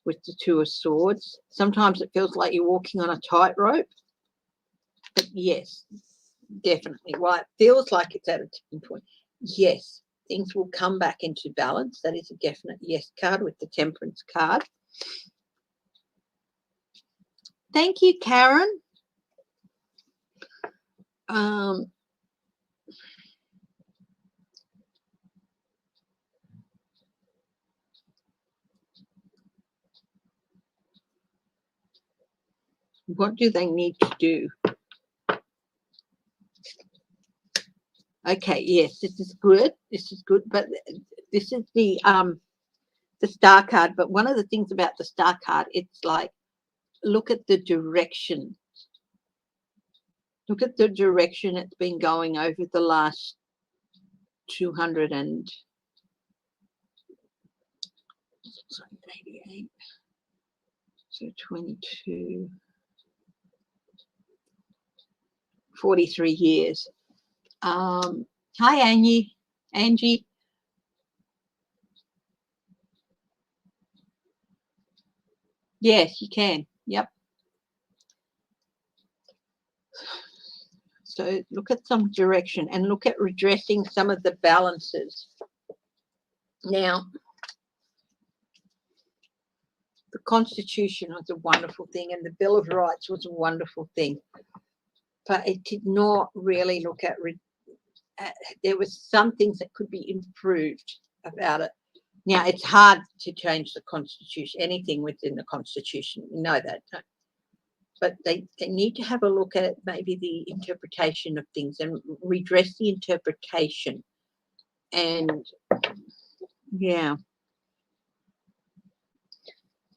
Speaker 1: with the Two of Swords. Sometimes it feels like you're walking on a tightrope. But yes, definitely. Well, it feels like it's at a tipping point. Yes, things will come back into balance. That is a definite yes card with the Temperance card. Thank you, Karen. What do they need to do? Okay, yes, this is good. This is good, but this is the star card. But one of the things about the star card, it's like, look at the direction. Look at the direction it's been going over the last 88. So 22, 43 years. Hi, Angie. Yes, you can. Yep. So look at some direction and look at redressing some of the balances. Now, the Constitution was a wonderful thing and the Bill of Rights was a wonderful thing, but it did not really look at there was some things that could be improved about it. Now, it's hard to change the Constitution, anything within the Constitution. You know that. But they need to have a look at maybe the interpretation of things and redress the interpretation. And, yeah.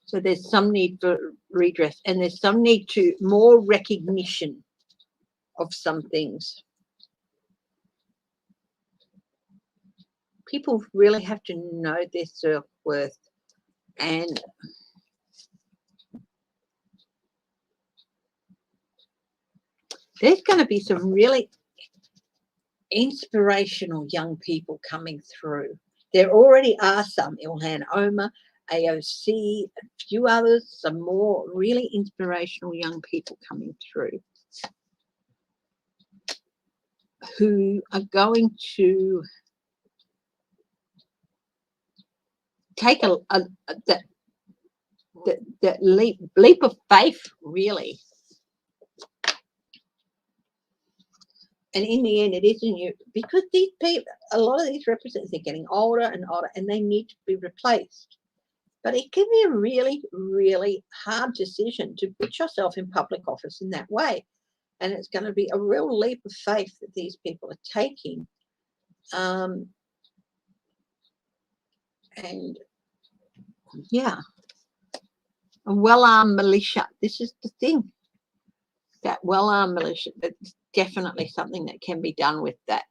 Speaker 1: So there's some need for redress and there's some need to more recognition of some things. People really have to know their self-worth, and there's going to be some really inspirational young people coming through. There already are some, Ilhan Omar, AOC, a few others, some more really inspirational young people coming through who are going to take that leap of faith, really. And in the end, it isn't you, because these people, a lot of these representatives, they're getting older and older and they need to be replaced. But it can be a really, really hard decision to put yourself in public office in that way. And it's going to be a real leap of faith that these people are taking. And yeah, a well-armed militia. This is the thing. That well-armed militia, that's definitely something that can be done with that.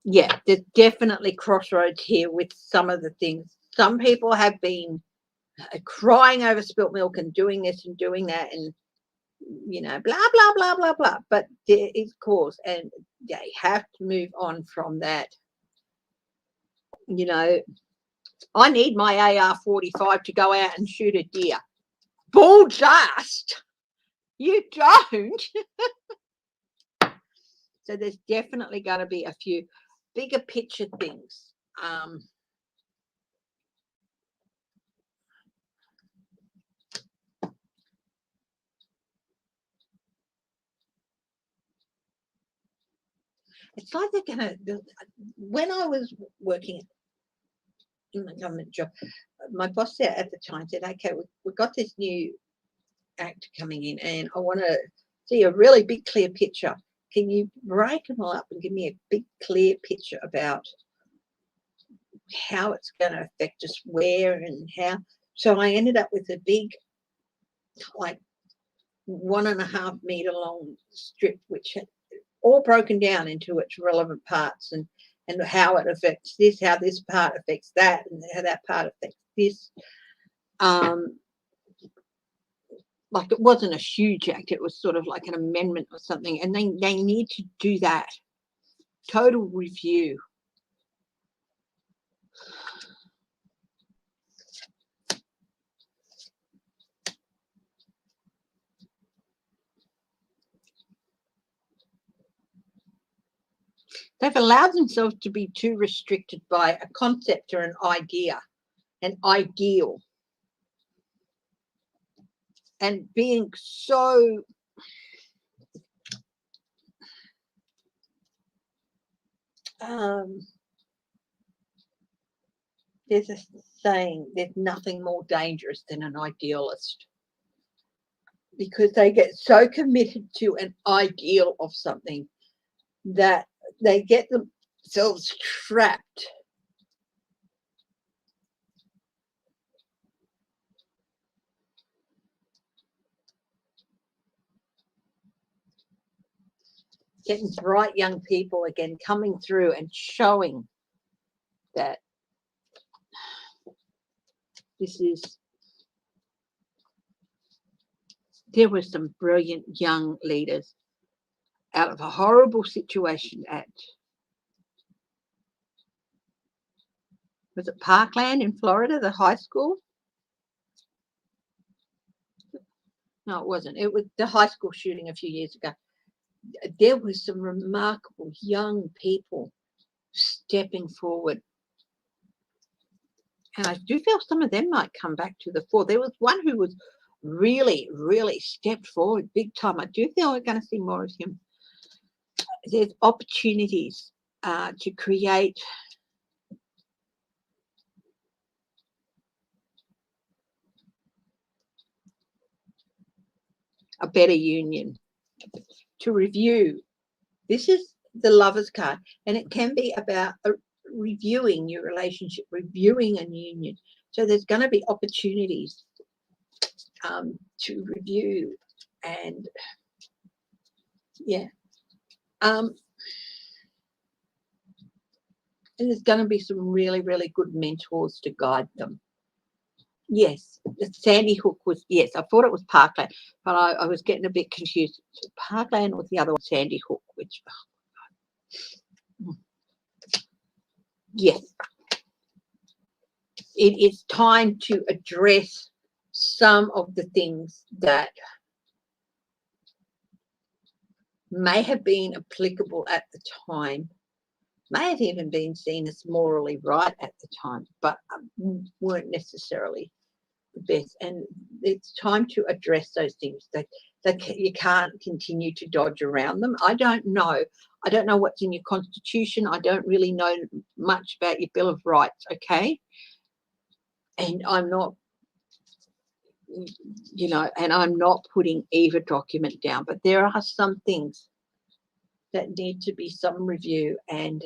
Speaker 1: Yeah, there's definitely crossroads here with some of the things. Some people have been crying over spilt milk and doing this and doing that and, you know, blah, blah, blah, blah, blah. But there is cause and they have to move on from that. You know, I need my AR-45 to go out and shoot a deer. Bull dust. You don't. So there's definitely going to be a few bigger picture things. It's like they're going to, when I was working in my government job, my boss there at the time said, okay, we've got this new actor coming in, and I want to see a really big, clear picture. Can you break them all up and give me a big, clear picture about how it's going to affect us, where and how? So I ended up with a big, like 1.5 meter long strip, which had all broken down into its relevant parts, and how it affects this, how this part affects that, and how that part affects this. Like it wasn't a huge act, it was sort of like an amendment or something, and they need to do that total review. They've allowed themselves to be too restricted by a concept or an idea, an ideal, and being so there's a saying, there's nothing more dangerous than an idealist, because they get so committed to an ideal of something that they get themselves trapped. Getting bright young people again coming through and showing that there were some brilliant young leaders out of a horrible situation at, was it Parkland in Florida, the high school? No, it wasn't. It was the high school shooting a few years ago. There was some remarkable young people stepping forward. And I do feel some of them might come back to the fore. There was one who was really, really stepped forward big time. I do feel we're going to see more of him. There's opportunities to create a better union, to review. This is the Lover's card, and it can be about reviewing your relationship, reviewing a union. So there's going to be opportunities to review, and and there's going to be some really, really good mentors to guide them. Yes, the Sandy Hook was, yes, I thought it was Parkland, but I was getting a bit confused. Parkland was the other one, Sandy Hook, which, yes. It is time to address some of the things that may have been applicable at the time, may have even been seen as morally right at the time, but weren't necessarily the best. And it's time to address those things. That you can't continue to dodge around them. I don't know what's in your constitution. I don't really know much about your Bill of Rights, okay? And I'm not, and I'm not putting either document down, but there are some things that need to be some review, and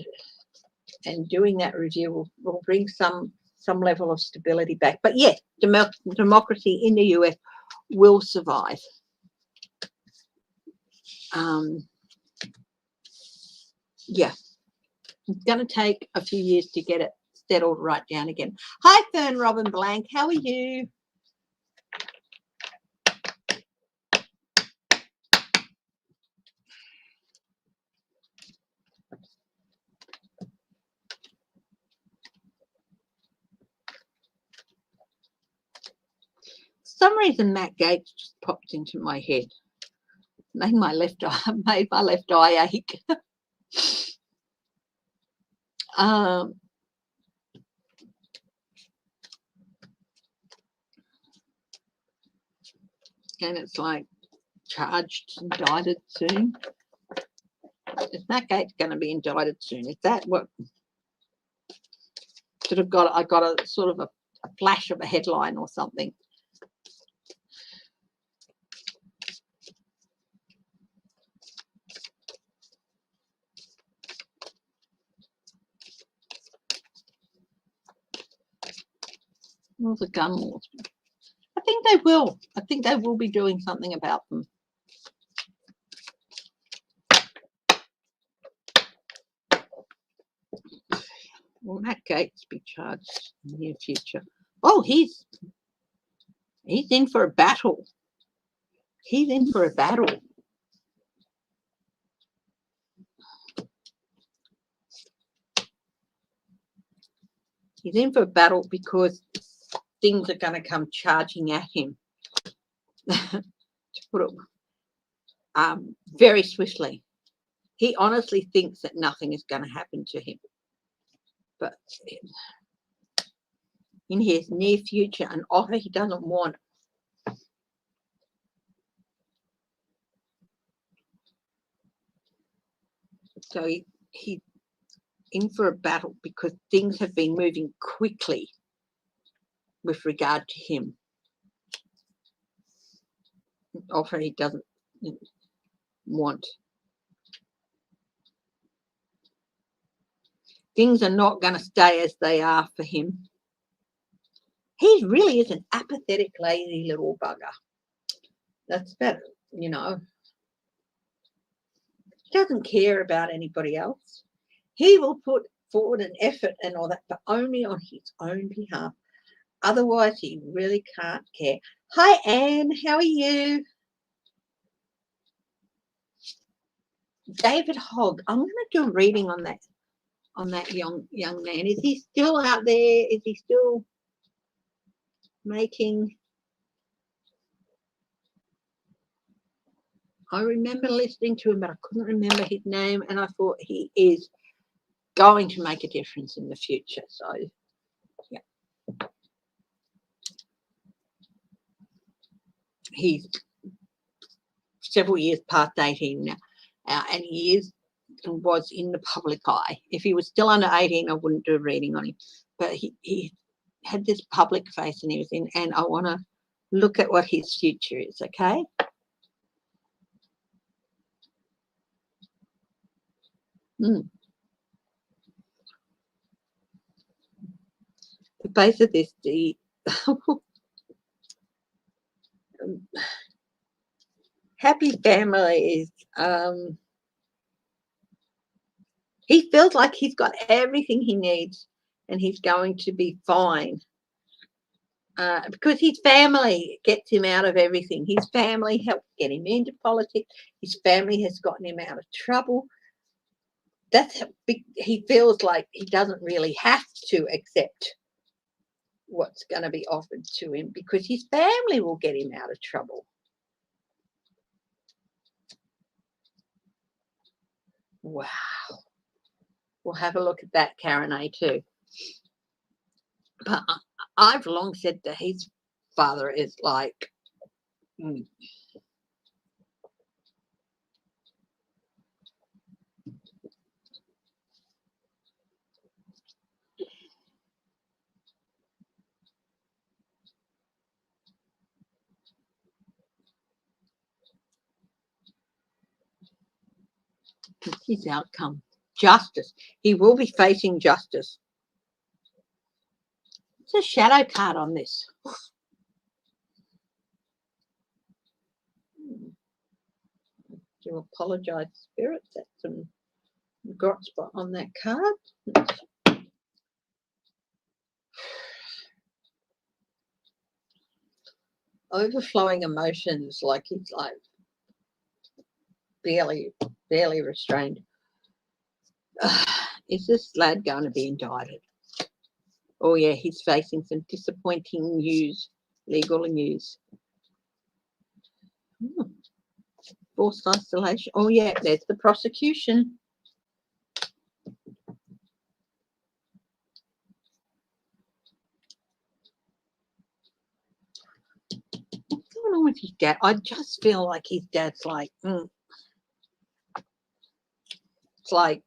Speaker 1: doing that review will bring some level of stability back. But yes, democracy in the US will survive. It's going to take a few years to get it settled right down again. Hi, Fern Robin Blank. How are you? For some reason, Matt Gaetz just popped into my head. Made my left eye ache. And it's like charged, indicted soon. Is Matt Gaetz going to be indicted soon? Is that what sort of I got a sort of a flash of a headline or something? All the gun laws. I think they will. I think they will be doing something about them. Will Matt Gaetz be charged in the near future? Oh, he's in for a battle. He's in for a battle. He's in for a battle because things are going to come charging at him. To put it very swiftly. He honestly thinks that nothing is going to happen to him. But in his near future, an offer he doesn't want. So he's in for a battle because things have been moving quickly with regard to him. An offer he doesn't want. Things are not going to stay as they are for him. He really is an apathetic, lazy little bugger. That's better, you know. He doesn't care about anybody else. He will put forward an effort and all that, but only on his own behalf. Otherwise, he really can't care. Hi, Anne. How are you? David Hogg. I'm going to do a reading on that young man. Is he still out there? Is he still making? I remember listening to him, but I couldn't remember his name, and I thought he is going to make a difference in the future. So, yeah. He's several years past 18 now, and he was in the public eye. If he was still under 18, I wouldn't do a reading on him. But he had this public face, and he was in, and I want to look at what his future is, okay? The base of this, the happy family is, he feels like he's got everything he needs and he's going to be fine. Because his family gets him out of everything. His family helped get him into politics. His family has gotten him out of trouble. That's how big he feels like he doesn't really have to accept what's going to be offered to him because his family will get him out of trouble. Wow. We'll have a look at that, Karen A, too. But I've long said that his father is like, his outcome. Justice. He will be facing justice. It's a shadow card on this. Do apologize, spirits. That's some grot spot on that card. Overflowing emotions, like he's like barely restrained. Is this lad going to be indicted? Oh yeah, he's facing some disappointing news, legal news. Forced isolation. Oh yeah, there's the prosecution. What's going on with his dad? I just feel like his dad's like, it's like,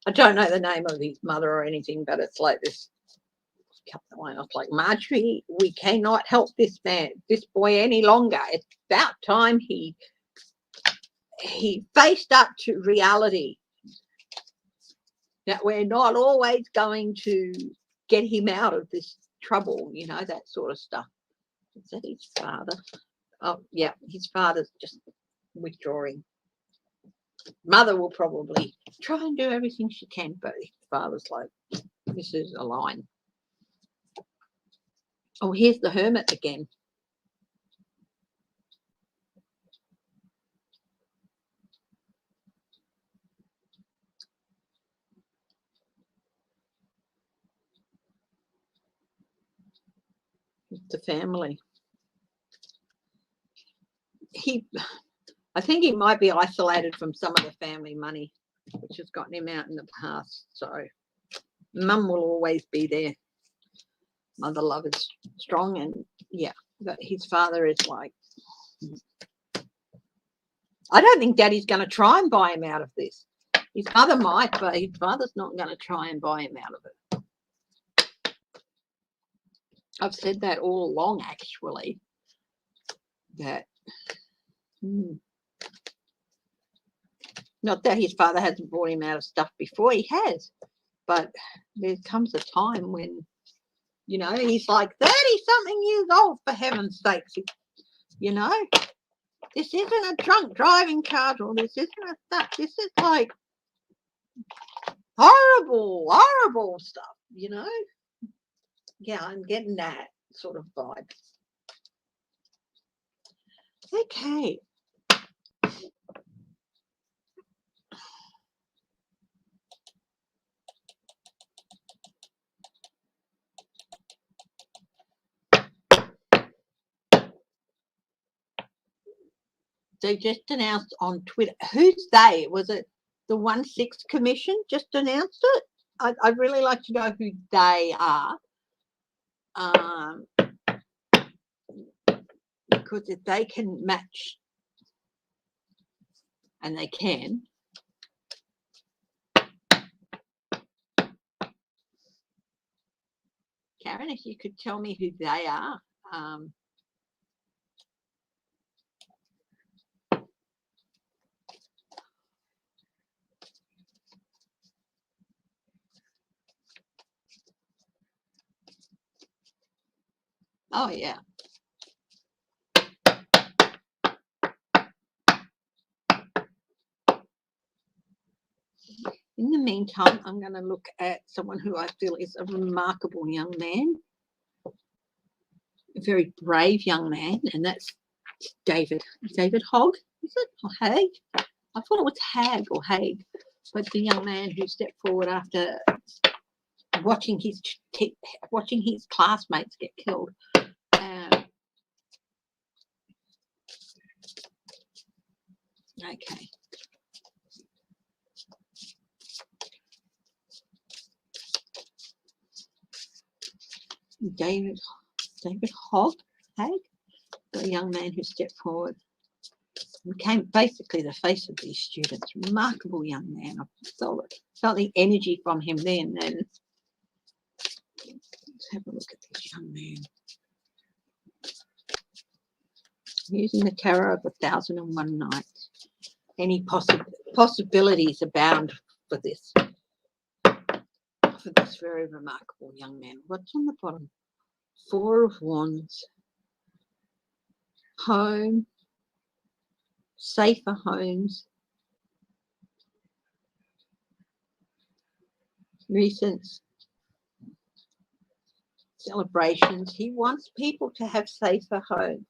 Speaker 1: I don't know the name of his mother or anything, but it's like this. It's like, Marjorie, we cannot help this boy any longer. It's about time he faced up to reality that we're not always going to get him out of this trouble, you know, that sort of stuff. Is that his father? Oh, yeah, his father's just withdrawing. Mother will probably try and do everything she can, but his father's like, this is a line. Oh, here's the hermit again. The family. I think he might be isolated from some of the family money, which has gotten him out in the past. So mum will always be there. Mother love is strong, and yeah, but his father is like, I don't think Daddy's going to try and buy him out of this. His mother might, but his father's not going to try and buy him out of it. I've said that all along, actually, that not that his father hasn't bought him out of stuff before, he has, but there comes a time when, you know, he's like 30-something years old, for heaven's sakes, you know. This isn't a drunk driving charge, or this isn't a stuff. This is like horrible stuff, you know. Yeah, I'm getting that sort of vibe. Okay. They just announced on Twitter. Who's they? Was it the 1/6 Commission just announced it? I'd really like to know who they are. Because if they can match, and they can, Karen, if you could tell me who they are. Oh, yeah. In the meantime, I'm going to look at someone who I feel is a remarkable young man, a very brave young man, and that's David Hogg, is it? Or Haig? I thought it was Hag or Haig, but the young man who stepped forward after watching his classmates get killed. Okay. David Hogg, Haig, the young man who stepped forward, became basically the face of these students. Remarkable young man. I felt the energy from him then. And let's have a look at this young man. Using the terror of 1,001 nights. Any possibilities abound for this very remarkable young man. What's on the bottom? 4 of Wands. Home. Safer homes. Recent celebrations. He wants people to have safer homes.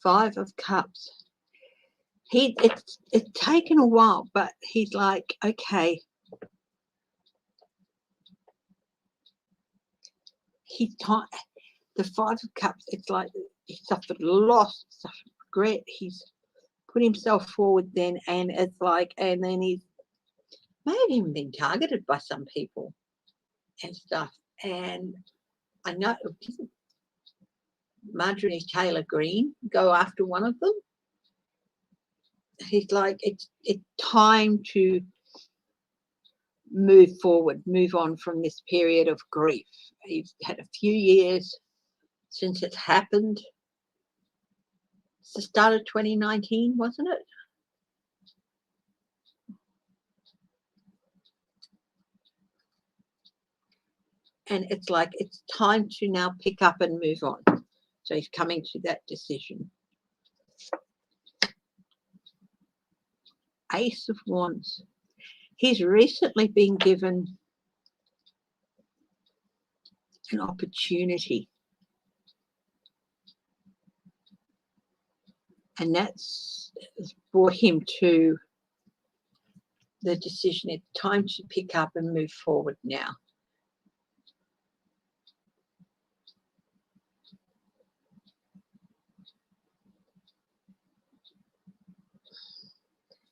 Speaker 1: Five of Cups. It's taken a while, but he's like, okay. The Five of Cups, it's like he suffered loss, suffered regret. He's put himself forward then, and it's like, and then he's may have even been targeted by some people and stuff. And I know, didn't Marjorie Taylor Greene go after one of them? He's like, it's time to move forward, move on from this period of grief. He's had a few years since it's happened. It's the start of 2019, wasn't it? and it's like it's time to now pick up and move on. So he's coming to that decision. Ace of Wands. He's recently been given an opportunity, and that's brought him to the decision. It's time to pick up and move forward now.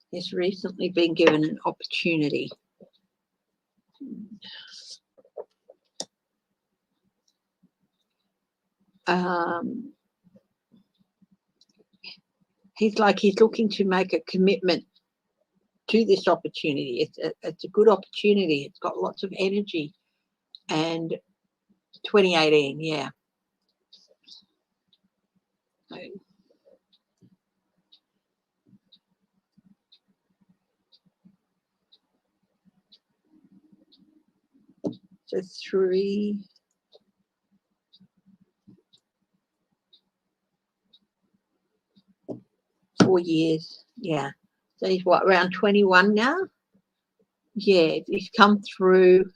Speaker 1: He's recently been given an opportunity. He's looking to make a commitment to this opportunity. It's a good opportunity. It's got lots of energy. And 2018, yeah. So 4 years, yeah. So he's what, around 21 now? Yeah, he's come through.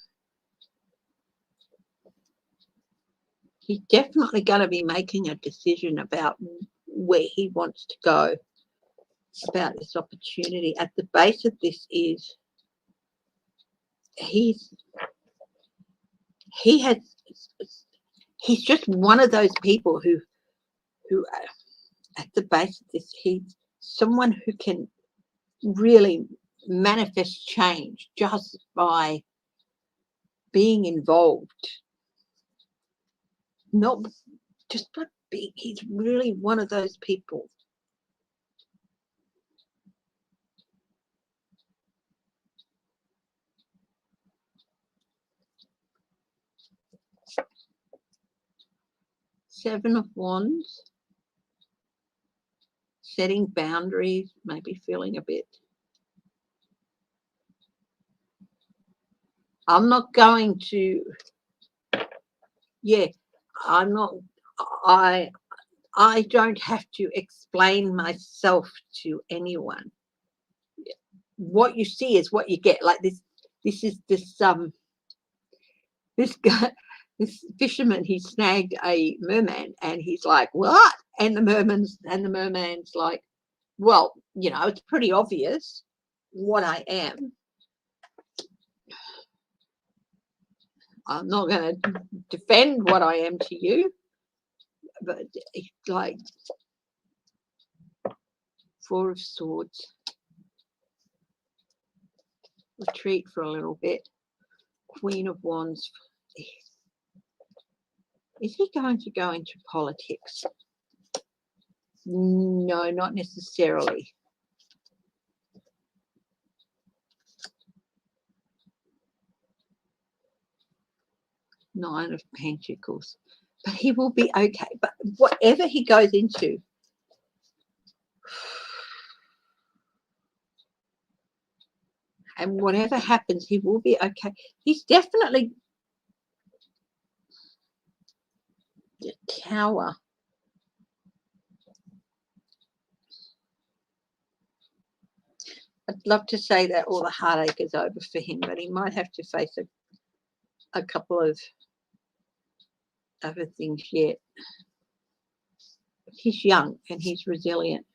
Speaker 1: He's definitely going to be making a decision about where he wants to go, about this opportunity. At the base of this is he's just one of those people who at the base of this, he's someone who can really manifest change just by being involved. Not just by being, he's really one of those people. Seven of Wands. Setting boundaries, maybe feeling a bit. I'm not going to, yeah, I'm not, I don't have to explain myself to anyone. What you see is what you get. Like this guy, this fisherman, he snagged a merman and he's like, what? And the merman's like, well, you know, it's pretty obvious what I am. I'm not going to defend what I am to you, but it's like Four of Swords. Retreat for a little bit. Queen of Wands. Is he going to go into politics? No, not necessarily. Nine of Pentacles. But he will be okay. But whatever he goes into, and whatever happens, he will be okay. He's definitely the Tower. I'd love to say that all the heartache is over for him, but he might have to face a couple of other things yet. He's young and he's resilient.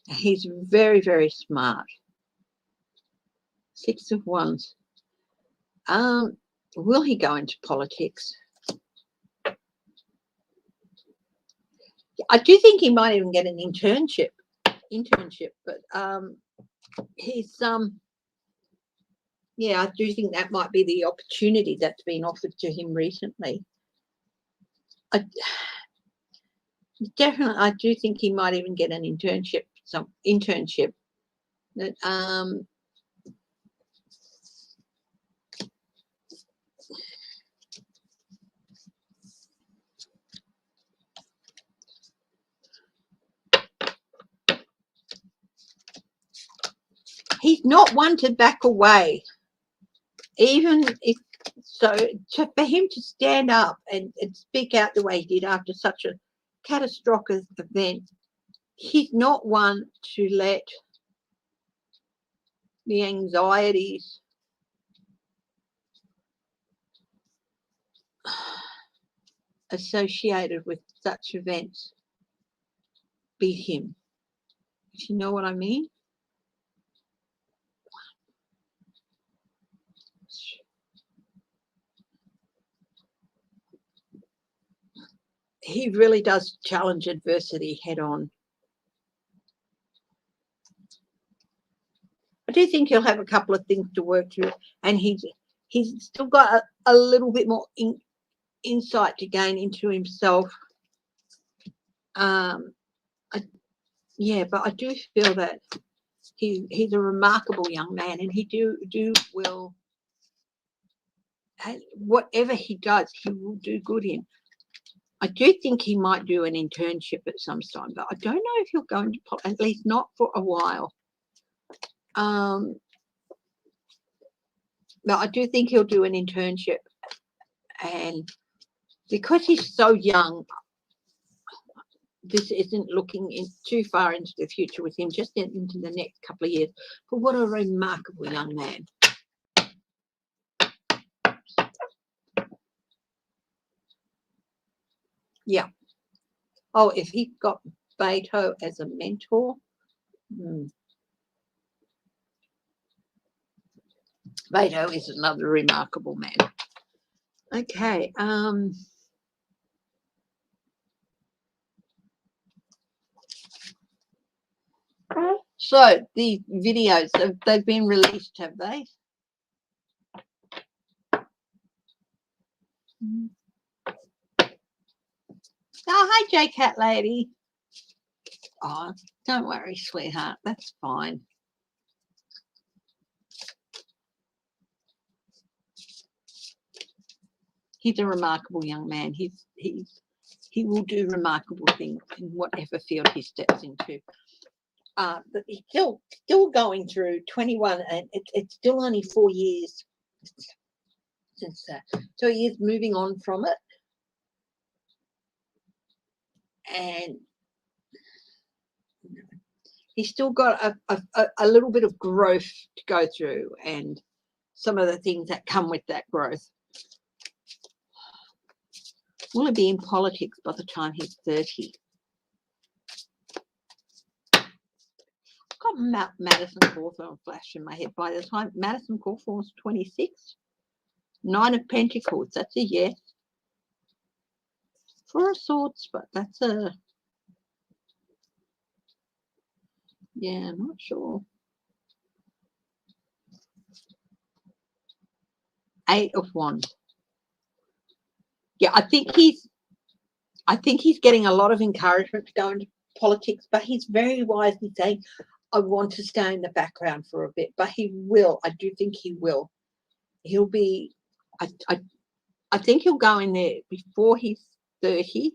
Speaker 1: He's very, very smart. Six of Wands. Will he go into politics? I do think he might even get an internship, but he's yeah, I do think that might be the opportunity that's been offered to him recently. I do think he might even get an internship, that he's not one to back away, even if So for him to stand up and speak out the way he did after such a catastrophic event, he's not one to let the anxieties associated with such events beat him. If you know what I mean? He really does challenge adversity head on. I do think he'll have a couple of things to work through, and he's still got a little bit more insight to gain into himself. Yeah, but I do feel that he's a remarkable young man, and he will, whatever he does, he will do good in. I do think he might do an internship at some time, but I don't know if he'll go into politics, at least not for a while. But I do think he'll do an internship, and because he's so young, this isn't looking too far into the future with him, just into the next couple of years. But what a remarkable young man. Yeah. Oh, if he got Beto as a mentor. Beto is another remarkable man. Okay. So the videos, they've been released, have they? Oh, hi, J-Cat lady. Oh, don't worry, sweetheart. That's fine. He's a remarkable young man. He will do remarkable things in whatever field he steps into. But he's still going through 21, and it's still only 4 years since that. So he is moving on from it, and he's still got a little bit of growth to go through, and some of the things that come with that growth. Will he be in politics by the time he's 30? I've got Madison Cawthorn flash in my head. By the time Madison Cawthorn's 26, 9 of Pentacles, that's a yes. 4 of Swords, but that's a, yeah, I'm not sure. 8 of Wands. Yeah, I think he's getting a lot of encouragement to go into politics, but he's very wisely saying, I want to stay in the background for a bit. But he will. I do think he will. He'll be, I think he'll go in there before he's 30.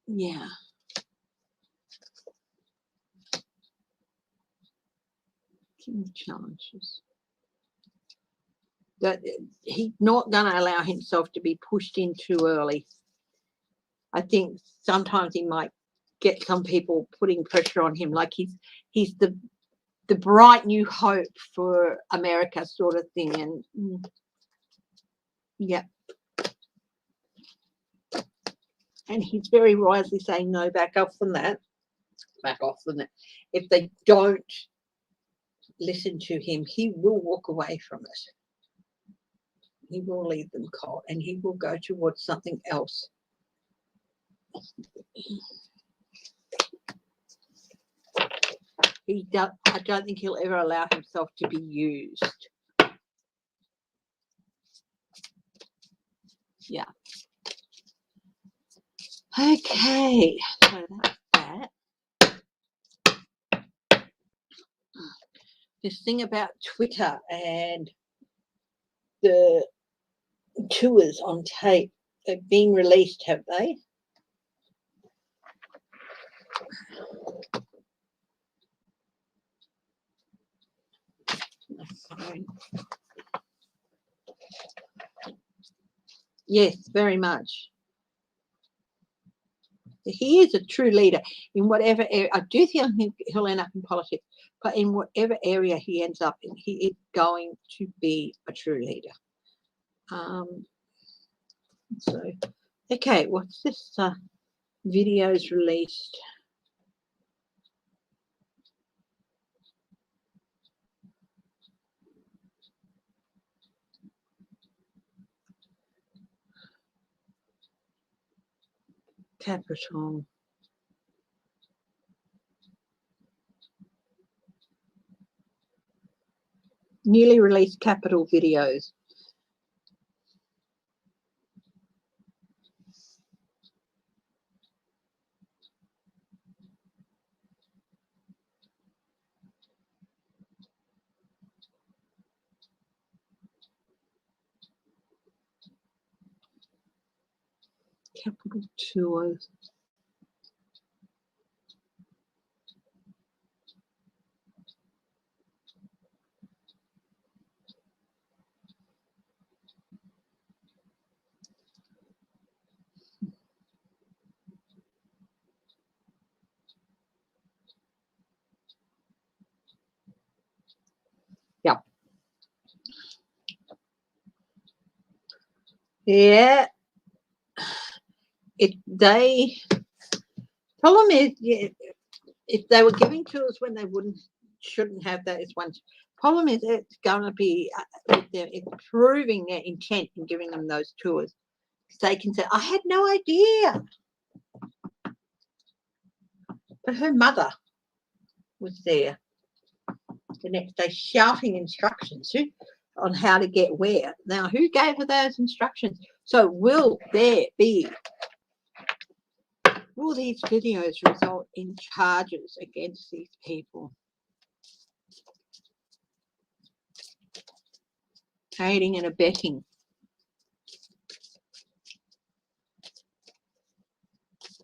Speaker 1: Yeah. Challenges. That he's not going to allow himself to be pushed in too early. I think sometimes he might get some people putting pressure on him, like he's the bright new hope for America sort of thing, and yeah. And he's very wisely saying, no, back off from that. Back off from that. If they don't listen to him, he will walk away from it. He will leave them cold, and he will go towards something else. I don't think he'll ever allow himself to be used. Yeah. Okay, so that's that. This thing about Twitter and the tours on tape, they've been released, have they? sharing. Yes, very much. He is a true leader in whatever area. I do think he'll end up in politics, but in whatever area he ends up in, he is going to be a true leader. So, okay, what's this? Videos released. Capital. Newly released Capital videos. Capital tours. Yeah. Yeah. Problem is, yeah, if they were giving tours when they shouldn't have that, is one. Problem is, it's going to be it's proving their intent in giving them those tours. They can say, I had no idea. But her mother was there the next day shouting instructions on how to get where. Now, who gave her those instructions? So will these videos result in charges against these people? Aiding and abetting.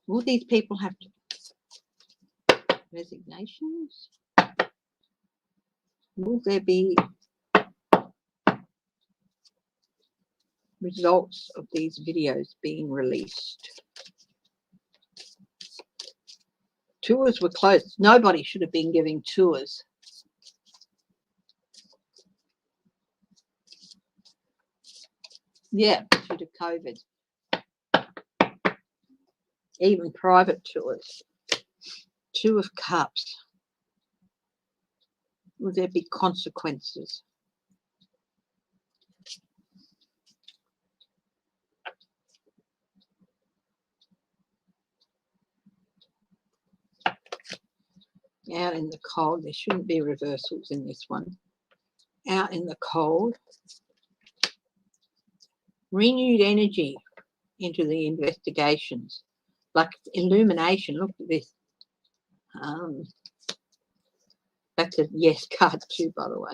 Speaker 1: Will these people have resignations? Will there be results of these videos being released? Tours were closed. Nobody should have been giving tours. Yeah, due to COVID. Even private tours. Two of Cups. Will there be consequences? Out in the cold. There shouldn't be reversals in this one. Out in the cold. Renewed energy into the investigations. Like illumination. Look at this. That's a yes card too, by the way.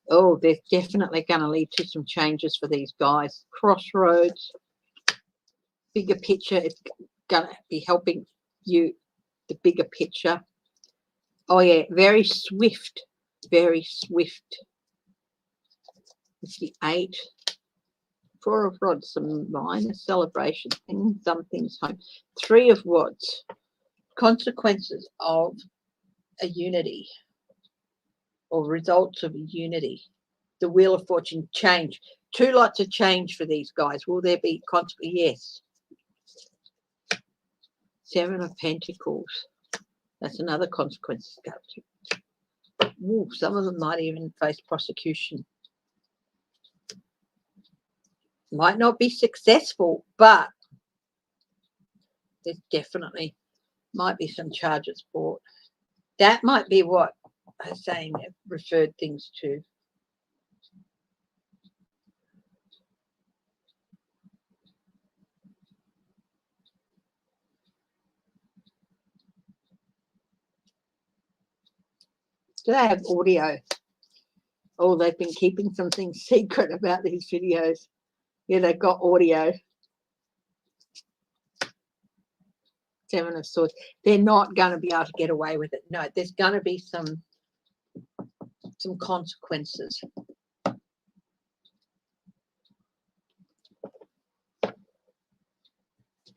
Speaker 1: Oh, they're definitely going to lead to some changes for these guys. Crossroads. Bigger picture. It's going to be helping you. The bigger picture. Oh, yeah. Very swift. Very swift. It's the 8. 4 of Rods. Some minor celebrations. And some things home. 3 of Rods. Consequences of a unity. Or results of a unity. The Wheel of Fortune change. 2 lots of change for these guys. Will there be consequences? Yes. 7 of Pentacles. That's another consequence. Ooh, some of them might even face prosecution. Might not be successful, but there's definitely might be some charges brought. That might be what I'm saying referred things to. Do they have audio? Oh, they've been keeping something secret about these videos. Yeah, they've got audio. 7 of Swords. They're not going to be able to get away with it. No, there's going to be some consequences.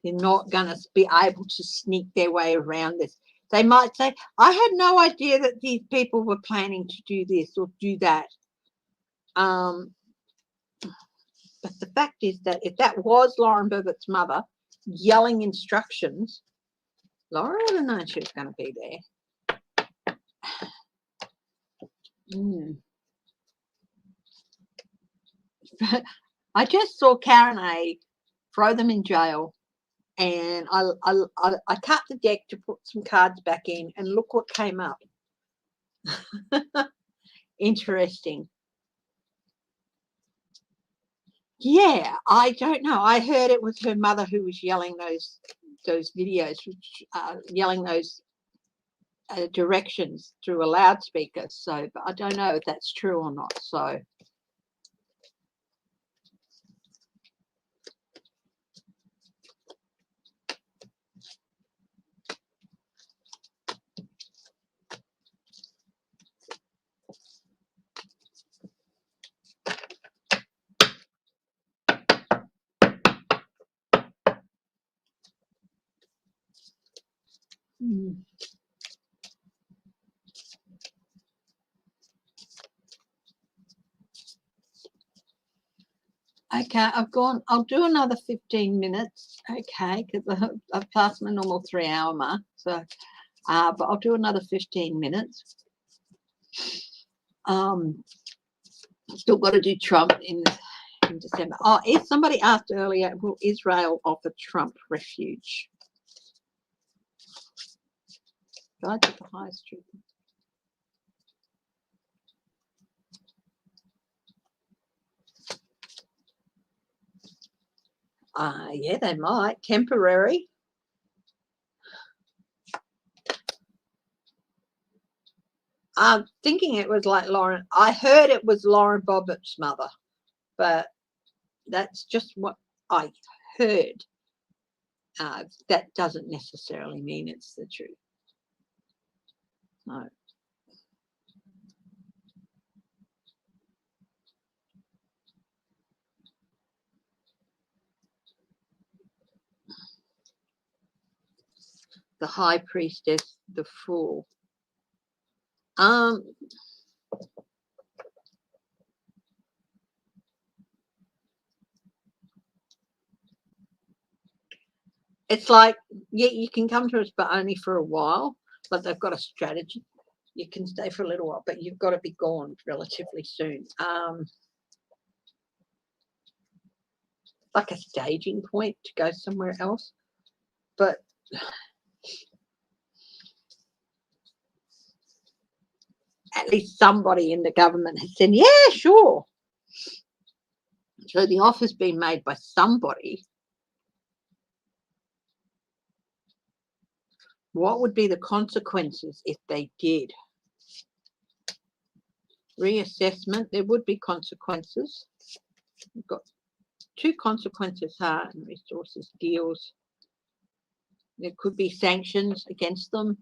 Speaker 1: They're not going to be able to sneak their way around this. They might say, I had no idea that these people were planning to do this or do that. But the fact is that if that was Lauren Burbett's mother yelling instructions, Laura would have known she was going to be there. I just saw Karen A throw them in jail, and I cut the deck to put some cards back in, and look what came up. Interesting. Yeah, I don't know. I heard it was her mother who was yelling those videos, yelling those directions through a loudspeaker. So, but I don't know if that's true or not. So. Okay, I'll do another 15 minutes, okay, because I've passed my normal 3-hour mark. So, but I'll do another 15 minutes. Still got to do Trump in December. Oh, if somebody asked earlier, will Israel offer Trump refuge? God, the highest truth. Yeah, they might. Temporary. I'm thinking it was like Lauren. I heard it was Lauren Bobbitt's mother, but that's just what I heard. That doesn't necessarily mean it's the truth. No. The high priestess, the fool. It's like, yeah, you can come to us, but only for a while. But they've got a strategy. You can stay for a little while, but you've got to be gone relatively soon. Like a staging point to go somewhere else. But at least somebody in the government has said, yeah, sure. So the offer's been made by somebody. What would be the consequences if they did? Reassessment, there would be consequences. We've got 2 consequences, heart and resources deals. There could be sanctions against them.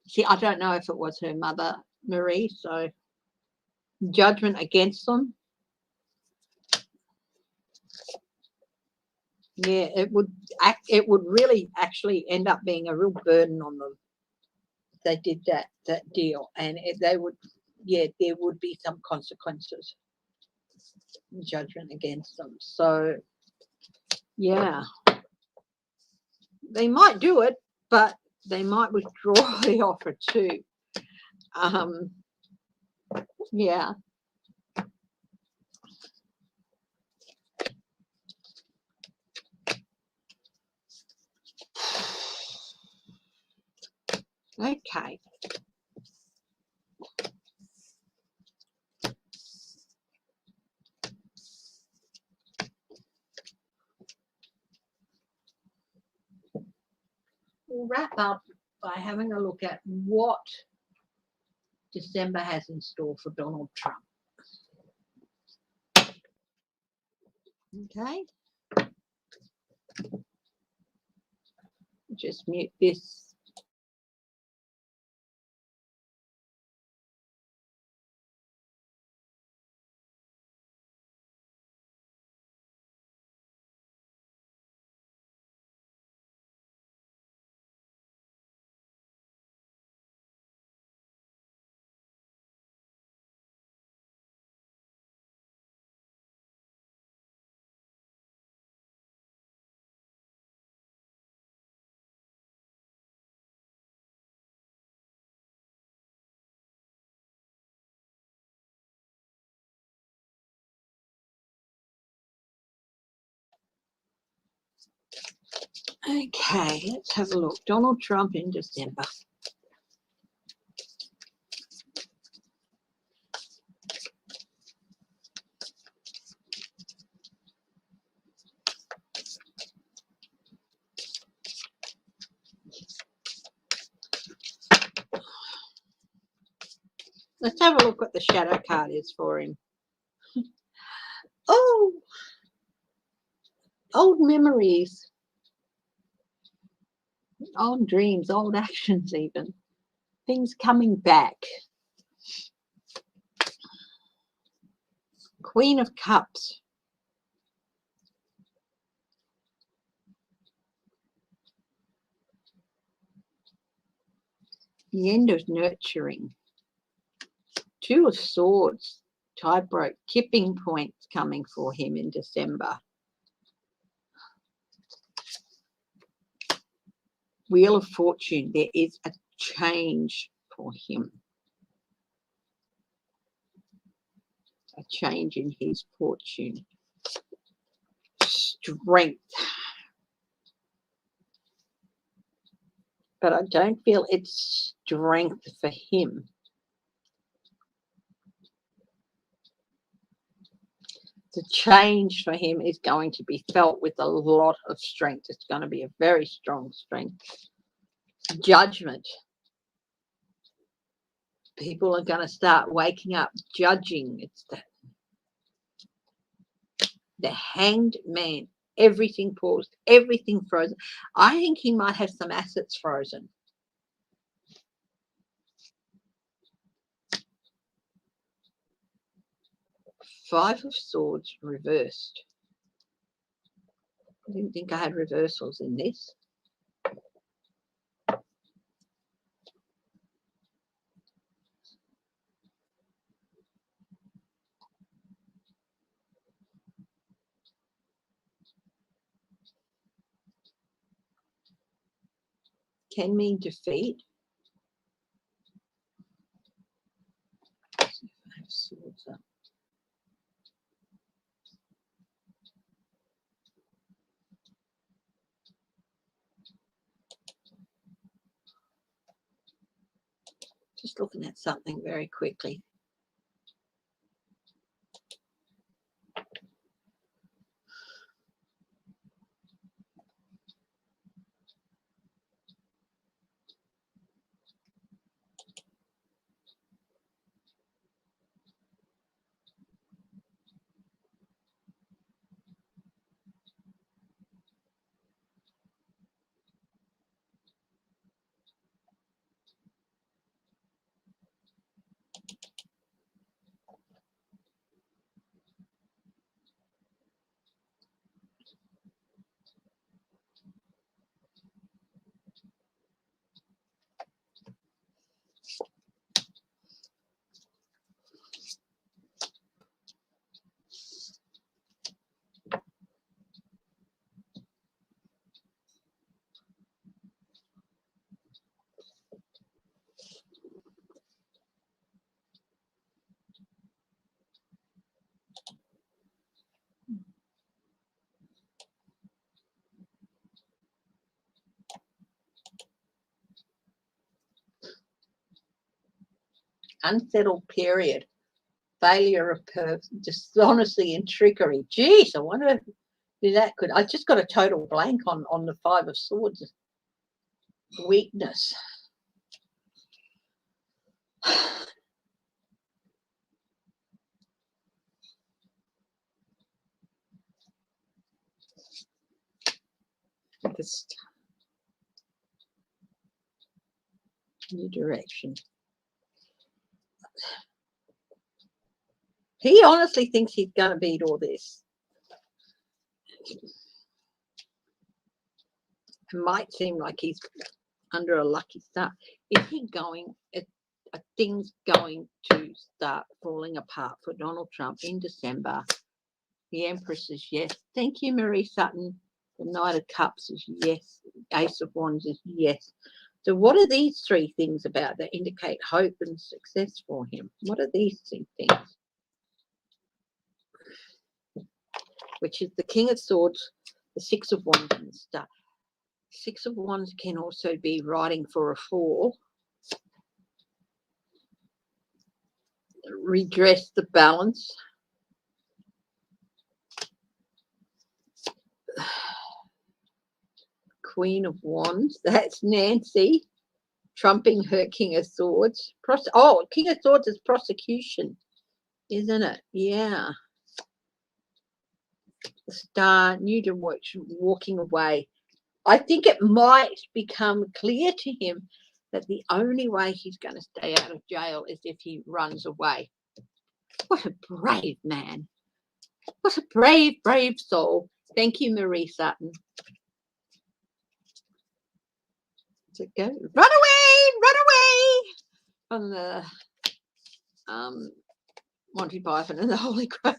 Speaker 1: See, I don't know if it was her mother, Marie, so judgment against them. Yeah, it would really actually end up being a real burden on them if they did that deal, and if they would, yeah, there would be some consequences, judgment against them. So yeah, they might do it, but they might withdraw the offer too. Yeah. Okay. We'll wrap up by having a look at what December has in store for Donald Trump. Okay. Just mute this. Okay, let's have a look. Donald Trump in December. Let's have a look what the shadow card is for him. Oh, old memories, old dreams, old actions even. Things coming back. Queen of Cups. The end of nurturing. Two of Swords. Tightrope. Tipping points coming for him in December. Wheel of Fortune. There is a change for him. A change in his fortune. Strength. But I don't feel it's strength for him. The change for him is going to be felt with a lot of strength. It's going to be a very strong strength. Judgment. People are going to start waking up, judging. It's the Hanged Man. Everything paused, everything frozen. I think he might have some assets frozen. Five of Swords reversed. I didn't think I had reversals in this. Can mean defeat. Five Swords up. Just looking at something very quickly. Unsettled period. Failure of dishonesty and trickery. Geez, I wonder if that could. I just got a total blank on the Five of Swords. Weakness. Just new direction. He honestly thinks he's going to beat all this. It might seem like he's under a lucky start. Is he going? Are things going to start falling apart for Donald Trump in December? The Empress is yes. Thank you, Marie Sutton. The Knight of Cups is yes. Ace of Wands is yes. So what are these three things about that indicate hope and success for him? What are these three things? Which is the King of Swords, the Six of Wands, and the Star. Six of Wands can also be riding for a fall. Redress the balance. Queen of Wands. That's Nancy trumping her King of Swords. King of Swords is prosecution, isn't it? Yeah. The Star, Newton walking away. I think it might become clear to him that the only way he's going to stay out of jail is if he runs away. What a brave man. What a brave, brave soul. Thank you, Marie Sutton. Does it go? Run away from the Monty Python and the Holy Grail.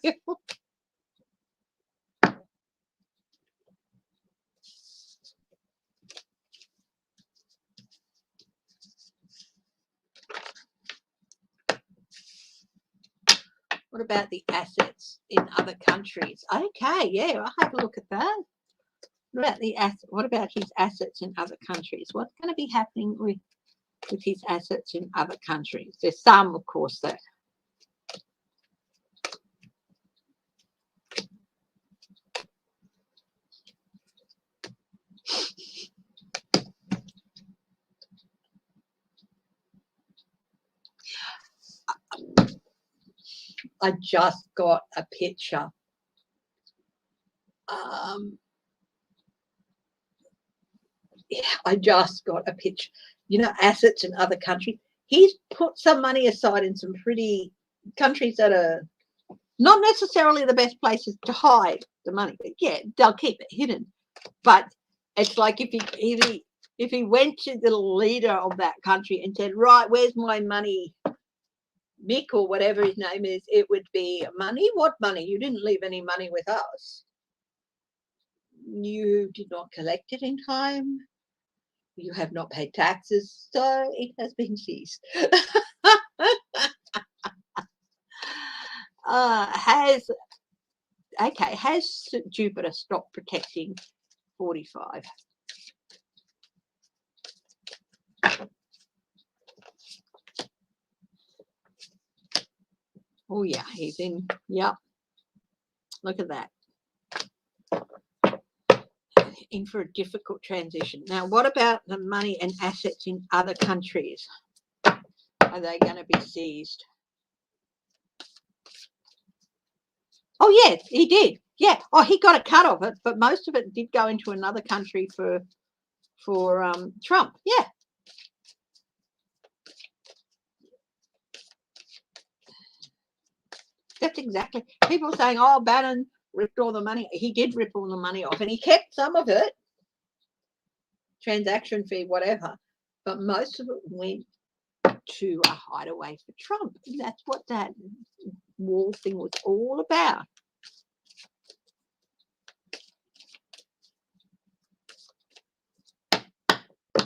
Speaker 1: What about the assets in other countries? Okay, yeah, I'll have a look at that. What about his assets in other countries? What's going to be happening with his assets in other countries? There's some, of course, that I just got a picture. Yeah, I just got a picture. You know, assets in other countries. He's put some money aside in some pretty countries that are not necessarily the best places to hide the money. But yeah, they'll keep it hidden. But it's like if he went to the leader of that country and said, right, where's my money, Mick or whatever his name is, it would be money. What money? You didn't leave any money with us. You did not collect it in time. You have not paid taxes, so it has been seized. Has Jupiter stopped protecting 45? Oh yeah, he's in. Yep. Look at that. In for a difficult transition. Now, what about the money and assets in other countries? Are they going to be seized? Oh, yes, he did. Yeah. Oh, he got a cut of it, but most of it did go into another country for Trump. Yeah. That's exactly. People saying, oh, Bannon ripped all the money. He did rip all the money off, and he kept some of it, transaction fee, whatever, but most of it went to a hideaway for Trump. And that's what that wall thing was all about.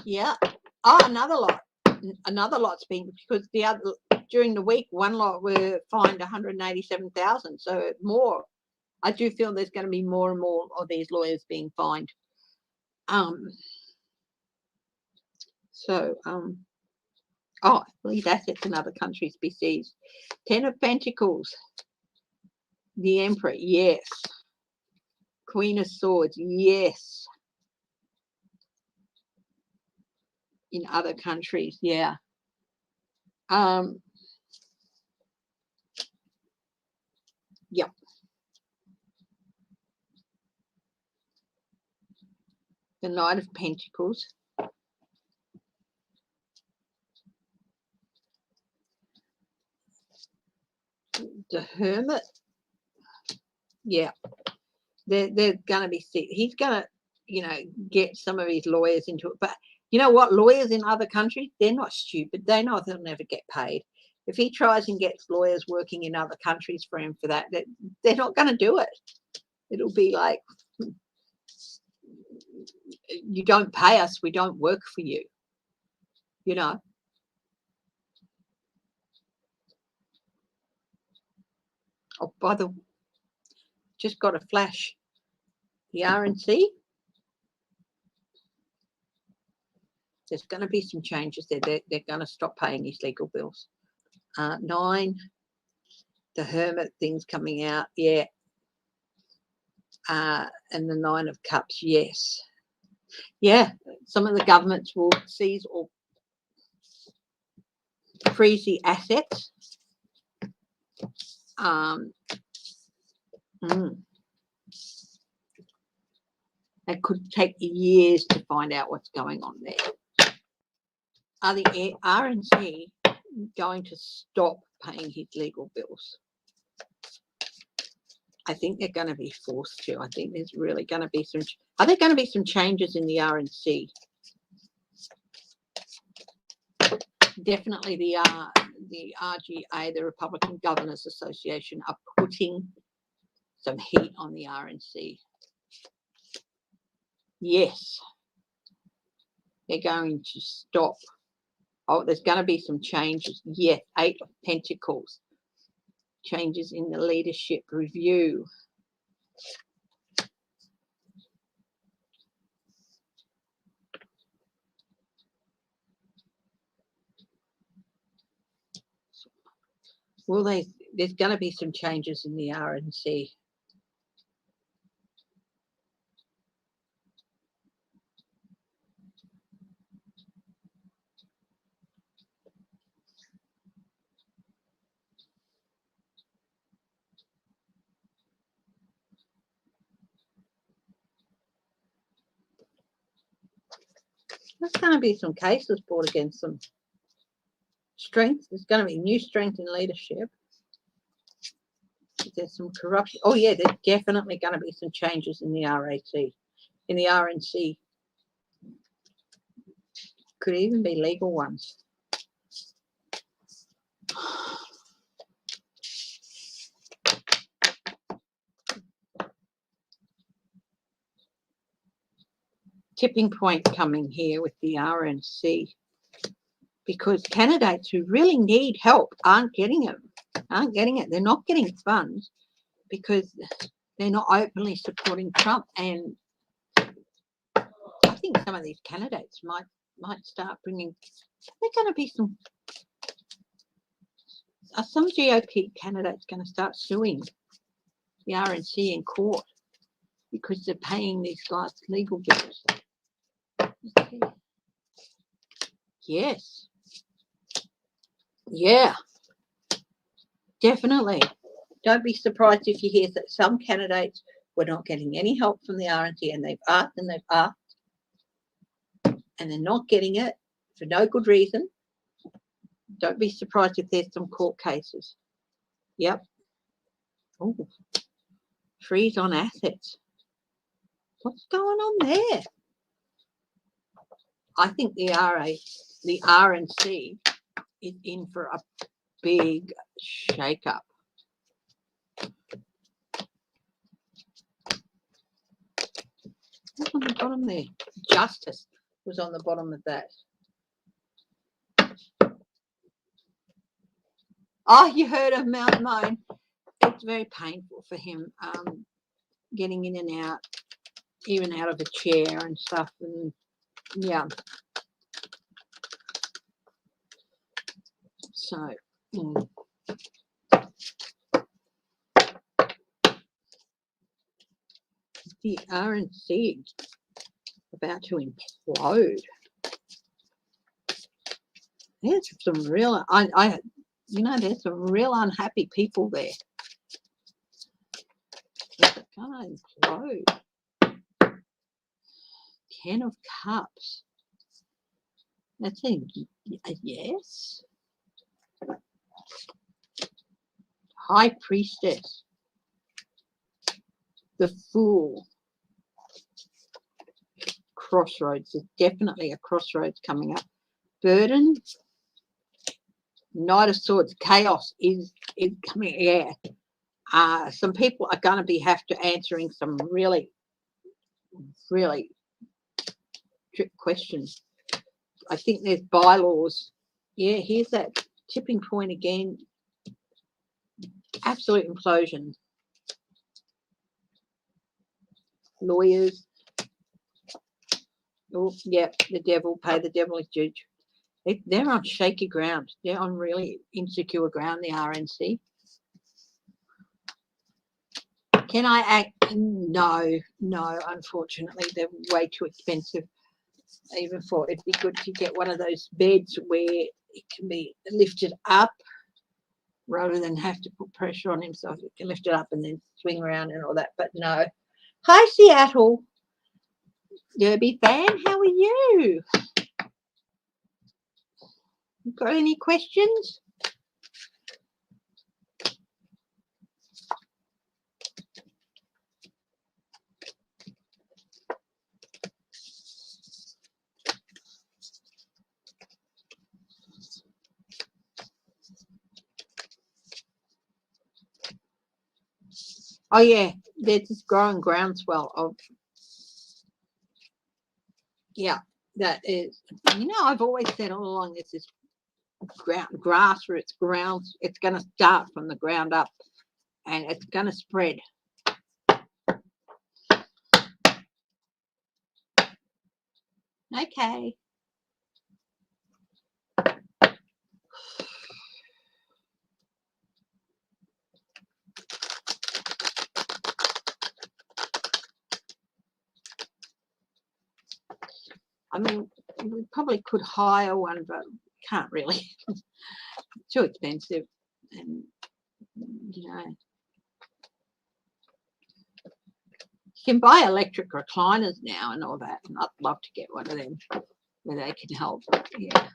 Speaker 1: Yeah. Oh, another lot's been, because the other, during the week, one lot were fined 187,000. So more. I do feel there's going to be more and more of these lawyers being fined. These assets in other countries be seized. 10 of Pentacles. The Emperor, yes. Queen of Swords, yes. In other countries, yeah. Yep. The Knight of Pentacles. The Hermit. Yeah. They're going to be sick. He's going to, get some of his lawyers into it. But you know what? Lawyers in other countries, they're not stupid. They know they'll never get paid. If he tries and gets lawyers working in other countries for him for that, they're not going to do it. It'll be like, you don't pay us, we don't work for you. Oh, just got a flash. The RNC. There's going to be some changes there. They're going to stop paying his legal bills. 9, the hermit thing's coming out, yeah. And the 9 of Cups, yes. Yeah, some of the governments will seize or freeze the assets. It could take years to find out what's going on there. Are the RNC going to stop paying his legal bills? I think they're going to be forced to. I think there's really going to be some. Are there going to be some changes in the RNC? Definitely the RGA, the Republican Governors Association, are putting some heat on the RNC. Yes, they're going to stop. Oh, there's going to be some changes. Yes, 8 of Pentacles. Changes in the leadership review. Well, there's going to be some changes in the RNC. There's going to be some cases brought against them. Strength. There's going to be new strength in leadership. There's some corruption. Oh, yeah, there's definitely going to be some changes in the in the RNC. Could even be legal ones. Tipping point coming here with the RNC, because candidates who really need help aren't getting it. They're not getting funds because they're not openly supporting Trump. And I think some of these candidates might start bringing. There's going to be some GOP candidates going to start suing the RNC in court because they're paying these guys legal bills. Okay. Yes. Yeah. Definitely. Don't be surprised if you hear that some candidates were not getting any help from the RNC, and they've asked and they've asked, and they're not getting it for no good reason. Don't be surprised if there's some court cases. Yep. Oh, freeze on assets. What's going on there? I think the RNC is in for a big shake-up. What's on the bottom there? Justice was on the bottom of that. Oh, you heard of Mount Moan. It's very painful for him, getting in and out, even out of a chair and stuff. And yeah. So, the RNC about to implode. There's some real, there's some real unhappy people there. It's gonna implode. 10 of Cups. That's a yes. High Priestess. The Fool. Crossroads. There's definitely a crossroads coming up. Burden. Knight of Swords. Chaos is coming. Yeah. Some people are going to have to answering some really, really trick questions. I think there's bylaws. Yeah, here's that tipping point again. Absolute implosion. Lawyers. Oh, yep, the devil, pay the devil his due. They're on shaky ground. They're on really insecure ground, the RNC. Can I act? No, unfortunately, they're way too expensive. Even for it'd be good to get one of those beds where it can be lifted up rather than have to put pressure on himself. You can lift it up and then swing around and all that. But no. Hi, Seattle. Derby fan, how are you? Got any questions? Oh yeah, there's this growing groundswell of, yeah, that is, I've always said all along, it's this grassroots grounds. It's going to start from the ground up and it's going to spread. Okay. I mean, we probably could hire one, but can't really. Too expensive. And, you can buy electric recliners now and all that. And I'd love to get one of them where they can help. Yeah.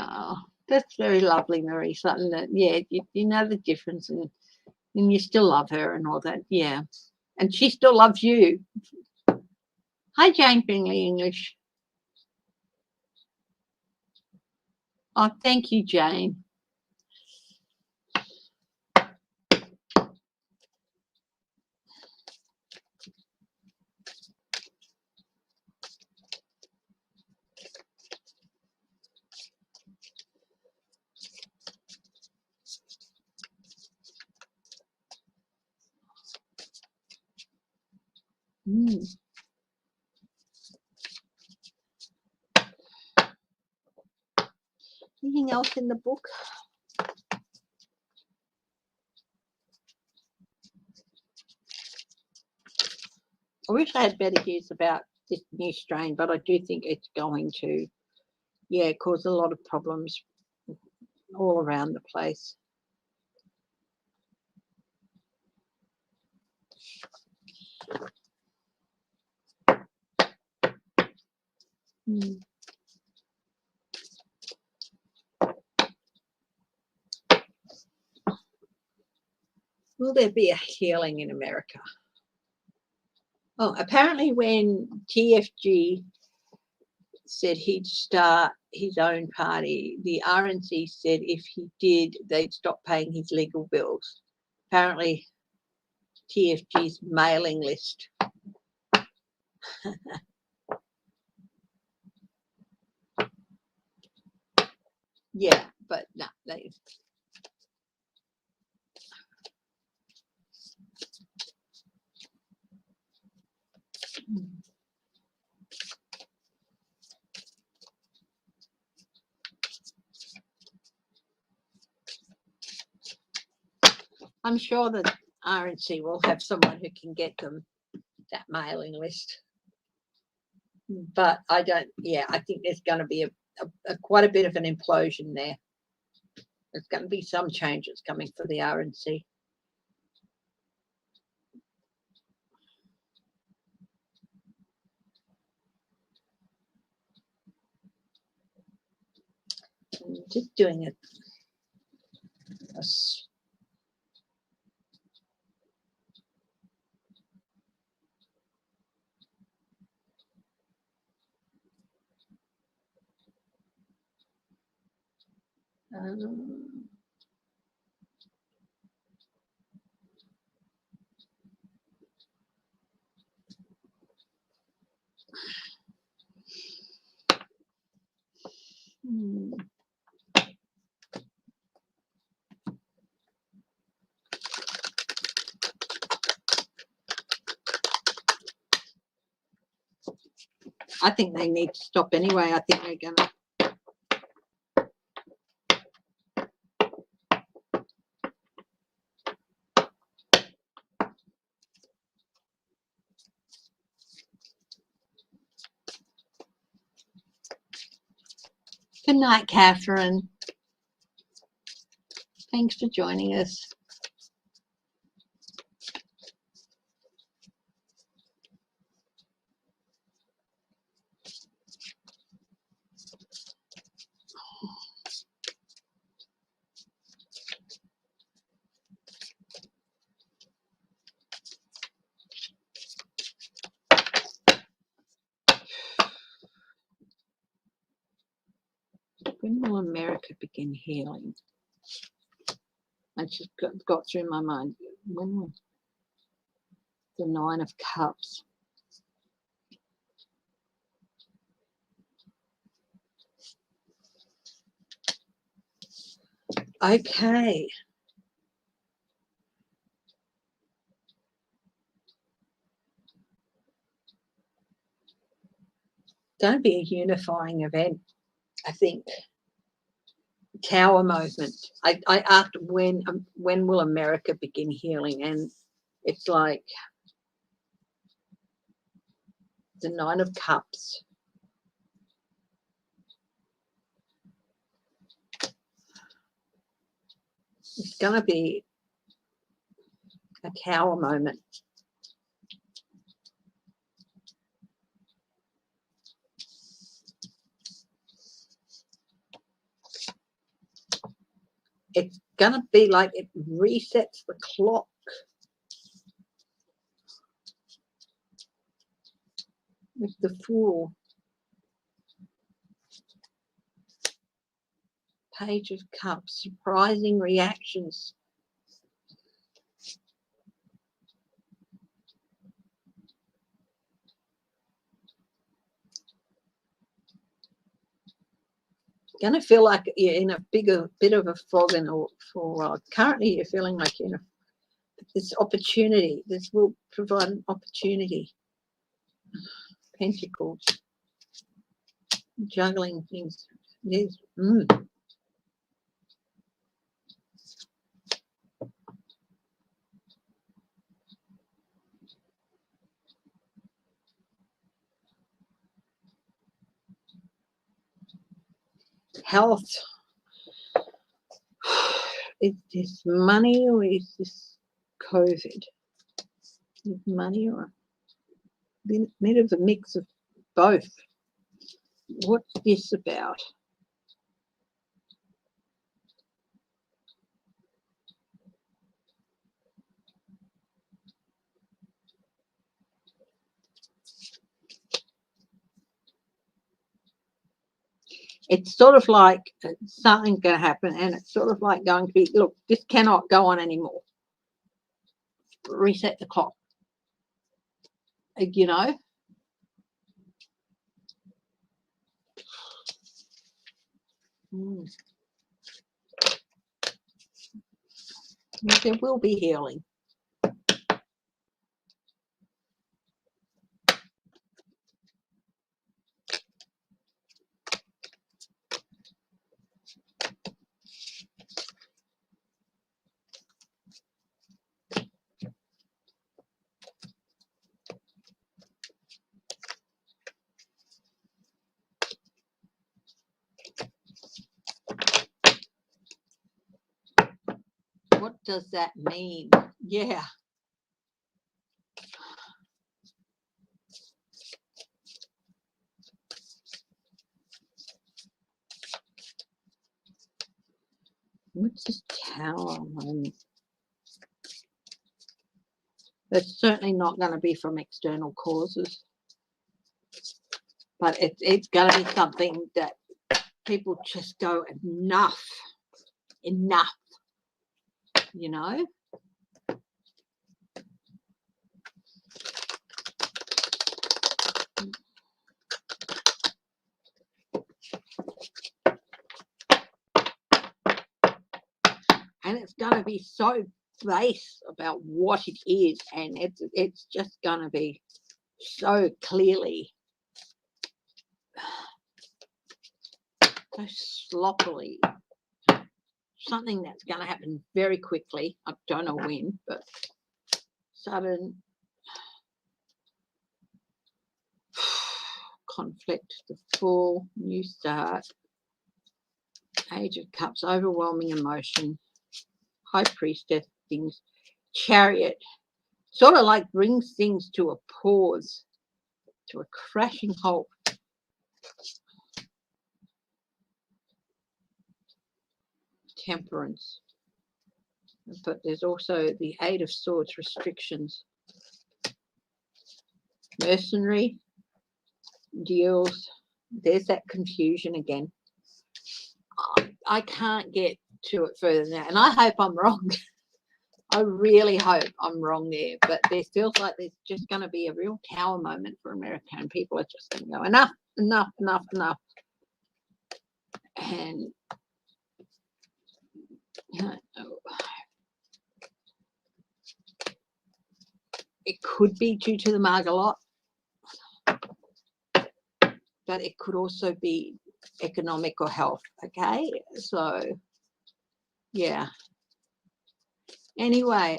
Speaker 1: Oh, that's very lovely, Marisa. Yeah, you know the difference, and you still love her and all that. Yeah, and she still loves you. Hi, Jane Bingley English. Oh, thank you, Jane. Anything else in the book? I wish I had better news about this new strain, but I do think it's going to, cause a lot of problems all around the place. Will there be a healing in America? Oh, apparently when TFG said he'd start his own party, the RNC said if he did, they'd stop paying his legal bills. Apparently TFG's mailing list. Yeah, but no, they... I'm sure that RNC will have someone who can get them that mailing list. But I don't, I think there's going to be quite a bit of an implosion there. There's going to be some changes coming for the RNC. I'm just doing a I think they need to stop anyway. I think they're going to. Good night, Catherine. Thanks for joining us. When will America begin healing? I just got through my mind. When will the Nine of Cups? Okay. Don't be a unifying event, I think. Tower movement. I asked when will America begin healing, and it's like the Nine of Cups. It's going to be a tower moment. It's going to be like it resets the clock. With the Fool. Page of Cups. Surprising reactions. Going to feel like you're in a bit of a fog, and for a while. Currently, you're feeling like you're in this opportunity. This will provide an opportunity. Pentacles. Juggling things. Yes. Health. Is this money or is this COVID? Is money or a bit of a mix of both? What's this about? It's sort of like something's going to happen, and it's sort of like going to be, look, this cannot go on anymore. Reset the clock. You know? But there will be healing. What does that mean? Yeah. What's this Tower moment? It's certainly not going to be from external causes, but it's going to be something that people just go, enough, you know? And it's going to be so base about what it is, and it's just going to be so clearly so sloppily. Something that's going to happen very quickly. I don't know when, but sudden conflict, the Fool, new start, Age of Cups, overwhelming emotion, High Priestess, things, Chariot, sort of like brings things to a pause, to a crashing halt. Temperance, but there's also the Eight of Swords, restrictions, Mercenary, deals. There's that confusion again. I can't get to it further than that, and I hope I'm wrong. I really hope I'm wrong there, but there feels like there's just going to be a real tower moment for America, and people are just going to go, enough, enough, enough, enough. And it could be due to the Margalot, but it could also be economic or health. Okay, so yeah. Anyway,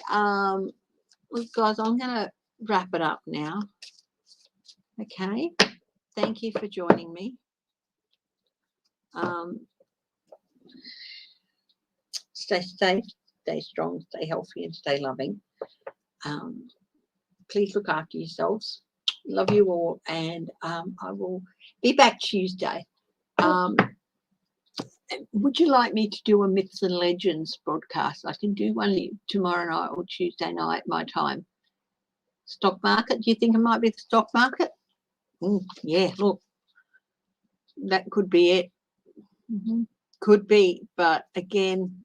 Speaker 1: look, guys, I'm gonna wrap it up now. Okay, thank you for joining me. Stay safe, stay strong, stay healthy, and stay loving. Please look after yourselves. Love you all, and I will be back Tuesday. Would you like me to do a Myths and Legends broadcast? I can do one tomorrow night or Tuesday night, my time. Stock market, do you think it might be the stock market? Yeah, look, that could be it. Could be, but again,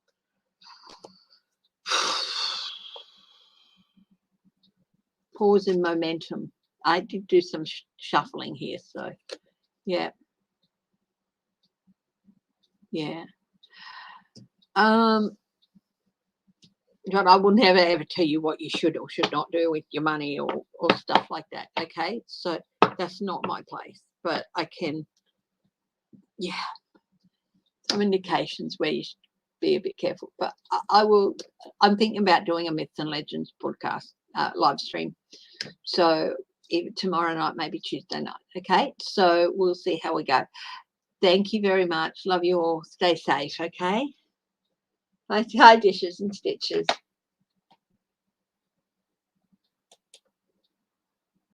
Speaker 1: pause in momentum. I did do some shuffling here, so yeah. But I will never ever tell you what you should or should not do with your money or stuff like that. Okay, so that's not my place, but I can, some indications where you should be a bit careful. But I'm thinking about doing a Myths and Legends podcast live stream. So either tomorrow night, maybe Tuesday night. Okay, so we'll see how we go. Thank you very much. Love you all. Stay safe. Okay. Bye, dishes and stitches.